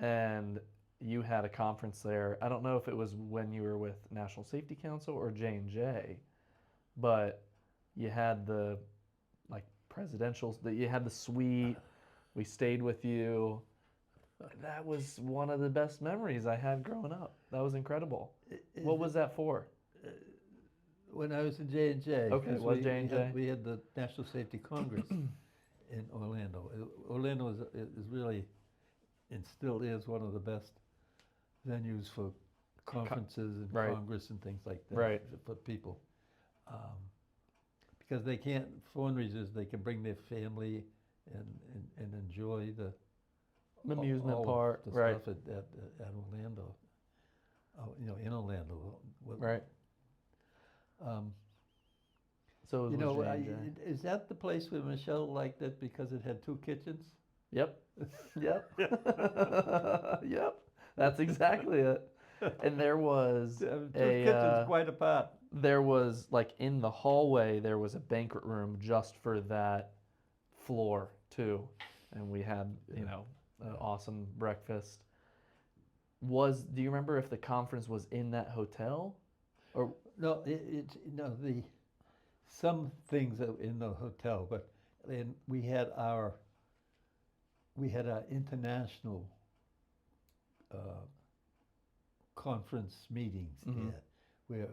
and you had a conference there. I don't know if it was when you were with National Safety Council or J&J, but you had the like presidential, you had the suite. We stayed with you. That was one of the best memories I had growing up. That was incredible. What was that for? When I was in J&J. Okay, it was J&J. We had the National Safety Congress in Orlando. Orlando is really, and still is, one of the best venues for conferences and Right. Congress and things like that Right. for people. Because they can't, fundraisers, they can bring their family and enjoy the Amusement all of part, the right? stuff at Orlando. In Orlando. Right. So it was J&J. Is that the place where Michelle liked it because it had two kitchens? Yep. Yep. Yep. That's exactly it. And there was Two kitchens quite apart. there was like in the hallway there was a banquet room just for that floor too, and we had an awesome breakfast. Do you remember if the conference was in that hotel, or No, some things are in the hotel, but then we had our international conference meetings Mhm. there, where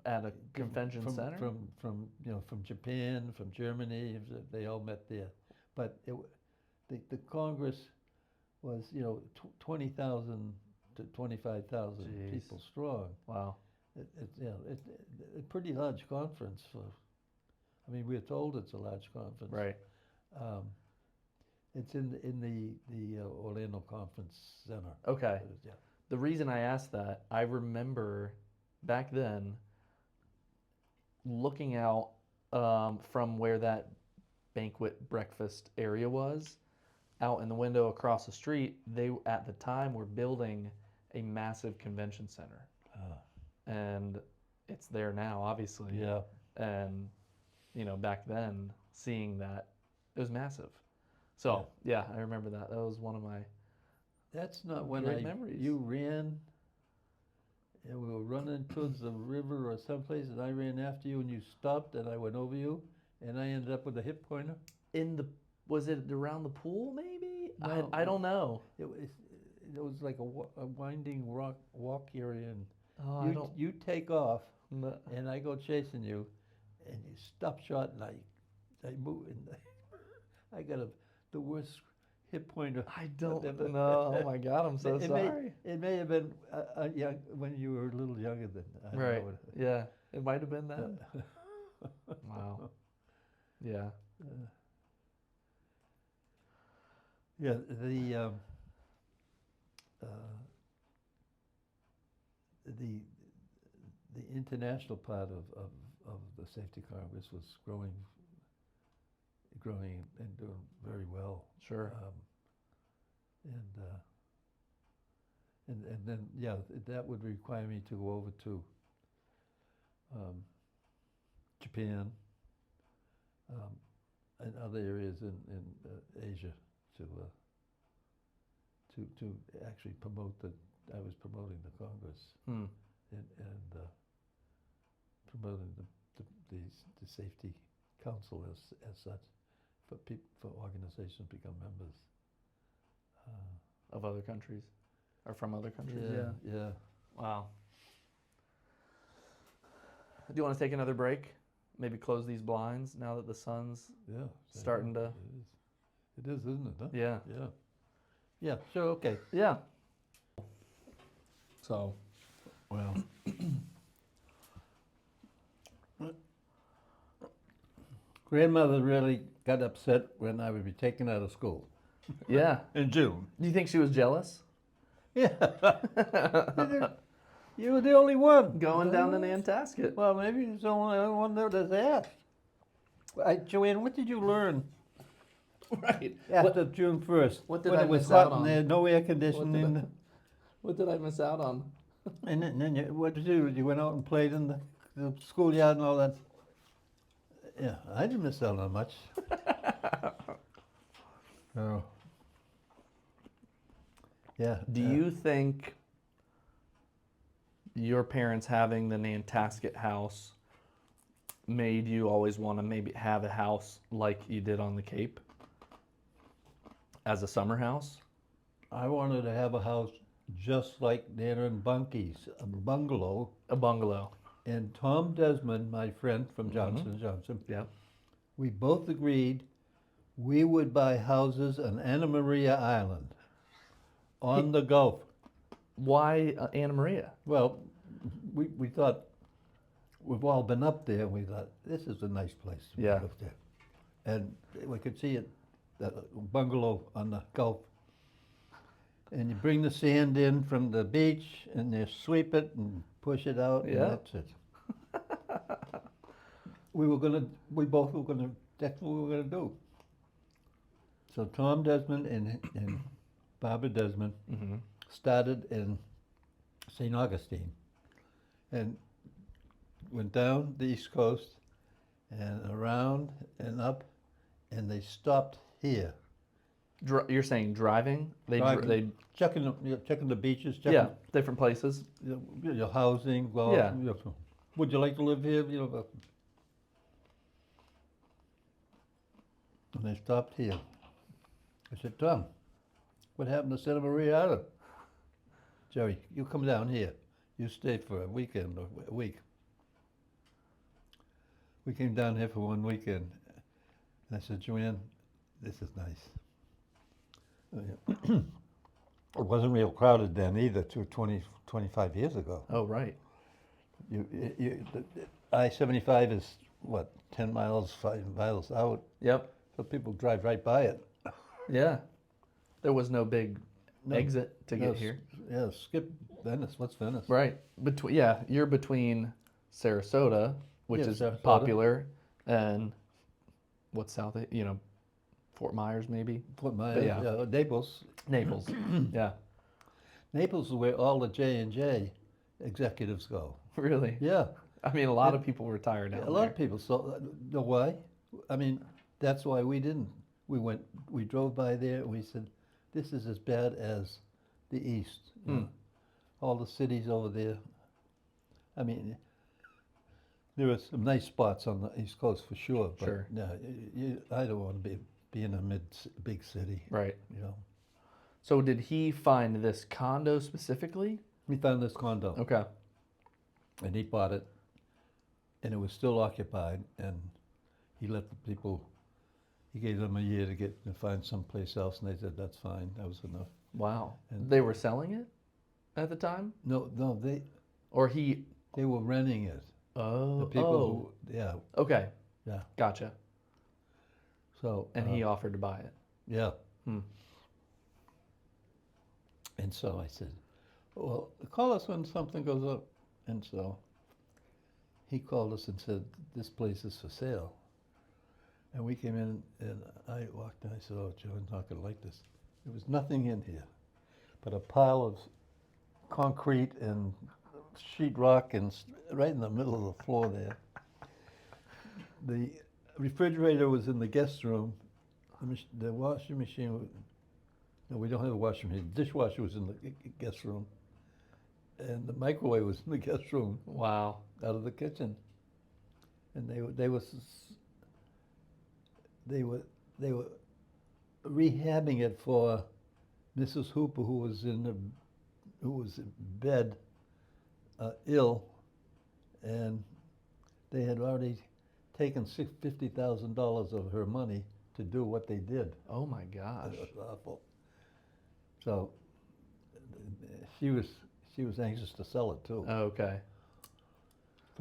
at a convention from, center? from Japan, from Germany, they all met there. But the Congress was 20,000 to 25,000 Jeez. people strong. Wow. It's a pretty large conference for. I mean, we're told it's a large conference. Right. It's in the Orlando Conference Center. Okay. Yeah. The reason I asked that, I remember back then looking out from where that banquet breakfast area was, out in the window across the street, they at the time were building a massive convention center. And it's there now, obviously. Yeah. And, back then, seeing that, it was massive. So, yeah, I remember that. That was one of my That's not when great memories. you ran, and we were running towards the river or someplace, and I ran after you, and you stopped, and I went over you, and I ended up with a hip pointer. Was it around the pool, maybe? No. I don't know. It was like a winding walk area, and Oh, I don't. you take off, No. and I go chasing you, and you stop short, and I move, and I got the worst hip pointer. I don't know. Oh my God, I'm so sorry. It may have been young, when you were a little younger than I don't Right. know Yeah. It might have been then. Wow. Yeah. Yeah, the international part of the Safety Congress was growing and doing very well. Sure. And then that would require me to go over to Japan and other areas in Asia to actually promote I was promoting the Congress and promoting the Safety Council as such for organizations to become members of other countries, or from other countries. Yeah. Wow. Do you want to take another break? Maybe close these blinds now that the sun's starting to. It is, isn't it? Huh? Yeah. Yeah. Yeah. Sure. Okay. Yeah. So. Well. Grandmother really got upset when I would be taken out of school. Yeah. In June. Do you think she was jealous? Yeah. You were the only one. Going down to Nantasket. Well, maybe it's the only one there that's asked. Joanne, what did you learn Right. after June 1st? What did when I it was miss hot out and on? there, no air conditioning. What did I miss out on? And then what did you do? You went out and played in the schoolyard and all that? Yeah, I didn't miss out on much. Oh. Yeah. Do you think your parents having the Nantasket house made you always want to maybe have a house like you did on the Cape as a summer house? I wanted to have a house just like Nana and Bunky's, a bungalow. A bungalow. And Tom Desmond, my friend from Johnson & Johnson, Yeah. we both agreed we would buy houses on Anna Maria Island on the Gulf. Why Anna Maria? Well, we thought, we've all been up there, and we thought, this is a nice place to Yeah. live there. And we could see it, that bungalow on the Gulf. And you bring the sand in from the beach, and you sweep it and push it out, and Yeah. that's it. That's what we were gonna do. So Tom Desmond and Barbara Desmond started in St. Augustine and went down the East Coast and around and up, and they stopped here. You're saying driving? They Checking the beaches, checking yeah, different places. your housing. Well, Yeah. Would you like to live here? And they stopped here. I said, Tom, what happened to Santa Maria Island? Gerry, you come down here. You stay for a weekend or a week. We came down here for one weekend. And I said, Joanne, this is nice. It wasn't real crowded then either, 25 years ago. Oh, right. I-75 is, what, 10 miles, 5 miles out? Yep. So people drive right by it. Yeah. There was no big exit to get here. Yeah, skip Venice. What's Venice? Right. You're between Sarasota, which is Sarasota. popular, and what's south? Fort Myers maybe. Fort Myers, yeah. Naples. Naples. Yeah. Naples is where all the J&J executives go. Really? Yeah, I mean, a lot of people retire down A there. lot of people. So, know why? I mean, that's why we didn't. We drove by there and we said, this is as bad as the East. You know? All the cities over there. I mean, there are some nice spots on the East Coast for sure, but Sure. no, I don't want to be in a big city. Right. You know. So did he find this condo specifically? We found this condo. Okay. And he bought it, and it was still occupied, and he let the people, he gave them a year to find someplace else, and they said, that's fine, that was enough. Wow. And- They were selling it at the time? No, Or he... they were renting it. Oh. The people who, yeah, Okay. yeah, Gotcha. so. And he offered to buy it. Yeah. Hmm. And so I said, well, call us when something goes up. And so he called us and said, this place is for sale. And we came in, and I walked in, I said, oh, Joe's not gonna like this. There was nothing in here but a pile of concrete and sheetrock and right in the middle of the floor there. The refrigerator was in the guest room. The washing machine, no, we don't have a washing machine. The dishwasher was in the guest room. And the microwave was in the guest room Wow. out of the kitchen. And they were rehabbing it for Mrs. Hooper, who was in bed, ill, and they had already taken $50,000 of her money to do what they did. Oh my gosh. It was awful. So she was anxious to sell it too. Okay.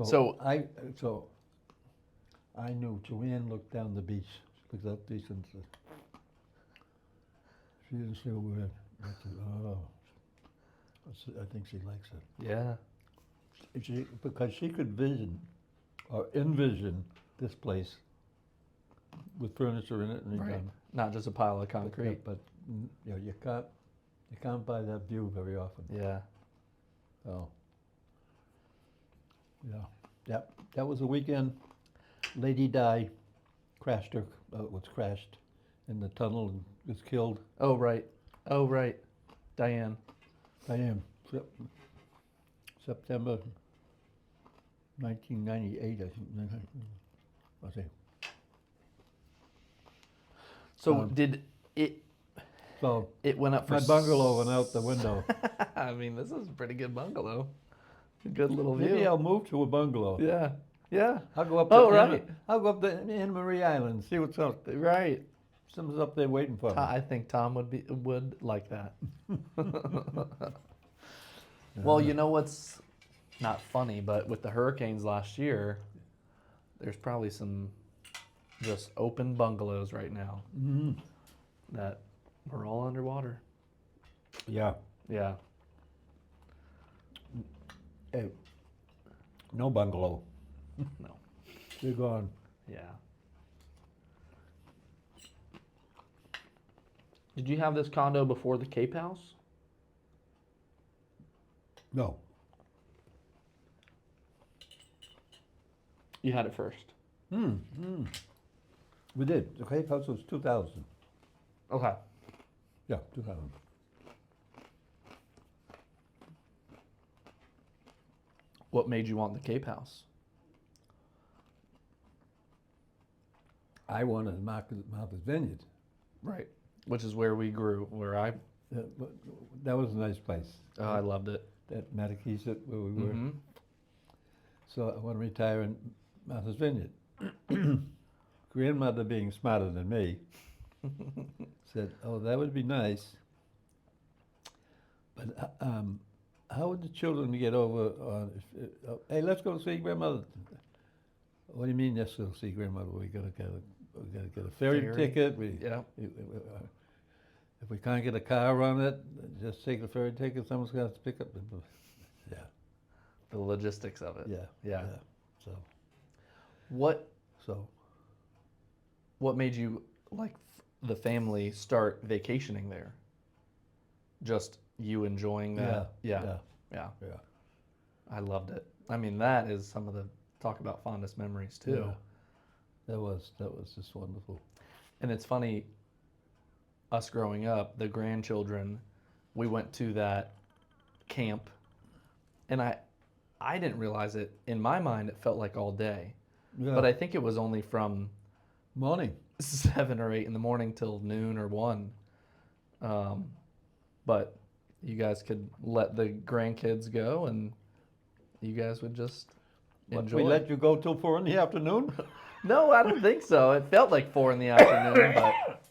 So I knew Joanne looked down the beach, looked out the beach and said, she didn't say a word. I said, oh, I think she likes it. Yeah. Because she could envision this place with furniture in it and Right. done. Not just a pile of concrete. But you know, you can't buy that view very often. Yeah. Oh. Yeah. That was a weekend. Lady Di crashed was crashed in the tunnel and was killed. Oh, right. Oh, right. Diane. September 1998, I think. I think. So did it... So It went up for... my bungalow went out the window. I mean, this is a pretty good bungalow. A good little view. Maybe I'll move to a bungalow. Yeah. Yeah. I'll go up. I'll go up to Anna Marie Island, see what's up. Right. Someone's up there waiting for me. I think Tom would like that. Well, you know what's not funny, but with the hurricanes last year, there's probably some just open bungalows right now that were all underwater. Yeah. Yeah. Hey, no bungalow. No. They're gone. Yeah. Did you have this condo before the Cape House? No. You had it first. We did. The Cape House was 2000. Okay. Yeah, 2000. What made you want the Cape House? I wanted Martha's Vineyard. Right. Which is where we grew, where I... That was a nice place. Oh, I loved it. That Matakeesit, where we were. Mm-hmm. So I want to retire in Martha's Vineyard. Grandmother, being smarter than me, said, oh, that would be nice. But how would the children get over hey, let's go see grandmother. What do you mean, let's go see grandmother? We gotta get a ferry ticket. If we can't get a car on it, just take the ferry ticket. Someone's got to pick up the. Yeah. The logistics of it. Yeah. Yeah. So. What made you, like, the family start vacationing there? Just you enjoying that? Yeah. Yeah. I loved it. I mean, that is some of the talk about fondest memories too. Yeah. That was just wonderful. And it's funny, us growing up, the grandchildren, we went to that camp, and I didn't realize it. In my mind, it felt like all day, Yeah. but I think it was only from Morning. 7 or 8 in the morning till noon or 1. But you guys could let the grandkids go, and you guys would just enjoy. We let you go till 4 in the afternoon? No, I don't think so. It felt like 4 in the afternoon, but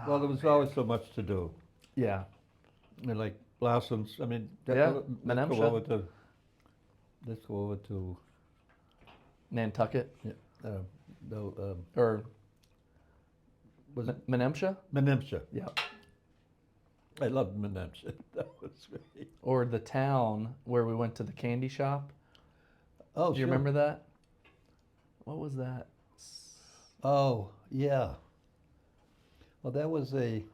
Well, there was always so much to do. yeah. I mean, like Larson's. I mean, Yeah, let's Menemsha. go over to. Let's go over to. Nantucket No, or was it Menemsha? Menemsha? Yeah. I loved Menemsha. That was great. Or the town where we went to the candy shop. Oh, Do you remember that? What was that? Oh, yeah. Well, that was a. It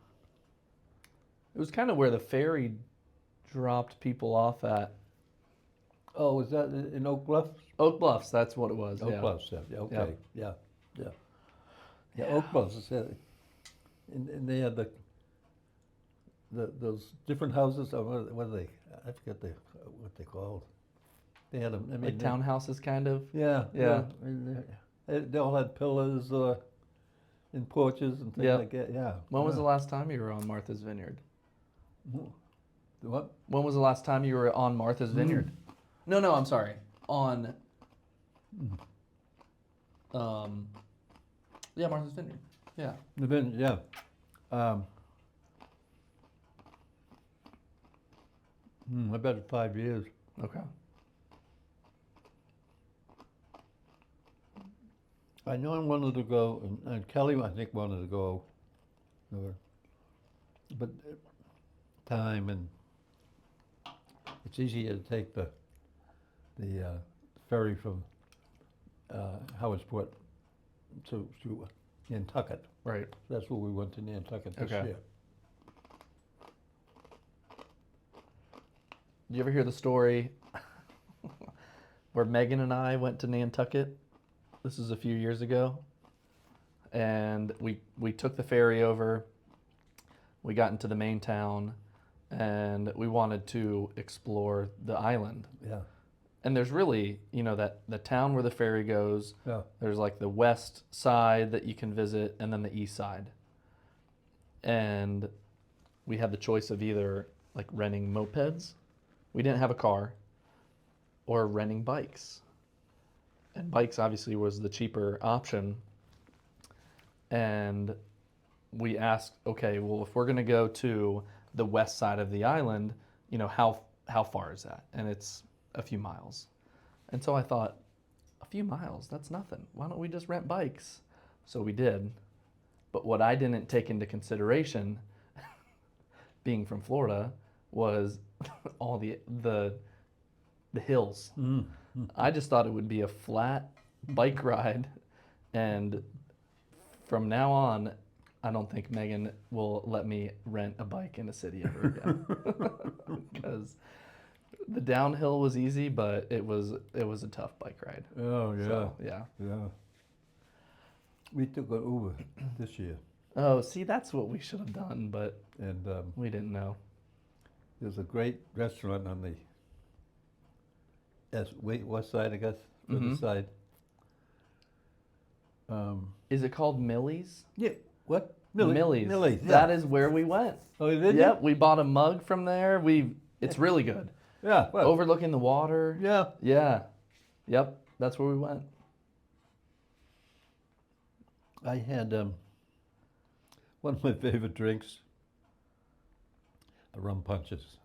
was kind of where the ferry dropped people off at. Oh, was that in Oak Bluff? Oak Bluffs, that's what it was. Oak Yeah. Bluffs, yeah. Okay, yeah. Yeah, Yeah. Oak Bluffs. And they had those different houses. What are they? I forget what they called. They had them. I mean, Like townhouses, kind of. Yeah, Yeah. I mean, they all had pillars and porches and things Yep. like that. Yeah. When was the last time you were on Martha's Vineyard? What? When was the last time you were on Martha's Vineyard? No, I'm sorry. On yeah, Martha's Vineyard. Yeah. Yeah. I bet it's 5 years. Okay. I know I wanted to go, and Kelly, I think, wanted to go. But time, and it's easier to take the ferry from Howardsport to Nantucket. Right. That's where we went to Nantucket this Okay. year. Did you ever hear the story where Megan and I went to Nantucket? This is a few years ago. And we took the ferry over. We got into the main town, and we wanted to explore the island. Yeah. And there's really, that the town where the ferry goes, Yeah. there's like the west side that you can visit, and then the east side. And we had the choice of either like renting mopeds, we didn't have a car, or renting bikes. And bikes obviously was the cheaper option. And we asked, okay, well, if we're going to go to the west side of the island, how far is that? And it's a few miles. And so I thought, a few miles, that's nothing. Why don't we just rent bikes? So we did. But what I didn't take into consideration, being from Florida, was all the hills. I just thought it would be a flat bike ride, and from now on, I don't think Megan will let me rent a bike in a city ever again. Because the downhill was easy, but it was a tough bike ride. Oh, yeah. So, yeah. Yeah. We took an Uber this year, Oh, see, that's what we should have done, but and we didn't know. there's a great restaurant on the west side, I guess, further side. Is it called Millie's? Yeah. What? Millie's. Millie's. Yeah. That is where we went. Oh, you did? Yep, we bought a mug from there. It's really good. Yeah. What? Overlooking the water. Yeah. Yeah. Yep, that's where we went. I had one of my favorite drinks, rum punches,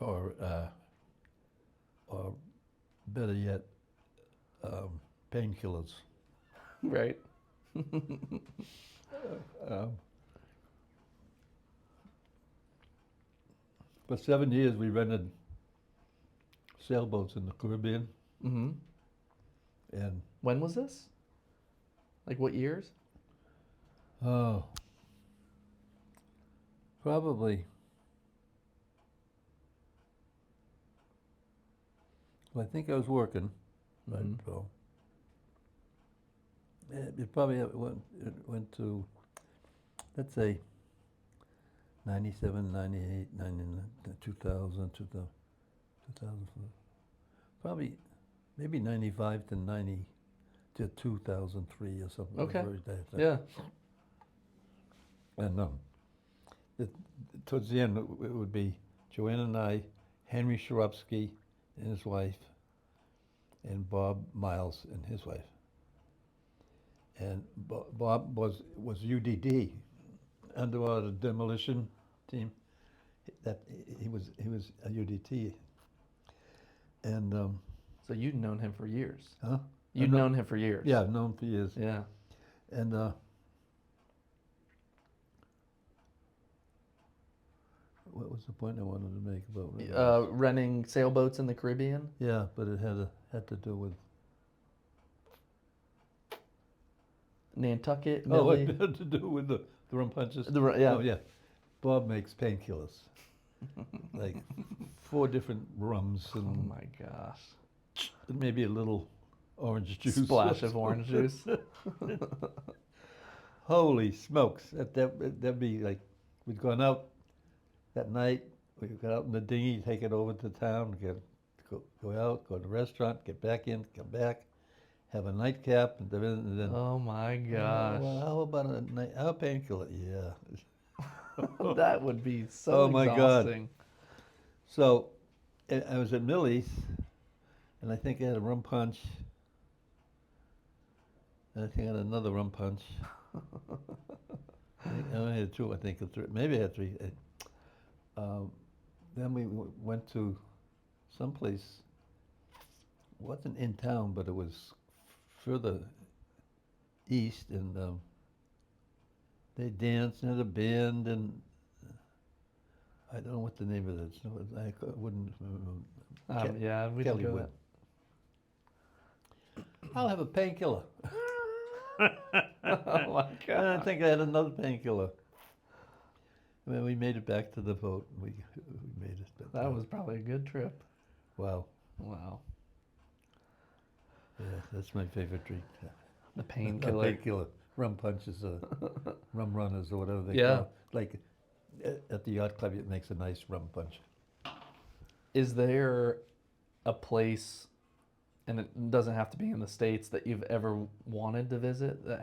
or better yet, painkillers. Right. For 7 years, we rented sailboats in the Caribbean, Mm-hmm. and When was this? Like what years? probably Well, I think I was working, right, Mhm. so. It probably went to, let's say, 97, 98, 99, 2000, 2004. Probably, maybe 95 to 90 to 2003 or something. It was Okay. very bad. Yeah. And it, towards the end, it would be Joanne and I, Henry Sharupski and his wife, and Bob Miles and his wife. And Bob was UDD, underwater demolition team. That he was a UDT. And So you'd known him for years. huh? You'd known him for years. Yeah, I've known him for years. Yeah. And what was the point I wanted to make about Renting sailboats in the Caribbean. Yeah, but it had to do with Nantucket, oh, Millie. it had to do with the rum punches. Yeah. Oh yeah, Bob makes painkillers, like 4 different rums Oh and my gosh. maybe a little orange juice. Splash of orange juice. Holy smokes! That'd be like we'd gone out that night. We got out in the dinghy, take it over to town, go out, go to the restaurant, get back in, come back, have a nightcap, and then Oh my oh, gosh. well, how about a painkiller? Yeah. That would be so Oh my God. exhausting. So I was at Millie's, and I think I had a rum punch. And I think I had another rum punch. I only had 2, I think, or 3. Maybe I had 3. Then we went to someplace, wasn't in town, but it was further east, and they danced and had a band, and I don't know what the name of it is. So wouldn't remember. Yeah, we didn't Kelly go would. that. I'll have a painkiller. Oh my And I god. think I had another painkiller. I mean, we made it back to the boat. We made it. But, That was probably a good trip. wow. Wow. Yeah, that's my favorite drink. The Not painkiller. painkiller. Rum punches, rum runners, or whatever they Yeah. call it. Like at the yacht club, it makes a nice rum punch. Is there a place, and it doesn't have to be in the States, that you've ever wanted to visit that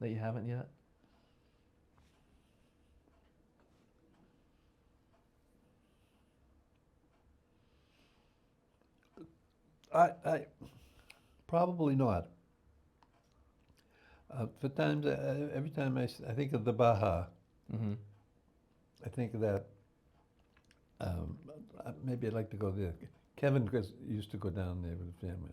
you haven't yet? I probably not. For times, every time I think of the Baja, Mm-hmm. I think of that. Maybe I'd like to go there. Kevin used to go down there with the family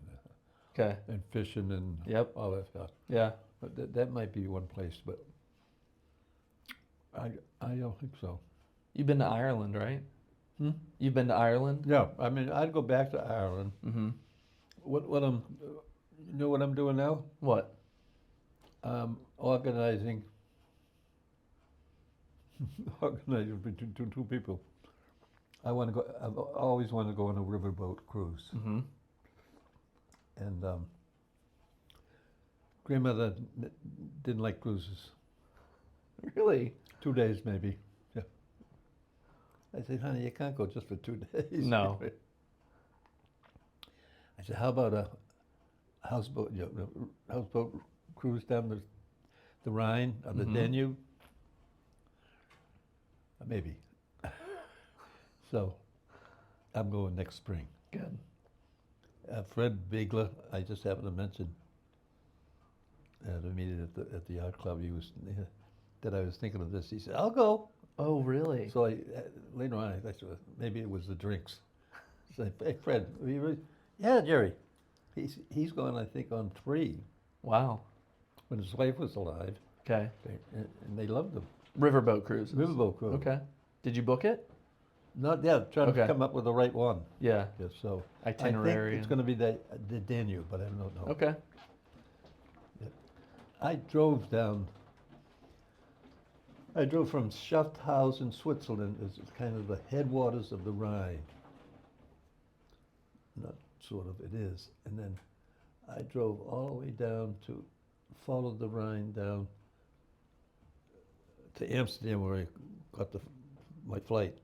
Okay. and fishing and Yep. all that stuff. Yeah. But that might be one place, but I don't think so. You've been to Ireland, right? Hmm? You've been to Ireland? Yeah, I mean, I'd go back to Ireland. Mm-hmm. What I'm, you know what I'm doing now? What? Organizing between two people. I want to go. I've always wanted to go on a riverboat cruise, Mm-hmm. and grandmother didn't like cruises. Really? 2 days maybe. Yeah. I said, honey, you can't go just for 2 days. No. I said, how about a houseboat? Houseboat cruise down the Rhine or the Mhm. Danube? Maybe. So, I'm going next spring. Good. Fred Bigler, I just happened to mention at a meeting at the yacht club. He was that I was thinking of this. He said, "I'll go." Oh, really? So later on, I thought maybe it was the drinks. So I said, "Hey, Fred, are you really?" Yeah, Gerry. He's going, I think, on 3 Wow. when his wife was alive, Okay. and they loved them. Riverboat cruises. Riverboat cruise. Okay. Did you book it? Not yet. Trying Okay. to come up with the right one. Yeah. Yeah, so Itinerary. I think it's going to be the Danube, but I don't know. Okay. I drove from Schaffhausen, Switzerland, as kind of the headwaters of the Rhine. Not sort of, it is. And then I drove all the way down to, followed the Rhine down to Amsterdam where I got my flight.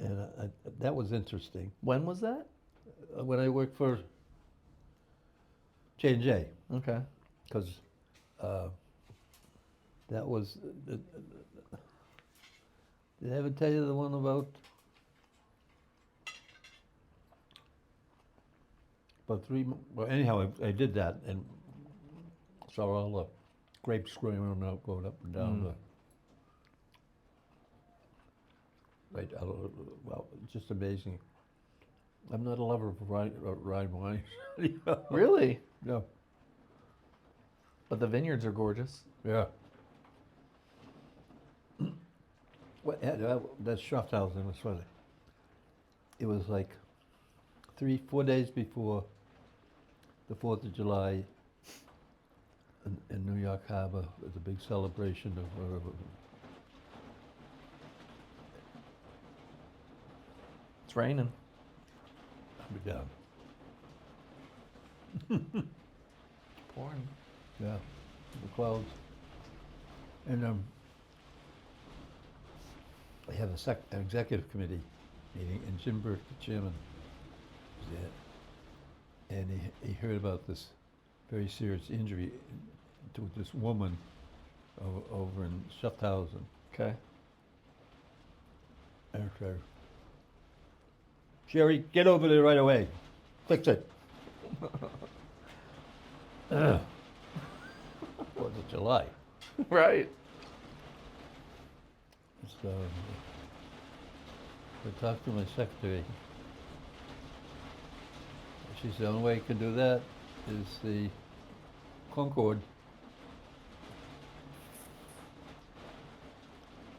And that was interesting. When was that? When I worked for J&J, Okay. because that was, did I ever tell you the one about 3 months? Well, anyhow, I did that and saw all the grapes going up and down the, right, well, it's just amazing. I'm not a lover of Rhine wine. Really? No. But the vineyards are gorgeous. Yeah. That Schaffhausen was funny. It was like 3-4 days before the 4th of July in New York Harbor. It was a big celebration of It's raining. down. Pouring. Yeah, the clouds. And I had an executive committee meeting, and Jim Burke, the chairman, was there. And he heard about this very serious injury to this woman over in Schaffhausen. Okay. And so, Gerry, get over there right away. Fix it. 4th of July. Right. So, I talked to my secretary. She said the only way you can do that is the Concord.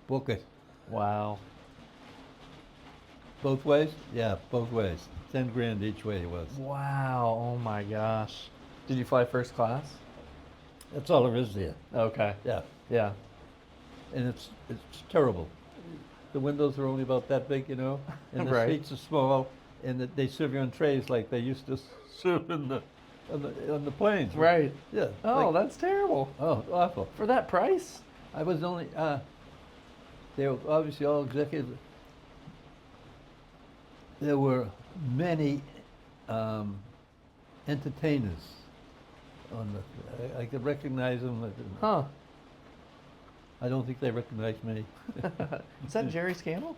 Book it. Wow. Both ways? Yeah, both ways. 10 grand each way it was. Wow. Oh my gosh. Did you fly first class? That's all there is there. Okay. Yeah. Yeah. And it's terrible. The windows are only about that big, and the Right. seats are small, and they serve you on trays like they used to serve on the planes. Right. Yeah. Oh, that's terrible. Oh, awful. For that price? I was only, they were obviously all executives. There were many entertainers on I could recognize them. Huh. I don't think they recognized me. Is that Jerry Scannell?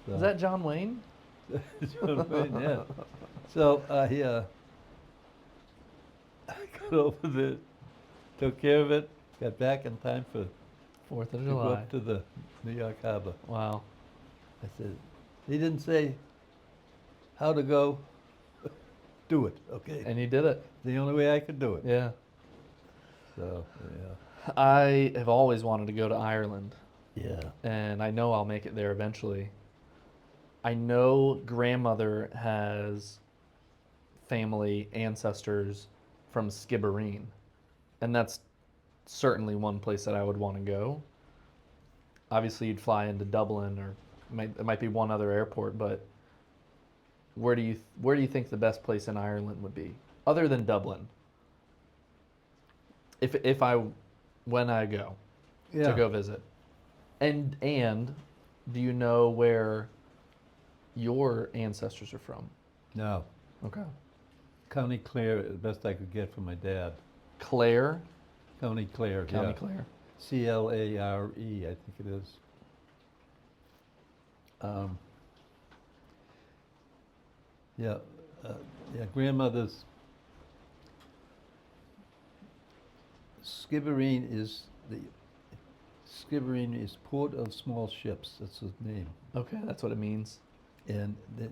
So- Is that John Wayne? John Wayne, yeah. So I got over there, took care of it, got back in time for 4th of to go July. up to the New York Harbor. Wow. I said, he didn't say how to go, do it, okay? And you did it. The only way I could do it. Yeah. So, yeah. I have always wanted to go to Ireland, Yeah. and I know I'll make it there eventually. I know grandmother has family ancestors from Skibbereen, and that's certainly one place that I would want to go. Obviously, you'd fly into Dublin, or it might be one other airport, but where do you think the best place in Ireland would be, other than Dublin? When I go to go visit, and do you know where your ancestors are from? No. Okay. County Clare, the best I could get from my dad. Clare. County Clare, County yeah. Clare. Clare, I think it is. Grandmother's Skibbereen is Port of Small Ships. That's his name. Okay, that's what it means. And then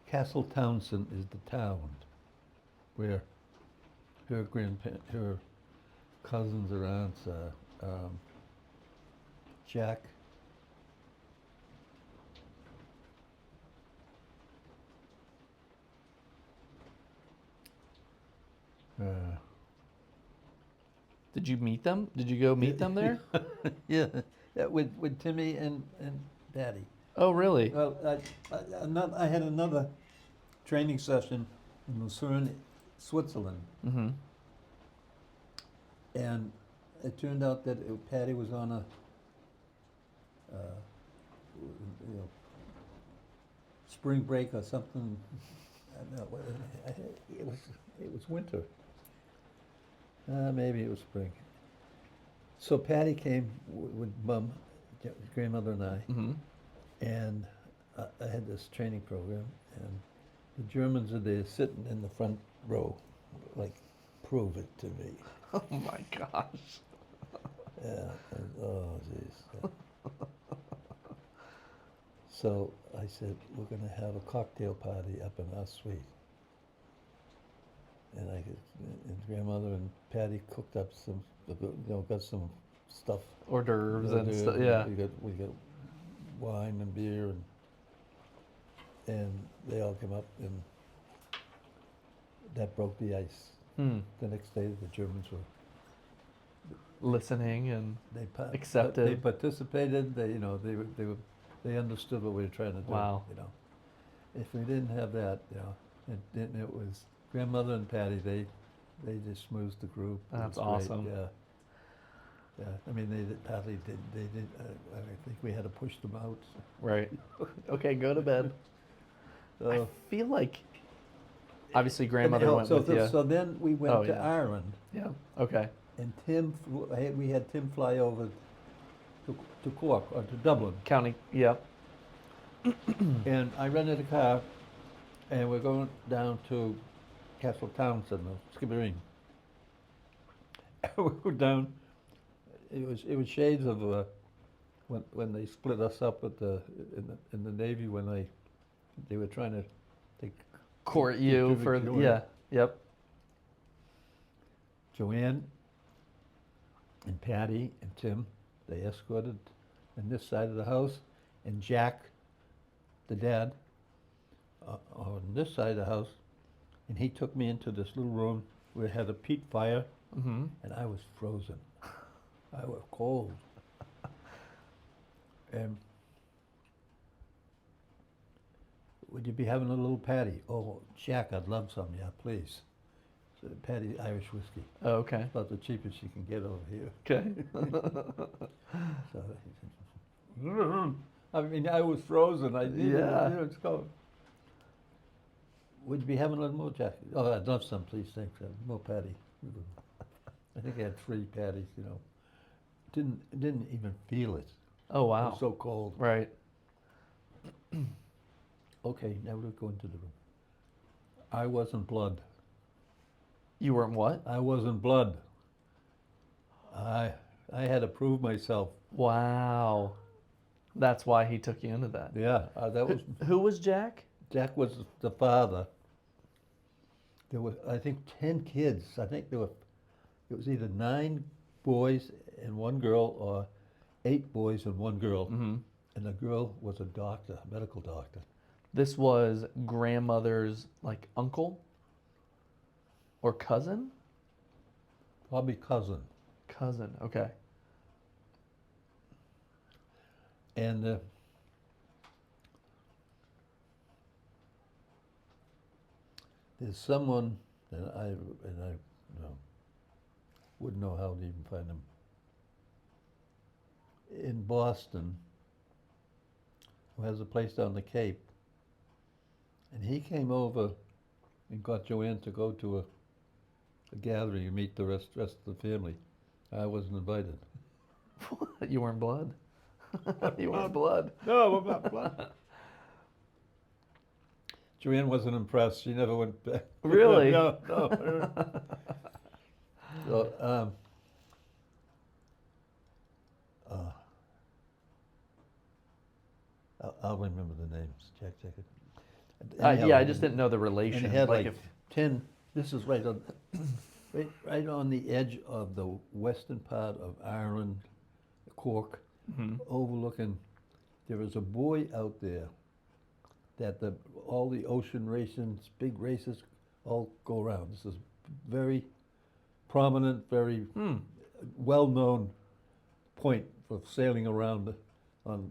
Castle Townsend is the town where her cousins or aunts are. Jack. Did you meet them? Did you go meet them there? Yeah, with Timmy and Daddy. Oh, really? Well, I had another training session in Lucerne, Switzerland. Mm-hmm. And it turned out that Patty was on a, you know, spring break or something. I don't know, it was winter. Maybe it was spring. So Patty came with Mum, grandmother and I, Mm-hmm. and I had this training program, and the Germans are there sitting in the front row, like, prove it to me. Oh my gosh. Yeah, oh jeez. So I said, we're gonna have a cocktail party up in our suite. And and grandmother and Patty cooked up some, got some stuff. Hors d'oeuvres Hors and d'oeuvres, stuff. Yeah. We got wine and beer and they all came up and that broke the ice. Hmm. The next day the Germans were, Listening and they Accepted. they participated, they understood what we were trying to do. Wow. If we didn't have that, it was grandmother and Patty, they just smoothed the group. It That's was great, awesome. yeah. Yeah, I mean, Patty did, I think we had to push them out. right. Okay, go to bed. I So, feel like obviously grandmother went with you. So then we went Oh, to yeah. Ireland, Yeah. Okay. and we had Tim fly over to Cork, or to Dublin. County. Yeah. And I rented a car, and we're going down to Castle Townsend, or Skibbereen. We were down. It was shades of when they split us up in the Navy when they were trying to take Court you for Joanne. yeah. Yep. Joanne and Patty and Tim. They escorted on this side of the house, and Jack, the dad, on this side of the house, and he took me into this little room where it had a peat fire, Mm-hmm. and I was frozen. I was cold. And would you be having a little Patty? Oh, Jack, I'd love some. Yeah, please. So Patty Irish whiskey. Oh, okay. About the cheapest you can get over here. Okay. So he said, I mean, I was frozen. I needed Yeah. it. It's cold. Would you be having a little more, Jack? Oh, I'd love some, please. Thanks. More Patty. I think I had 3 patties. Didn't even feel it. Oh It wow. was so cold. Right. Okay, now we're going to the room. I wasn't blood. You weren't what? I wasn't blood. I had to prove myself. Wow. That's why he took you into that. Yeah, that was Who was Jack? Jack was the father. There were, I think, 10 kids. I think it was either 9 boys and 1 girl, or 8 boys and 1 girl. Mm-hmm. And the girl was a doctor, a medical doctor. This was grandmother's like uncle or cousin? Probably cousin. Cousin. Okay. And there's someone that I wouldn't know how to even find him. In Boston, who has a place down the Cape, and he came over and got Joanne to go to a gathering and meet the rest of the family. I wasn't invited. You weren't blood. You weren't blood. No, I'm not blood. Joanne wasn't impressed. She never went back. Really? No. So, I'll remember the names. Check it. Yeah, I just didn't know the relation. And it had like if 10. This is right on, right on the edge of the western part of Ireland, Cork, Mhm. overlooking. There is a buoy out there that all the ocean races, big races, all go around. This is very prominent, very well-known point for sailing around on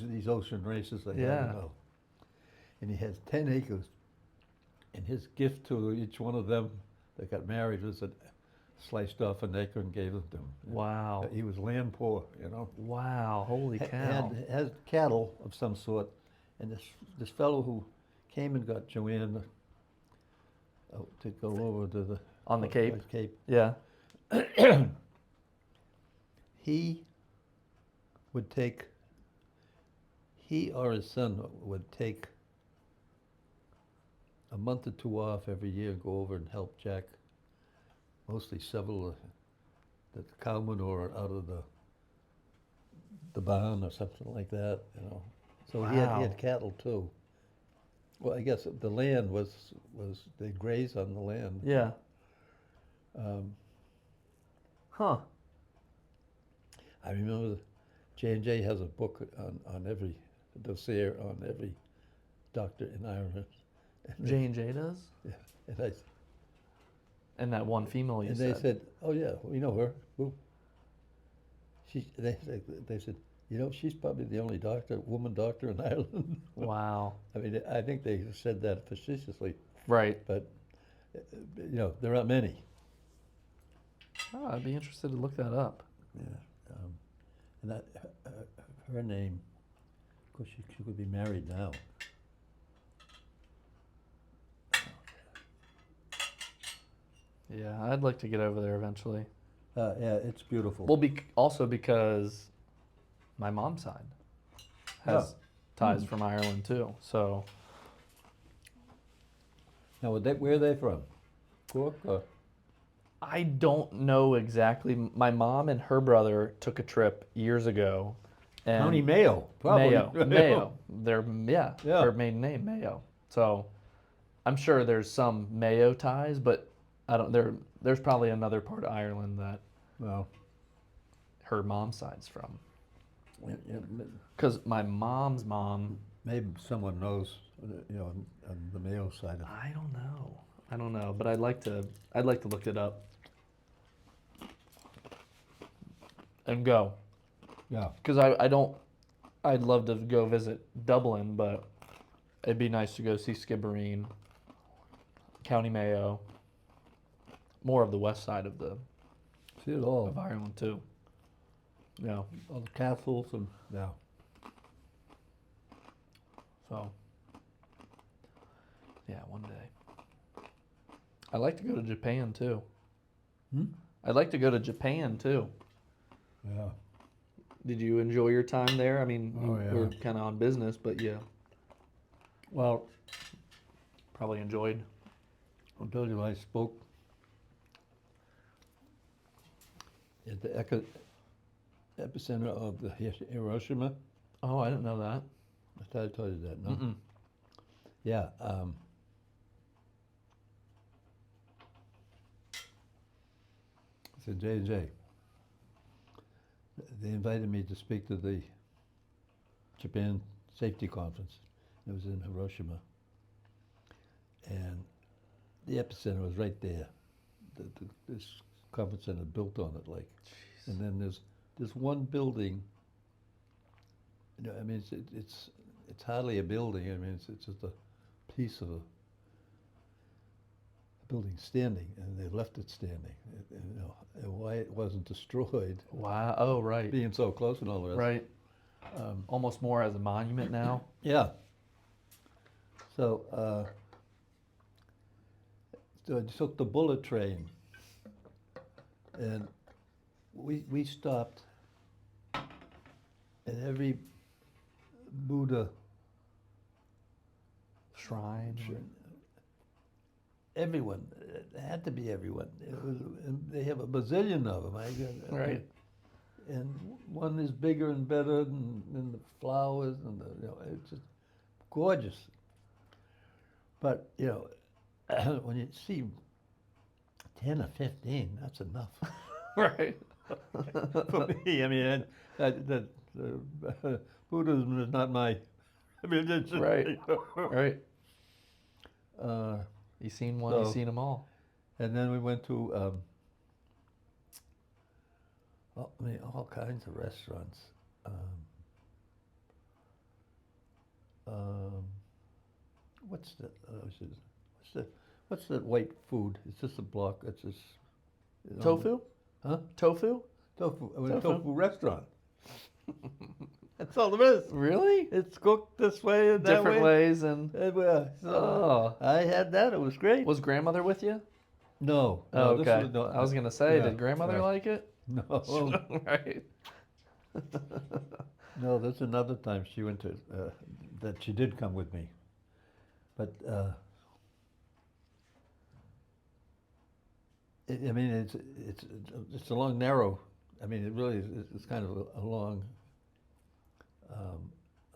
these ocean races. They Yeah. have, and he has 10 acres And his gift to each one of them that got married was a sliced off an acre and gave it to him. Wow. He was land poor, you know. Wow. Holy cow. Had cattle of some sort, and this fellow who came and got Joanne to go over to the On the Cape? Cape. Yeah. He would take. He or his son would take a month or two off every year and go over and help Jack, mostly shovel the cow manure out of the barn or something like that, you know. So he Wow. had cattle too. Well, I guess the land was they graze on the land. Yeah. Huh. I remember J&J has a book on every dossier on every doctor in Ireland. J&J does? Yeah, and And that one female you they said. said, "Oh yeah, we know her. Who?" They said, "You know, she's probably the only woman doctor in Ireland." Wow. I mean, I think they said that facetiously, Right. but you know, there aren't many. Oh, I'd be interested to look that up. Yeah, and that her name, of course, she could be married now. Yeah, I'd like to get over there eventually. Yeah, it's beautiful. Well, also because my mom's side has ties from Ireland too. So Now, where are they from? Cork? Or? I don't know exactly. My mom and her brother took a trip years ago. And County Mayo, probably. Mayo. Yeah. Her maiden name Mayo. So I'm sure there's some Mayo ties, but I don't. There's probably another part of Ireland that Well, her mom's side's from. yeah, Because my mom's mom, maybe someone knows, you know, on the Mayo side of. I don't know, but I'd like to look it up and go. Yeah. Because I'd love to go visit Dublin, but it'd be nice to go see Skibbereen, County Mayo, more of the west side of See it all. Ireland too. Yeah. All the castles and, yeah. So, yeah, one day. I'd like to go to Japan too. I'd like to go to Japan too. Yeah. Did you enjoy your time there? I mean, Oh, yeah. we're kind of on business, but yeah, Well, probably enjoyed. I'll tell you, I spoke at the epicenter of the Hiroshima. Oh, I didn't know that. I thought I told you that, no? Mm-mm. Yeah. So J&J, they invited me to speak to the Japan Safety Conference. It was in Hiroshima. And the epicenter was right there. This conference center built on it, like. Jeez. And then there's one building. You know, I mean, it's hardly a building. I mean, it's just a piece of a building standing, and they left it standing. You know, and why it wasn't destroyed. Wow. Oh, right. Being so close and all the rest. Right. Almost more as a monument now. Yeah. So, so I took the bullet train, and we stopped at every Buddha Shrine. Everyone. It had to be everyone. It was, and they have a bazillion of them. Right. And one is bigger and better than the flowers, and you know, it's just gorgeous. But you know, when you see 10 or 15, that's enough. Right. For me, I mean, Buddhism is not my religion. Right. Right. You seen one, you so- seen them all. And then we went to all kinds of restaurants. What's What's that white food? It's just a block. It's just Tofu? Huh? Tofu? Tofu. Tofu. Tofu restaurant. That's all there is. Really? It's cooked this way and that Different way. ways and. So I had that. It was great. Was grandmother with you? No. Oh, This okay. was no, I was gonna say, yeah, did grandmother yeah. like it? No. Right. No, that's another time she went to, that she did come with me. But, I mean, it's a long, narrow, I mean, it really is, it's kind of a long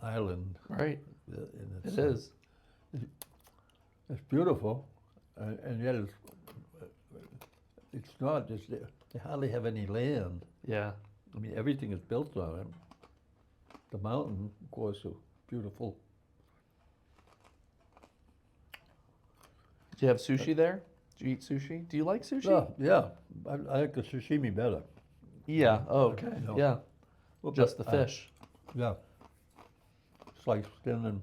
island. Right. And It is. It's beautiful, and yet it's not, they hardly have any land. Yeah. I mean, everything is built on it. The mountain, of course, is beautiful. Did you have sushi there? Did you eat sushi? Do you like sushi? Yeah, I like the sashimi better. Yeah. Oh, okay. No. Yeah. Well, Just the but, fish. Yeah. Sliced thin and,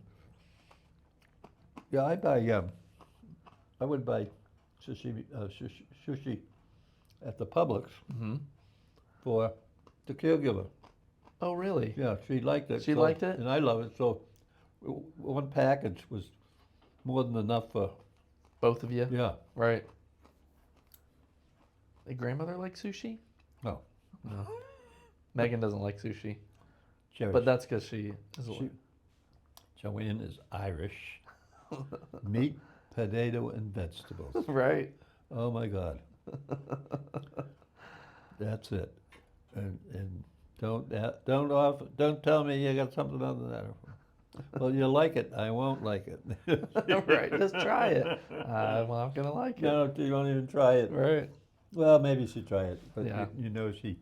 yeah, I would buy sashimi, sushi at the Publix Mm-hmm. for the caregiver. Oh, really? Yeah, she liked it. She liked it? And I love it, so one package was more than enough for, Both of you? yeah. Right. Did grandmother like sushi? No. No. Megan doesn't like sushi. Cherish. But that's because she is Joanne is Irish. Meat, potato, and vegetables. right. Oh my God. That's it. And don't tell me you got something other than that. Well, you like it. I won't like it. Right. Just try it. I'm not gonna like it. No, you won't even try it. Right. Well, maybe she tried it, but Yeah. you know she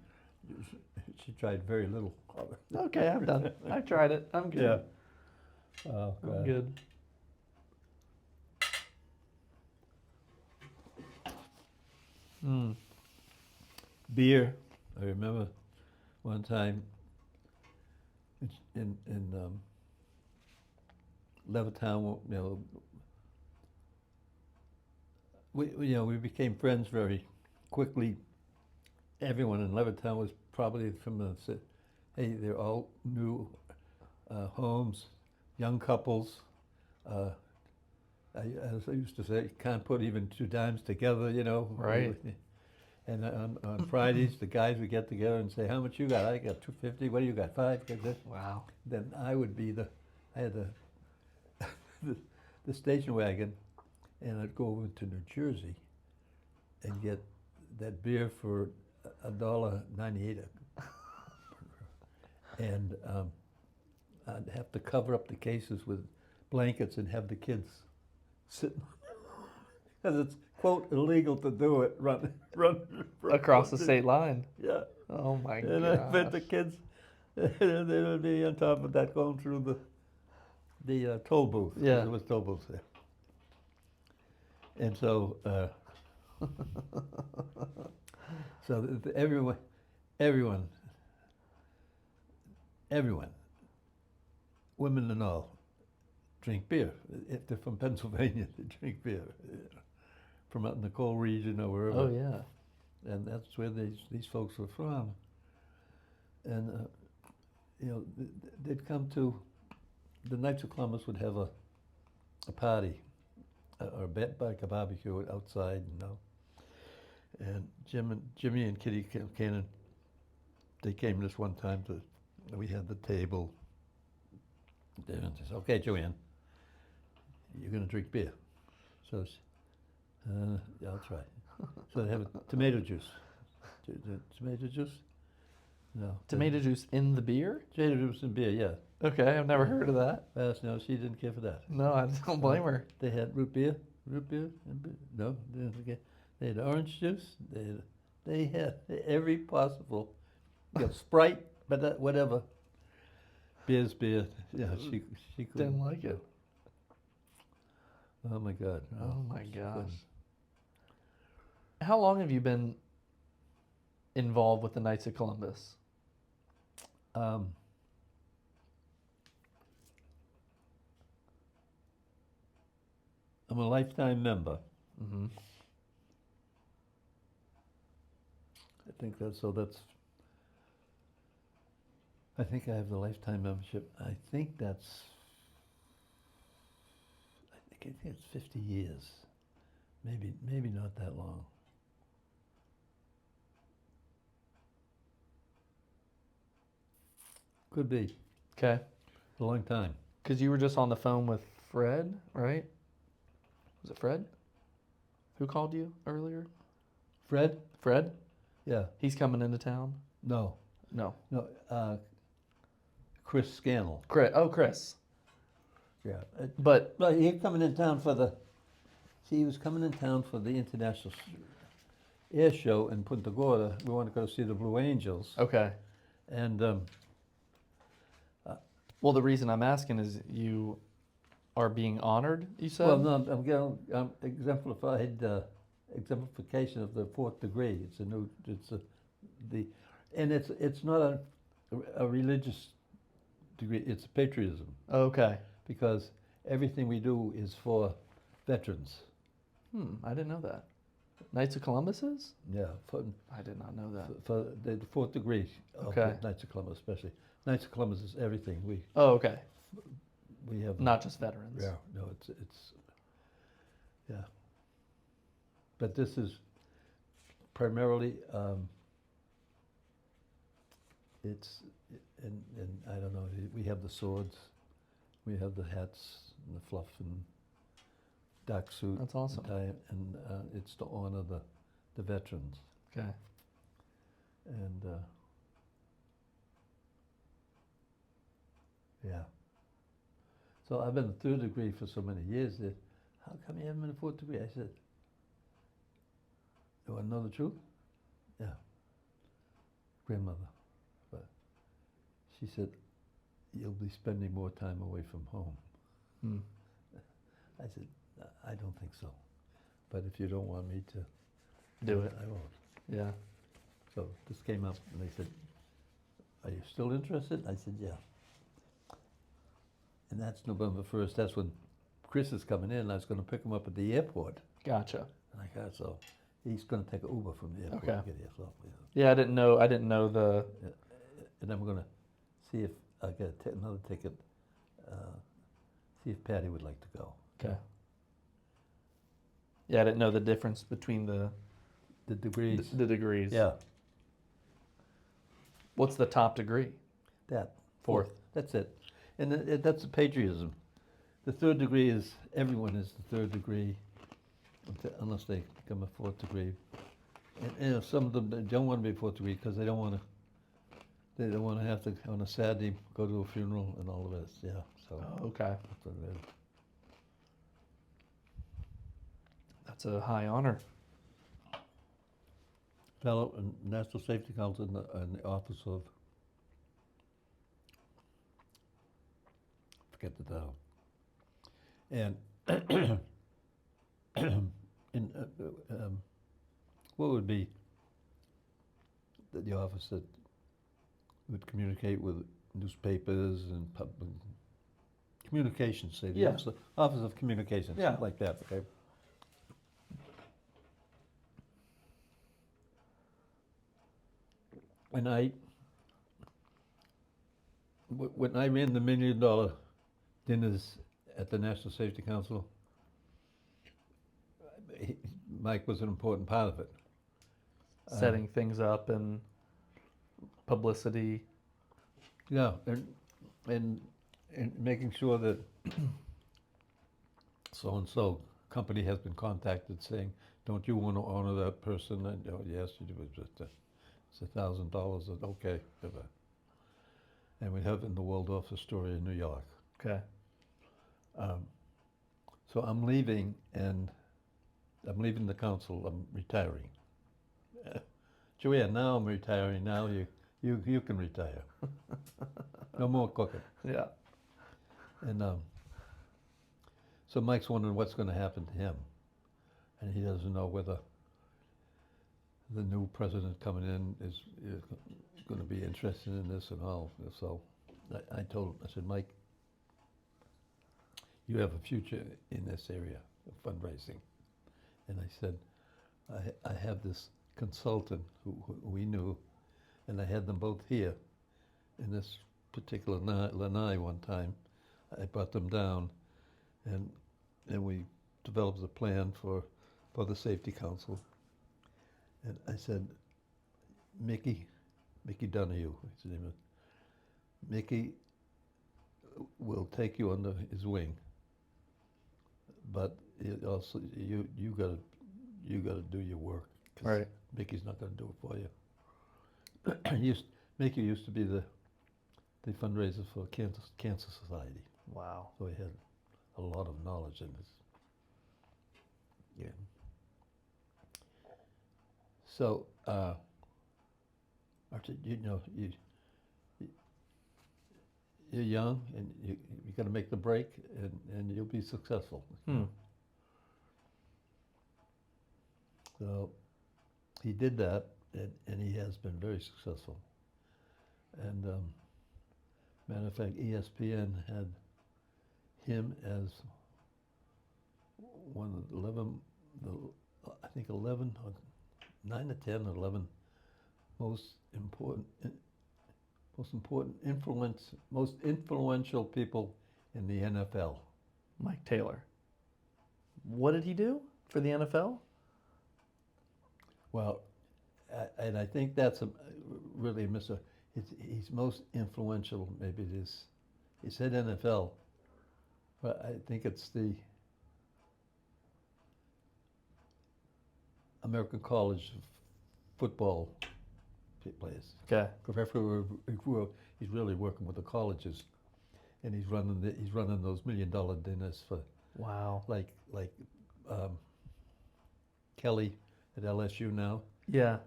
tried very little of it. Okay, I'm done. I've tried it. I'm good. Yeah. Oh, I'm God. good. Mm. Beer. I remember one time in Levittown, you know, we became friends very quickly. Everyone in Levittown was probably from the, hey, they're all new homes, young couples. As I used to say, you can't put even two dimes together, you know. Right. And on Fridays, the guys would get together and say, "How much you got?" "I got $250. What do you got? $5." Got this. Wow. Then I would be I had the station wagon, and I'd go over to New Jersey and get that beer for $1.98. And I'd have to cover up the cases with blankets and have the kids sitting, because it's, quote, illegal to do it, run Across the state line. Yeah. Oh my And gosh. I bet the kids, they would be on top of that going through the toll booth. Yeah. There was toll booths there. And so, everyone, women and all, drink beer. If they're from Pennsylvania, they drink beer. From out in the coal region or wherever. Oh yeah. And that's where these folks were from. And, they'd come to, the Knights of Columbus would have a party, or like a barbecue outside, you know. And Jimmy and Kitty Cannon, they came this one time we had the table. They said, "Okay, Joanne, you're gonna drink beer." So, yeah, I'll try. So they have tomato juice. Tomato juice? No. Tomato juice in the beer? Tomato juice and beer, yeah. Okay, I've never heard of that. No, she didn't care for that. No, I don't blame her. They had root beer and beer. No, they didn't forget. They had orange juice. They had every possible, Sprite, but whatever. Beer's beer. Yeah, she couldn't. Didn't like it. Oh my God. Oh my she gosh. couldn't. How long have you been involved with the Knights of Columbus? I'm a lifetime member. Mm-hmm. I think that's, I think I have the lifetime membership. I think it's 50 years. Maybe not that long. Could be. Okay. A long time. Because you were just on the phone with Fred, right? Was it Fred? Who called you earlier? Fred? Fred? Yeah. He's coming into town? No. No. No. Chris Scannell. Chris. Yeah. But Well, he coming in town for the. See, he was coming in town for the International Air Show in Punta Gorda. We want to go see the Blue Angels. okay. And Well, the reason I'm asking is you are being honored, you said? well, no, I'm getting exemplification of the fourth degree. It's not a religious degree. It's patriotism, Okay. because everything we do is for veterans. I didn't know that. Knights of Columbus is? Yeah, I did not know that. for the fourth degree of Okay. the Knights of Columbus, especially. Knights of Columbus is everything. Oh, okay. We have Not just veterans. Yeah, no, it's yeah. But this is primarily it's and I don't know. We have the swords, we have the hats and the fluff and dark suit. That's awesome. And it's to honor the veterans. Okay. And yeah. So I've been a third degree for so many years that, how come you haven't been a fourth degree? I said, you want to know the truth? Yeah. Grandmother. But she said, you'll be spending more time away from home. I said, I don't think so. But if you don't want me to Do it. I won't. Yeah. So this came up and they said, are you still interested? I said, yeah. And that's November 1st. That's when Chris is coming in. I was going to pick him up at the airport. Gotcha. And I got so he's going to take an Uber from the airport Okay. to get here. So, Yeah, I didn't know the. and I'm going to see if I get another ticket. See if Patty would like to go. Okay. Yeah, I didn't know the difference between the degrees. the degrees. Yeah. What's the top degree? That. Fourth. That's it. And that's the patriotism. The third degree is, everyone is the third degree, unless they become a fourth degree. And some of them don't want to be fourth degree because they don't want to have to, on a Saturday, go to a funeral and all of this. Yeah, so. Oh, okay. That's what it is. That's a high honor. Fellow in National Safety Council in the Office of, forget the title. And what would be the office that would communicate with newspapers and public communications, say the Yeah. Office of Communications, Yeah. something like that, okay? And when I ran the $1 million dinners at the National Safety Council, Mike was an important part of it. Setting things up and publicity. Yeah, and making sure that so-and-so company has been contacted saying, don't you want to honor that person? And, oh, yes, you do. It's $1,000. Okay. And we have in the Waldorf Astoria in New York. Okay. So I'm leaving, and I'm leaving the council. I'm retiring. Joanne, now I'm retiring. Now you can retire. No more cooking. Yeah. And so Mike's wondering what's going to happen to him, and he doesn't know whether the new president coming in is going to be interested in this and all. So I told him, I said, Mike, you have a future in this area. fundraising. And I said, I have this consultant who we knew, and I had them both here in this particular lanai one time. I brought them down, and we developed a plan for the safety council. And I said, Mickey Donahue, his name is. Mickey will take you under his wing, but it also you gotta do your work. 'Cause Right. Mickey's not gonna do it for you. Mickey used to be the fundraiser for Cancer Society, Wow. so he had a lot of knowledge in this. Yeah. So, Archie, you're young, and you got to make the break, and you'll be successful. So he did that, and he has been very successful. And matter of fact, ESPN had him as one of the 11, I think 11, or 9 or 10 or 11 most influential people in the NFL. Mike Taylor. What did he do for the NFL? Well, and I think that's really he's most influential. Maybe it is. He said NFL, but I think it's the American College of Football players. Okay. He's really working with the colleges, and he's running those $1 million dinners for Wow. like Kelly at LSU now. Yeah.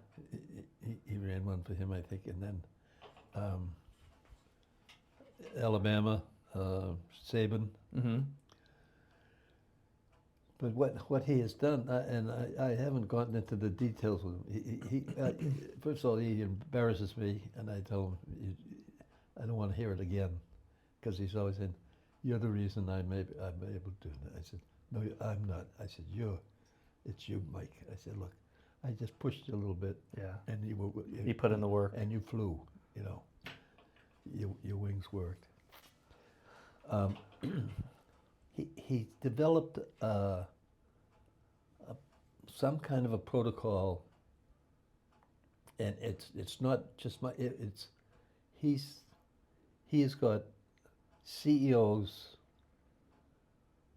He ran one for him, I think, and then Alabama, Saban. Mm-hmm. But what he has done, and I haven't gotten into the details with him. He first of all, he embarrasses me, and I tell him, I don't want to hear it again, because he's always saying, "You're the reason I'm able to do that." I said, "No, I'm not." I said, "It's you, Mike." I said, "Look, I just pushed you a little bit, Yeah. and He put in the work. and you flew. Your wings worked." He developed some kind of a protocol, and it's not just he has got CEOs,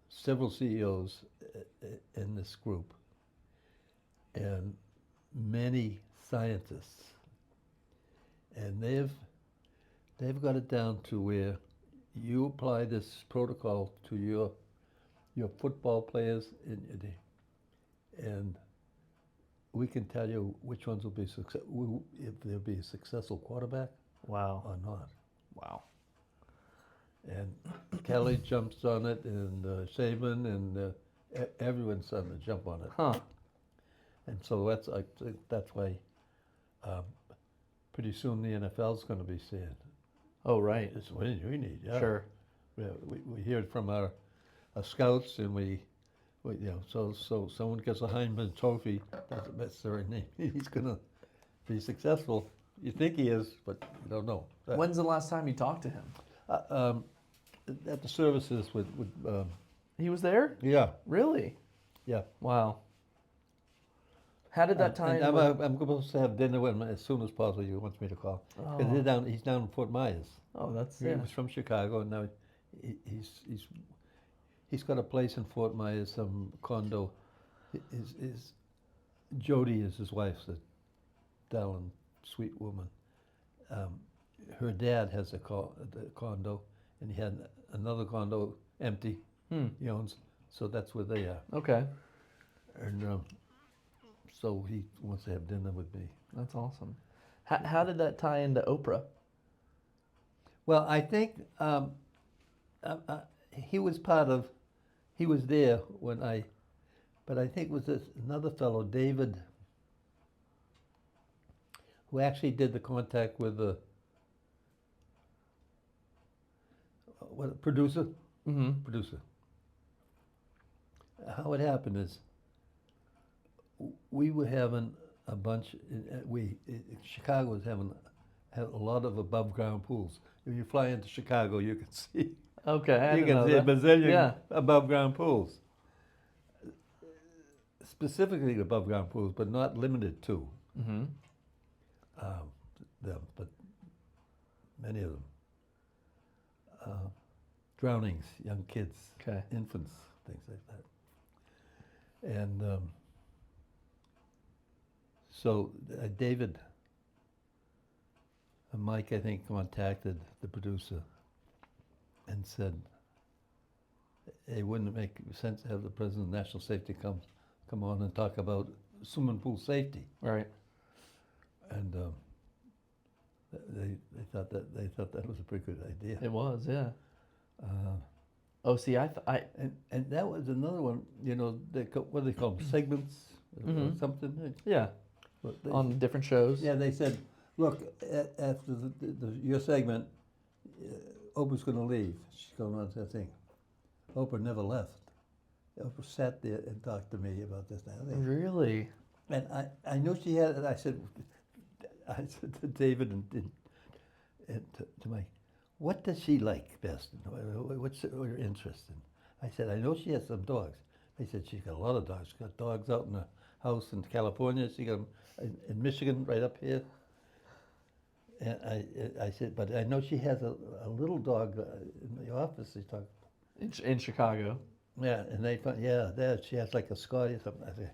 several CEOs in this group, and many scientists, and they've got it down to where you apply this protocol to your football players, and we can tell you which ones will be if they'll be a successful quarterback Wow. or not. Wow. And Kelly jumps on it, and Saban, and everyone's starting to jump on it. Huh. And so I think that's why pretty soon the NFL's going to be saying, Oh, right. "It's what we need." Yeah. Sure. Yeah, we hear it from our scouts, and we so someone gets a Heisman Trophy, that's the right name. He's going to be successful. You think he is, but you don't know. When's the last time you talked to him? At the services with He was there? yeah, Really? yeah. Wow. How did that time? And I'm supposed to have dinner with him as soon as possible. He wants me to call. 'Cause he's down in Fort Myers. Oh, that's He was from Chicago, and now he's got a place in Fort Myers, some condo. His Jody is his wife, a darling, sweet woman. Her dad has the condo, and he had another condo empty. He owns, so that's where they are. Okay. And so he wants to have dinner with me. That's awesome. How did that tie into Oprah? Well, I think he was he was there when but I think it was another fellow, David, who actually did the contact with the producer. Mm-hmm. Producer. how it happened is we were having a bunch. Chicago was had a lot of above ground pools. If you fly into Chicago, you can see Okay, I you didn't can know see a that. bazillion Yeah. above ground pools. Specifically above ground pools, but not limited to Mm-hmm. them, but many of them. Drownings, young kids, Okay. infants, things like that. And so David and Mike, I think, contacted the producer and said, "Hey, wouldn't it make sense to have the president of national safety come on and talk about swimming pool safety?" Right. And they thought that was a pretty good idea. It was, yeah. Uh, Oh, see, I and that was another one. You know, what do they call them? Segments or Mhm. something. yeah, But they, on different shows. yeah, they said, look, after your segment, Oprah's going to leave. She's going on to that thing. Oprah never left. Oprah sat there and talked to me about this and that thing. Really? And I knew she had it. I said to David and to Mike, what does she like best? What's her interest in? I said, I know she has some dogs. They said she's got a lot of dogs. She's got dogs out in the house in California. She got them in Michigan, right up here. And I said, but I know she has a little dog in the office. They talk. In Chicago. Yeah, and they thought, yeah, there she has like a Scotty or something. I said,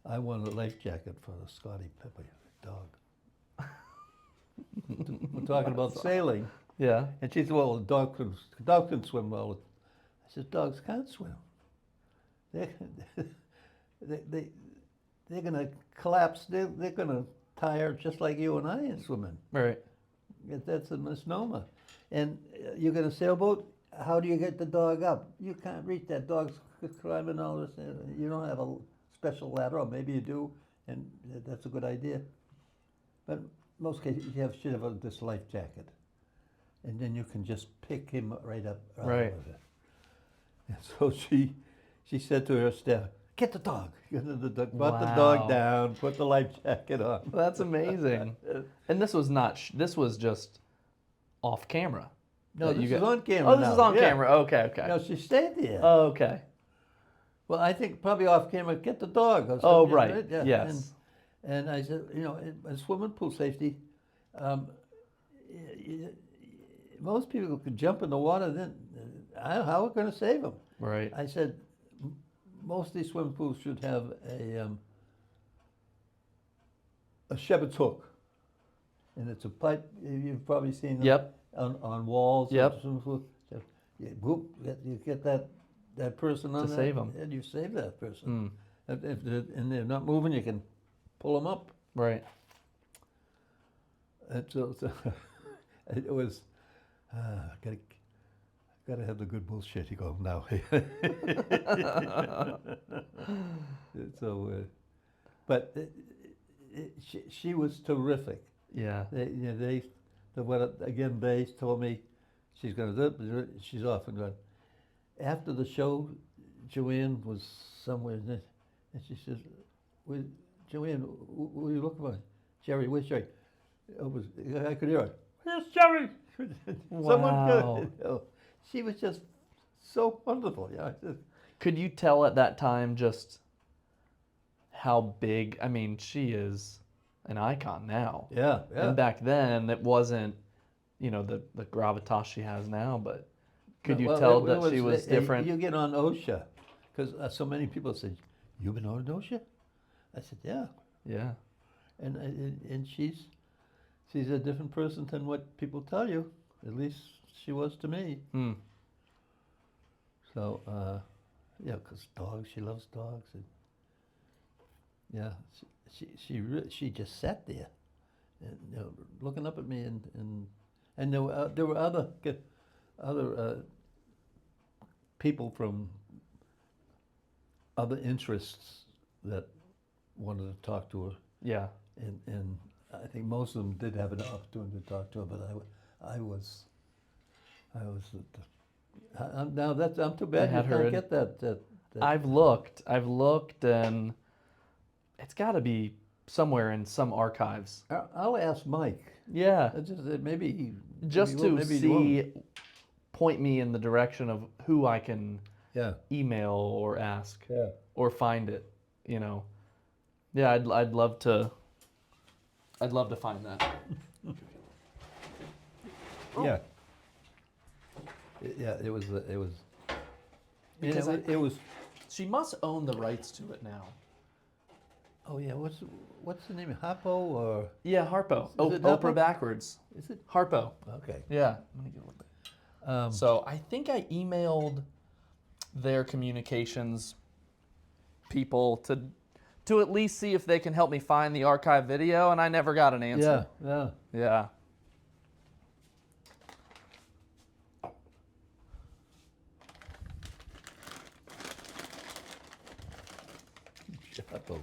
I want a life jacket for a Scotty Pepper dog. We're talking about sailing. Yeah. And she said, well, the dog can swim well. I said, dogs can't swim. They're going to collapse. They're going to tire just like you and I in swimming. Right. That's a misnomer. And you're going to sailboat, how do you get the dog up? You can't reach that dog's climbing all this. You don't have a special ladder, or maybe you do, and that's a good idea. But in most cases, you should have this life jacket. And then you can just pick him right up. Right. With it. And so she said to her staff, get the dog. Put the dog down, put the life jacket on. That's amazing. And this was not. This was just off camera. No, this is on camera. Oh, this is on camera. Okay, okay. No, she stayed there. Oh, okay. Well, I think probably off camera, get the dog. Or Oh, something, right. Yeah. Yes. And I said, you know, in swimming pool safety, most people could jump in the water. Then how are we going to save them? Right. I said, most of these swimming pools should have a shepherd's hook, and it's a pipe. You've probably seen them Yep. on walls. Yep. Of swimming pools. So, you get that person on To there, save 'em. and you save that person. If they're not moving, you can pull them up. Right. And so it was. Gotta have the good bullshit. You go now. So, but she was terrific. Yeah. They told me she's gonna do it. She's off and gone. After the show, Joanne was somewhere, and she says, "Joanne, what are you looking for?" Gerry, where's Gerry? I could hear her. Where's Gerry? Someone good. You know, she was just so wonderful. Yeah. Could you tell at that time just how big? I mean, she is an icon now. Yeah. And back then, it wasn't, the gravitas she has now. But could you tell that she was different? You get on OSHA, because so many people said, "You've been on OSHA?" I said, "Yeah." Yeah. And she's a different person than what people tell you. At least she was to me. So, because dogs, she loves dogs. And yeah, she just sat there, and looking up at me, and there were other people from other interests that wanted to talk to her. Yeah. And I think most of them did have an opportunity to talk to her, but I'm too bad you can't get that. I've looked, and it's got to be somewhere in some archives. I'll ask Mike. Yeah, Maybe he just maybe he will, to maybe he won't. see, point me in the direction of who I can Yeah. email or ask Yeah. or find it. You know, yeah, I'd love to. I'd love to find that. Yeah. Yeah. It was. Because It was. She must own the rights to it now. Oh yeah. What's the name? Harpo or Yeah, Harpo. Is it Oprah Harpo? backwards. is it? Harpo. Okay. Yeah. Let me get a little bit. So I think I emailed their communications people to at least see if they can help me find the archive video, and I never got an answer. Yeah. Yeah. Harpo.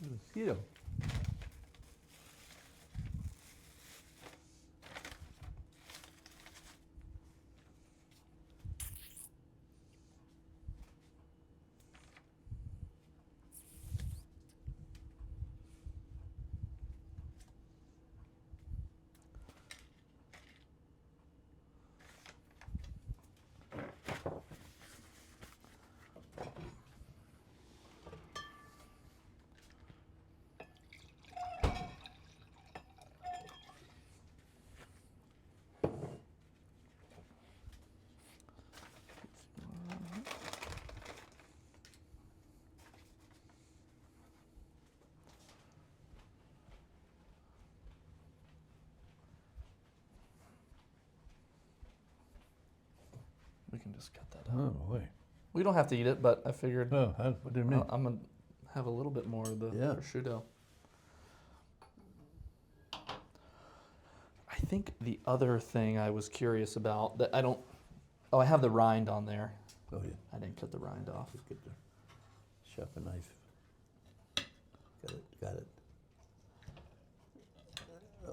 Mosquito. We can just cut that out. Oh boy. We don't have to eat it, but I figured Oh, what do you mean? I'm gonna have a little bit more of the Yeah. prosciutto. I think the other thing I was curious about that I don't. Oh, I have the rind on there. Oh yeah. I didn't cut the rind off. Let's get the sharpen knife. Got it.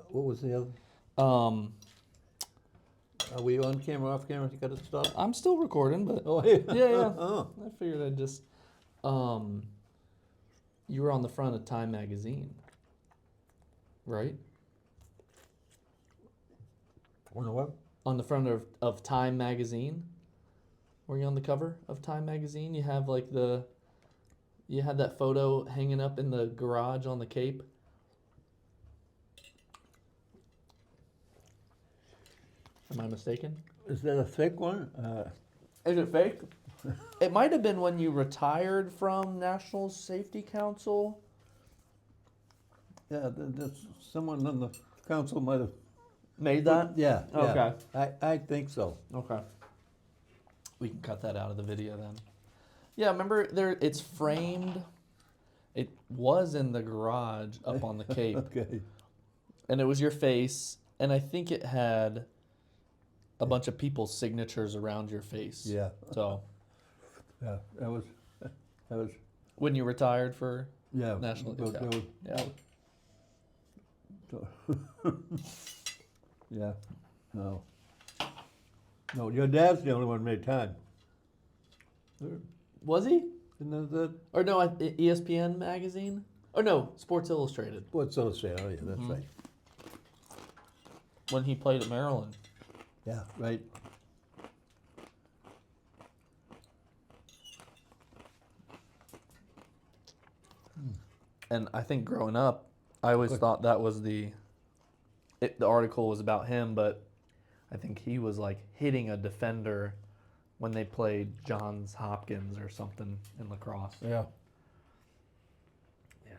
What was the other? Are we on camera, off camera? You got it stopped? I'm still recording, but Oh, yeah. yeah. Oh. I figured I'd just. You were on the front of Time magazine, right? Wonder what? On the front of Time magazine. Were you on the cover of Time magazine? You have like you had that photo hanging up in the garage on the Cape. Am I mistaken? Is that a thick one? Is it fake? It might have been when you retired from National Safety Council. Yeah, that's someone on the council might have. Made that? Yeah. Okay. I think so. Okay. We can cut that out of the video then. Yeah, remember it's framed. It was in the garage up on the Cape. Okay. And it was your face, and I think it had a bunch of people's signatures around your face. Yeah. So Yeah. That was. when you retired for Yeah. National. that Yeah. Yeah. No. No, your dad's the only one who made time. Was he? Isn't that Or no, ESPN magazine? Or no, Sports Illustrated. What's Illustrated? Oh yeah, that's Mhm. right. When he played at Maryland. Yeah, right. And I think growing up, I always Good. thought that was the article was about him, but I think he was like hitting a defender when they played Johns Hopkins or something in lacrosse. Yeah. Yeah.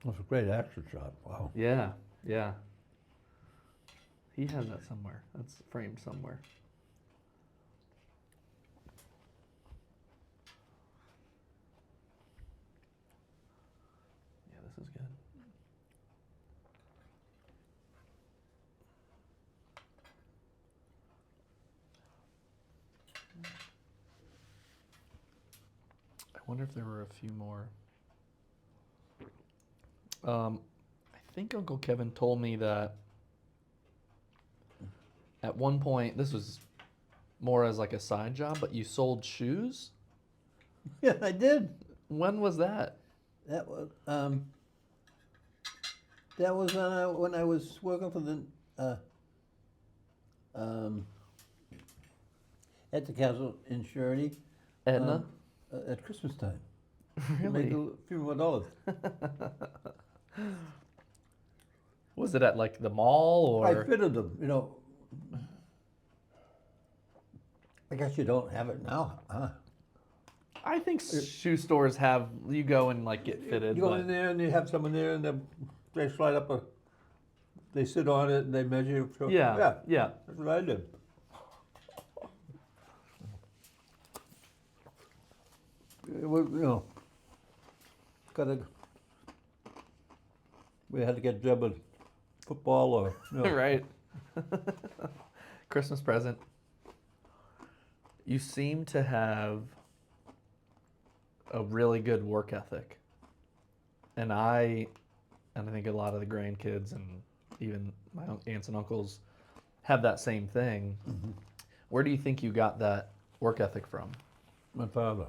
That was a great action shot. Wow. Yeah. Yeah. He has that somewhere. That's framed somewhere. Yeah, this is good. wonder if there were a few more. I think Uncle Kevin told me that at one point, this was more as like a side job, but you sold shoes? Yeah, I did. When was that? That was when I was working for the at the castle in Shirley Edna? at Christmas time. Really? Make a few more dollars. Was it at like the mall I or? fitted them, you know. I guess you don't have it now, huh? I think shoe stores have, you go and like get fitted. You go but- in there and you have someone there and they slide up they sit on it and they measure. So, Yeah. that's what I did. It was, you know, we had to get a job at football or, you know. Right. Christmas present. You seem to have a really good work ethic. And I think a lot of the grandkids and even my aunts and uncles have that same thing. Mm-hmm. Where do you think you got that work ethic from? My father.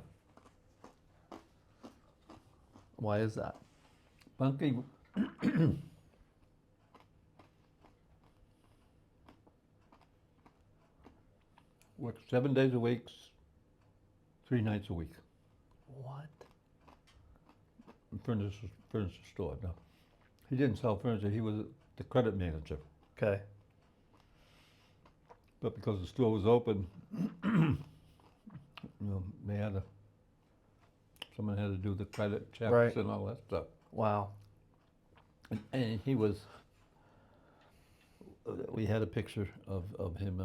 Why is that? Bunky worked 7 days a week, 3 nights a week. What? Furniture store. No, he didn't sell furniture. He was the credit manager. Okay. But because the store was open, you know, someone had to do the credit checks Right. and all that stuff. Wow. And he was. We had a picture of him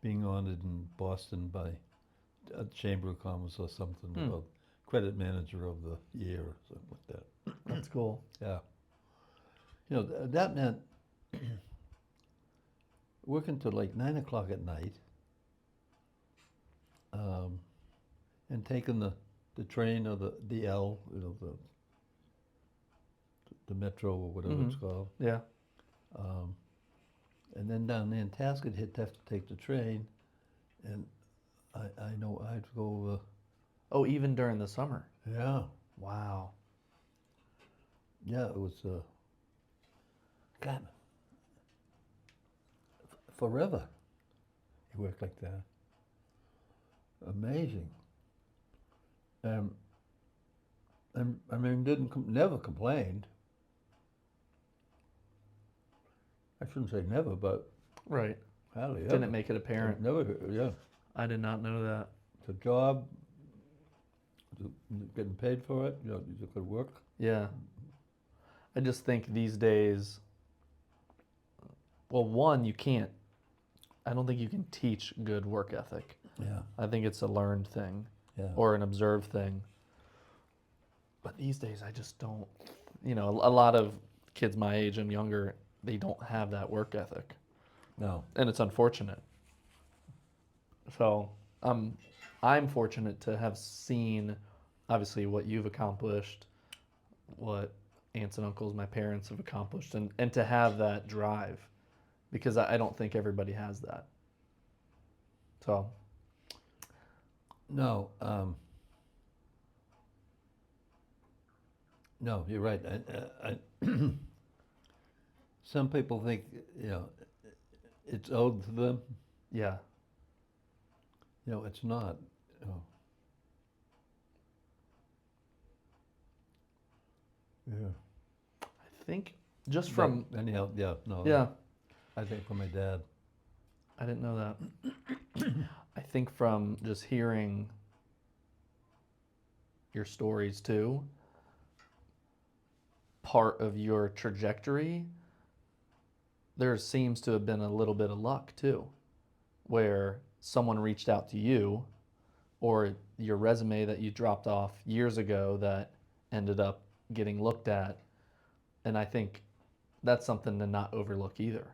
being honored in Boston by a Chamber of Commerce or something about credit manager of the year or something like that. That's cool. Yeah. You know, that meant working till like 9 o'clock at night, and taking the train or the DL, you know, the metro or whatever it's called. Yeah. And then down there in Tasket, he'd have to take the train, and I know I'd go, Oh, even during the summer. yeah, Wow. yeah, it was, God, forever he worked like that. Amazing. And I mean, never complained. I shouldn't say never, but Right. hardly ever. Didn't make it apparent. Never, yeah. I did not know that. It's a job, getting paid for it, you know, it's a good work. Yeah. I just think these days, well, one, I don't think you can teach good work ethic. Yeah, I think it's a learned thing yeah. or an observed thing. But these days, I just don't, a lot of kids my age and younger, they don't have that work ethic. No. And it's unfortunate. So I'm fortunate to have seen, obviously, what you've accomplished, what aunts and uncles, my parents have accomplished, and to have that drive, because I don't think everybody has that. So. No, no, you're right. Some people think, you know, it's owed to them. Yeah. You know, it's not. You know. Yeah. I think just from. But anyhow, yeah, no. Yeah. I think from my dad. I didn't know that. I think from just hearing your stories too, part of your trajectory, there seems to have been a little bit of luck too, where someone reached out to you, or your resume that you dropped off years ago that ended up getting looked at. And I think that's something to not overlook either,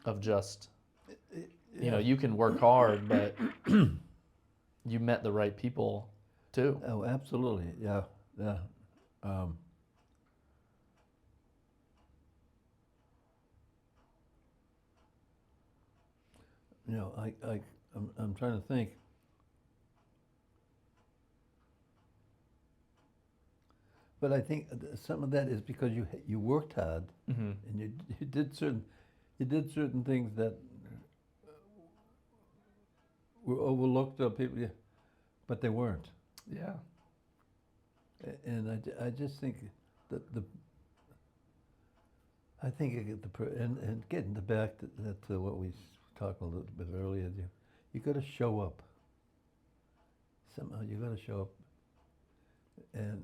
of just, you know, you can work hard, but you met the right people too. Oh, absolutely. Yeah. Yeah. Um, you know, I'm trying to think. But I think some of that is because you worked hard Hmm. and you did certain things that were overlooked or people, but they weren't. Yeah. And I just think that I think and getting back to what we talked a little bit earlier, you got to show up. Somehow you got to show up and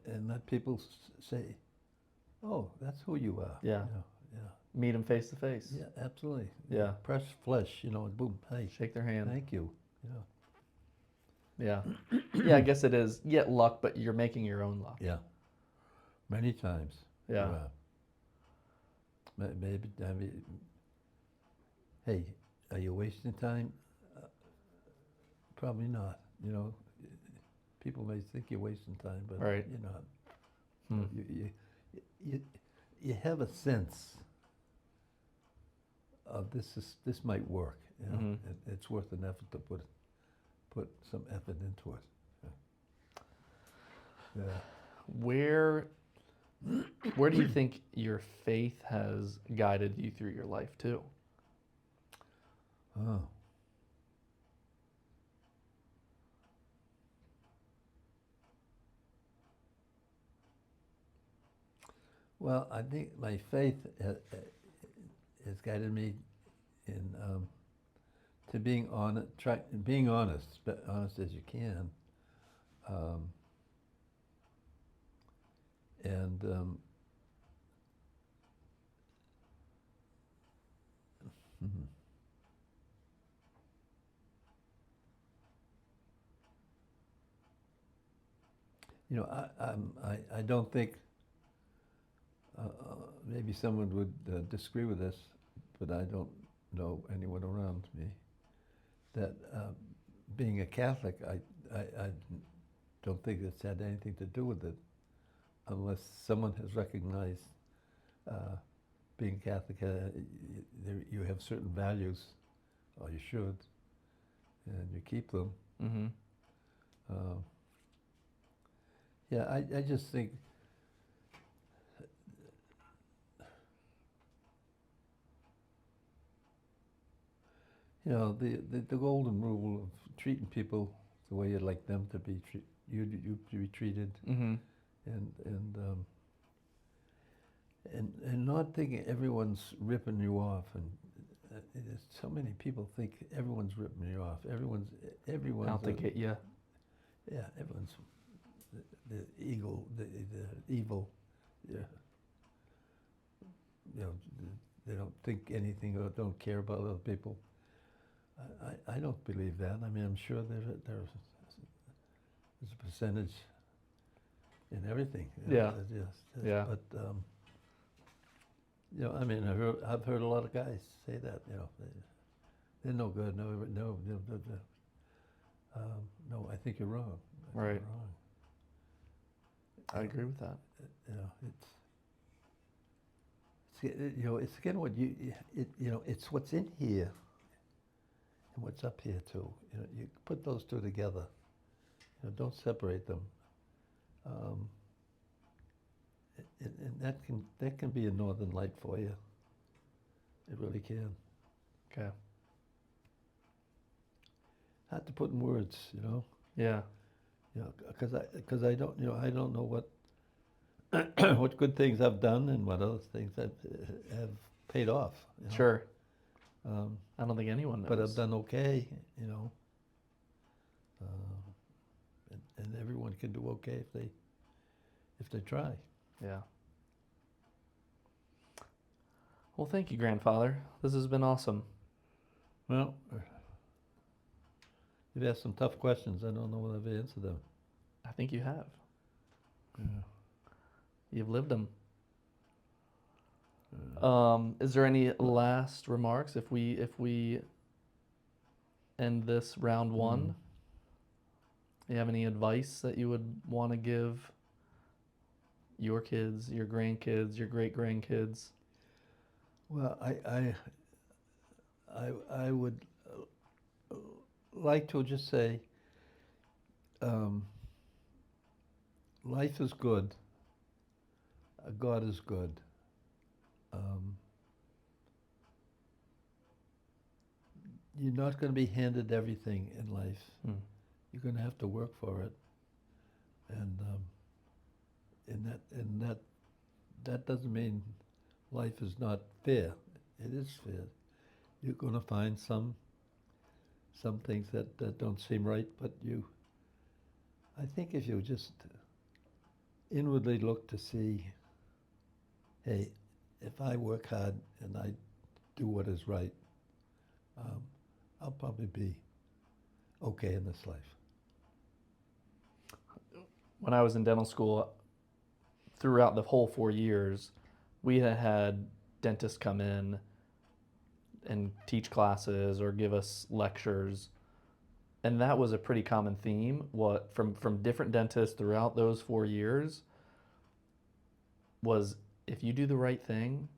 and let people say, "Oh, that's who you are." Yeah. You know, yeah. Meet them face to face. Yeah, absolutely. Yeah. Press flesh, you know, and boom, hey, Shake their hand. thank you. Yeah. Yeah. Yeah, I guess it is. You get luck, but you're making your own luck. Yeah. Many times. Yeah. You are. Maybe, I mean, hey, are you wasting time? Probably not. You know, people may think you're wasting time, but Right. you're not. Hmm. You have a sense of this might work. You know, Mhm. it's worth an effort to put some effort into it. Yeah. Where do you think your faith has guided you through your life too? Oh. Well, I think my faith has guided me in to being honest, but honest as you can, um, and mhm. You know, I don't think maybe someone would disagree with this, but I don't know anyone around me that being a Catholic, I don't think it's had anything to do with it, unless someone has recognized being Catholic, you have certain values, or you should, and you keep them. Mm-hmm. Uh, yeah, I just think you know the golden rule of treating people the way you'd like them to be you to be treated, Mm-hmm. and and not thinking everyone's ripping you off, and so many people think everyone's ripping you off. Everyone's Out to get you. yeah, everyone's the evil, yeah, you know, they don't think anything or don't care about other people. I don't believe that. I mean, I'm sure there's a percentage in everything. You know, Yeah. yes, Yeah. but you know, I mean, I've heard a lot of guys say that. You know, they're no good. No. No, I think you're wrong. I think Right. you're wrong. I agree with that. You know, you know, it's again what you know, it's what's in here and what's up here too. You know, you put those two together. You know, don't separate them. Um, and that can be a northern light for you. It really can. Okay. Hard to put in words, you know. Yeah. You know, because I don't, you know, I don't know what what good things I've done and what other things that have paid off. You know? Sure. Um, I don't think anyone knows. but I've done okay, you know. And everyone can do okay if they try. Yeah. Well, thank you, grandfather. This has been awesome. Well, you've asked some tough questions. I don't know whether I've answered them. I think you have. Yeah. You've lived them. Is there any last remarks if we end this round one? You have any advice that you would want to give your kids, your grandkids, your great grandkids? Well, I would like to just say, life is good. God is good. You're not going to be handed everything in life. You're going to have to work for it, and that doesn't mean life is not fair. It is fair. You're going to find some things that don't seem right, but I think if you just inwardly look to see, hey, if I work hard and I do what is right, I'll probably be okay in this life. When I was in dental school, throughout the whole 4 years, we had dentists come in and teach classes or give us lectures, and that was a pretty common theme. What from different dentists throughout those 4 years was, if you do the right thing,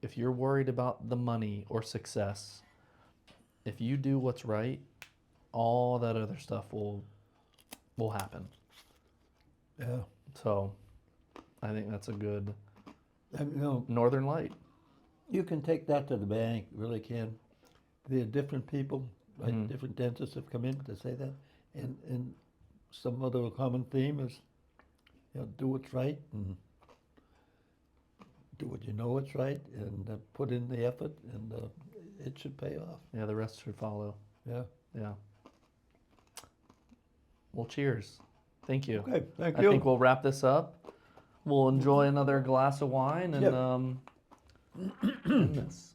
if you're worried about the money or success, if you do what's right, all that other stuff will happen. Yeah. So I think that's a good And, Northern Light. you can take that to the bank, really can. There are different people, right? Mhm. Different dentists have come in to say that. And some other common theme is, do what's right and do what you know it's right, and put in the effort, and it should pay off. Yeah, the rest should follow. Yeah. Yeah. Well, cheers. Thank you. Okay, thank I you. think we'll wrap this up. We'll enjoy another glass of wine and Yep. end this.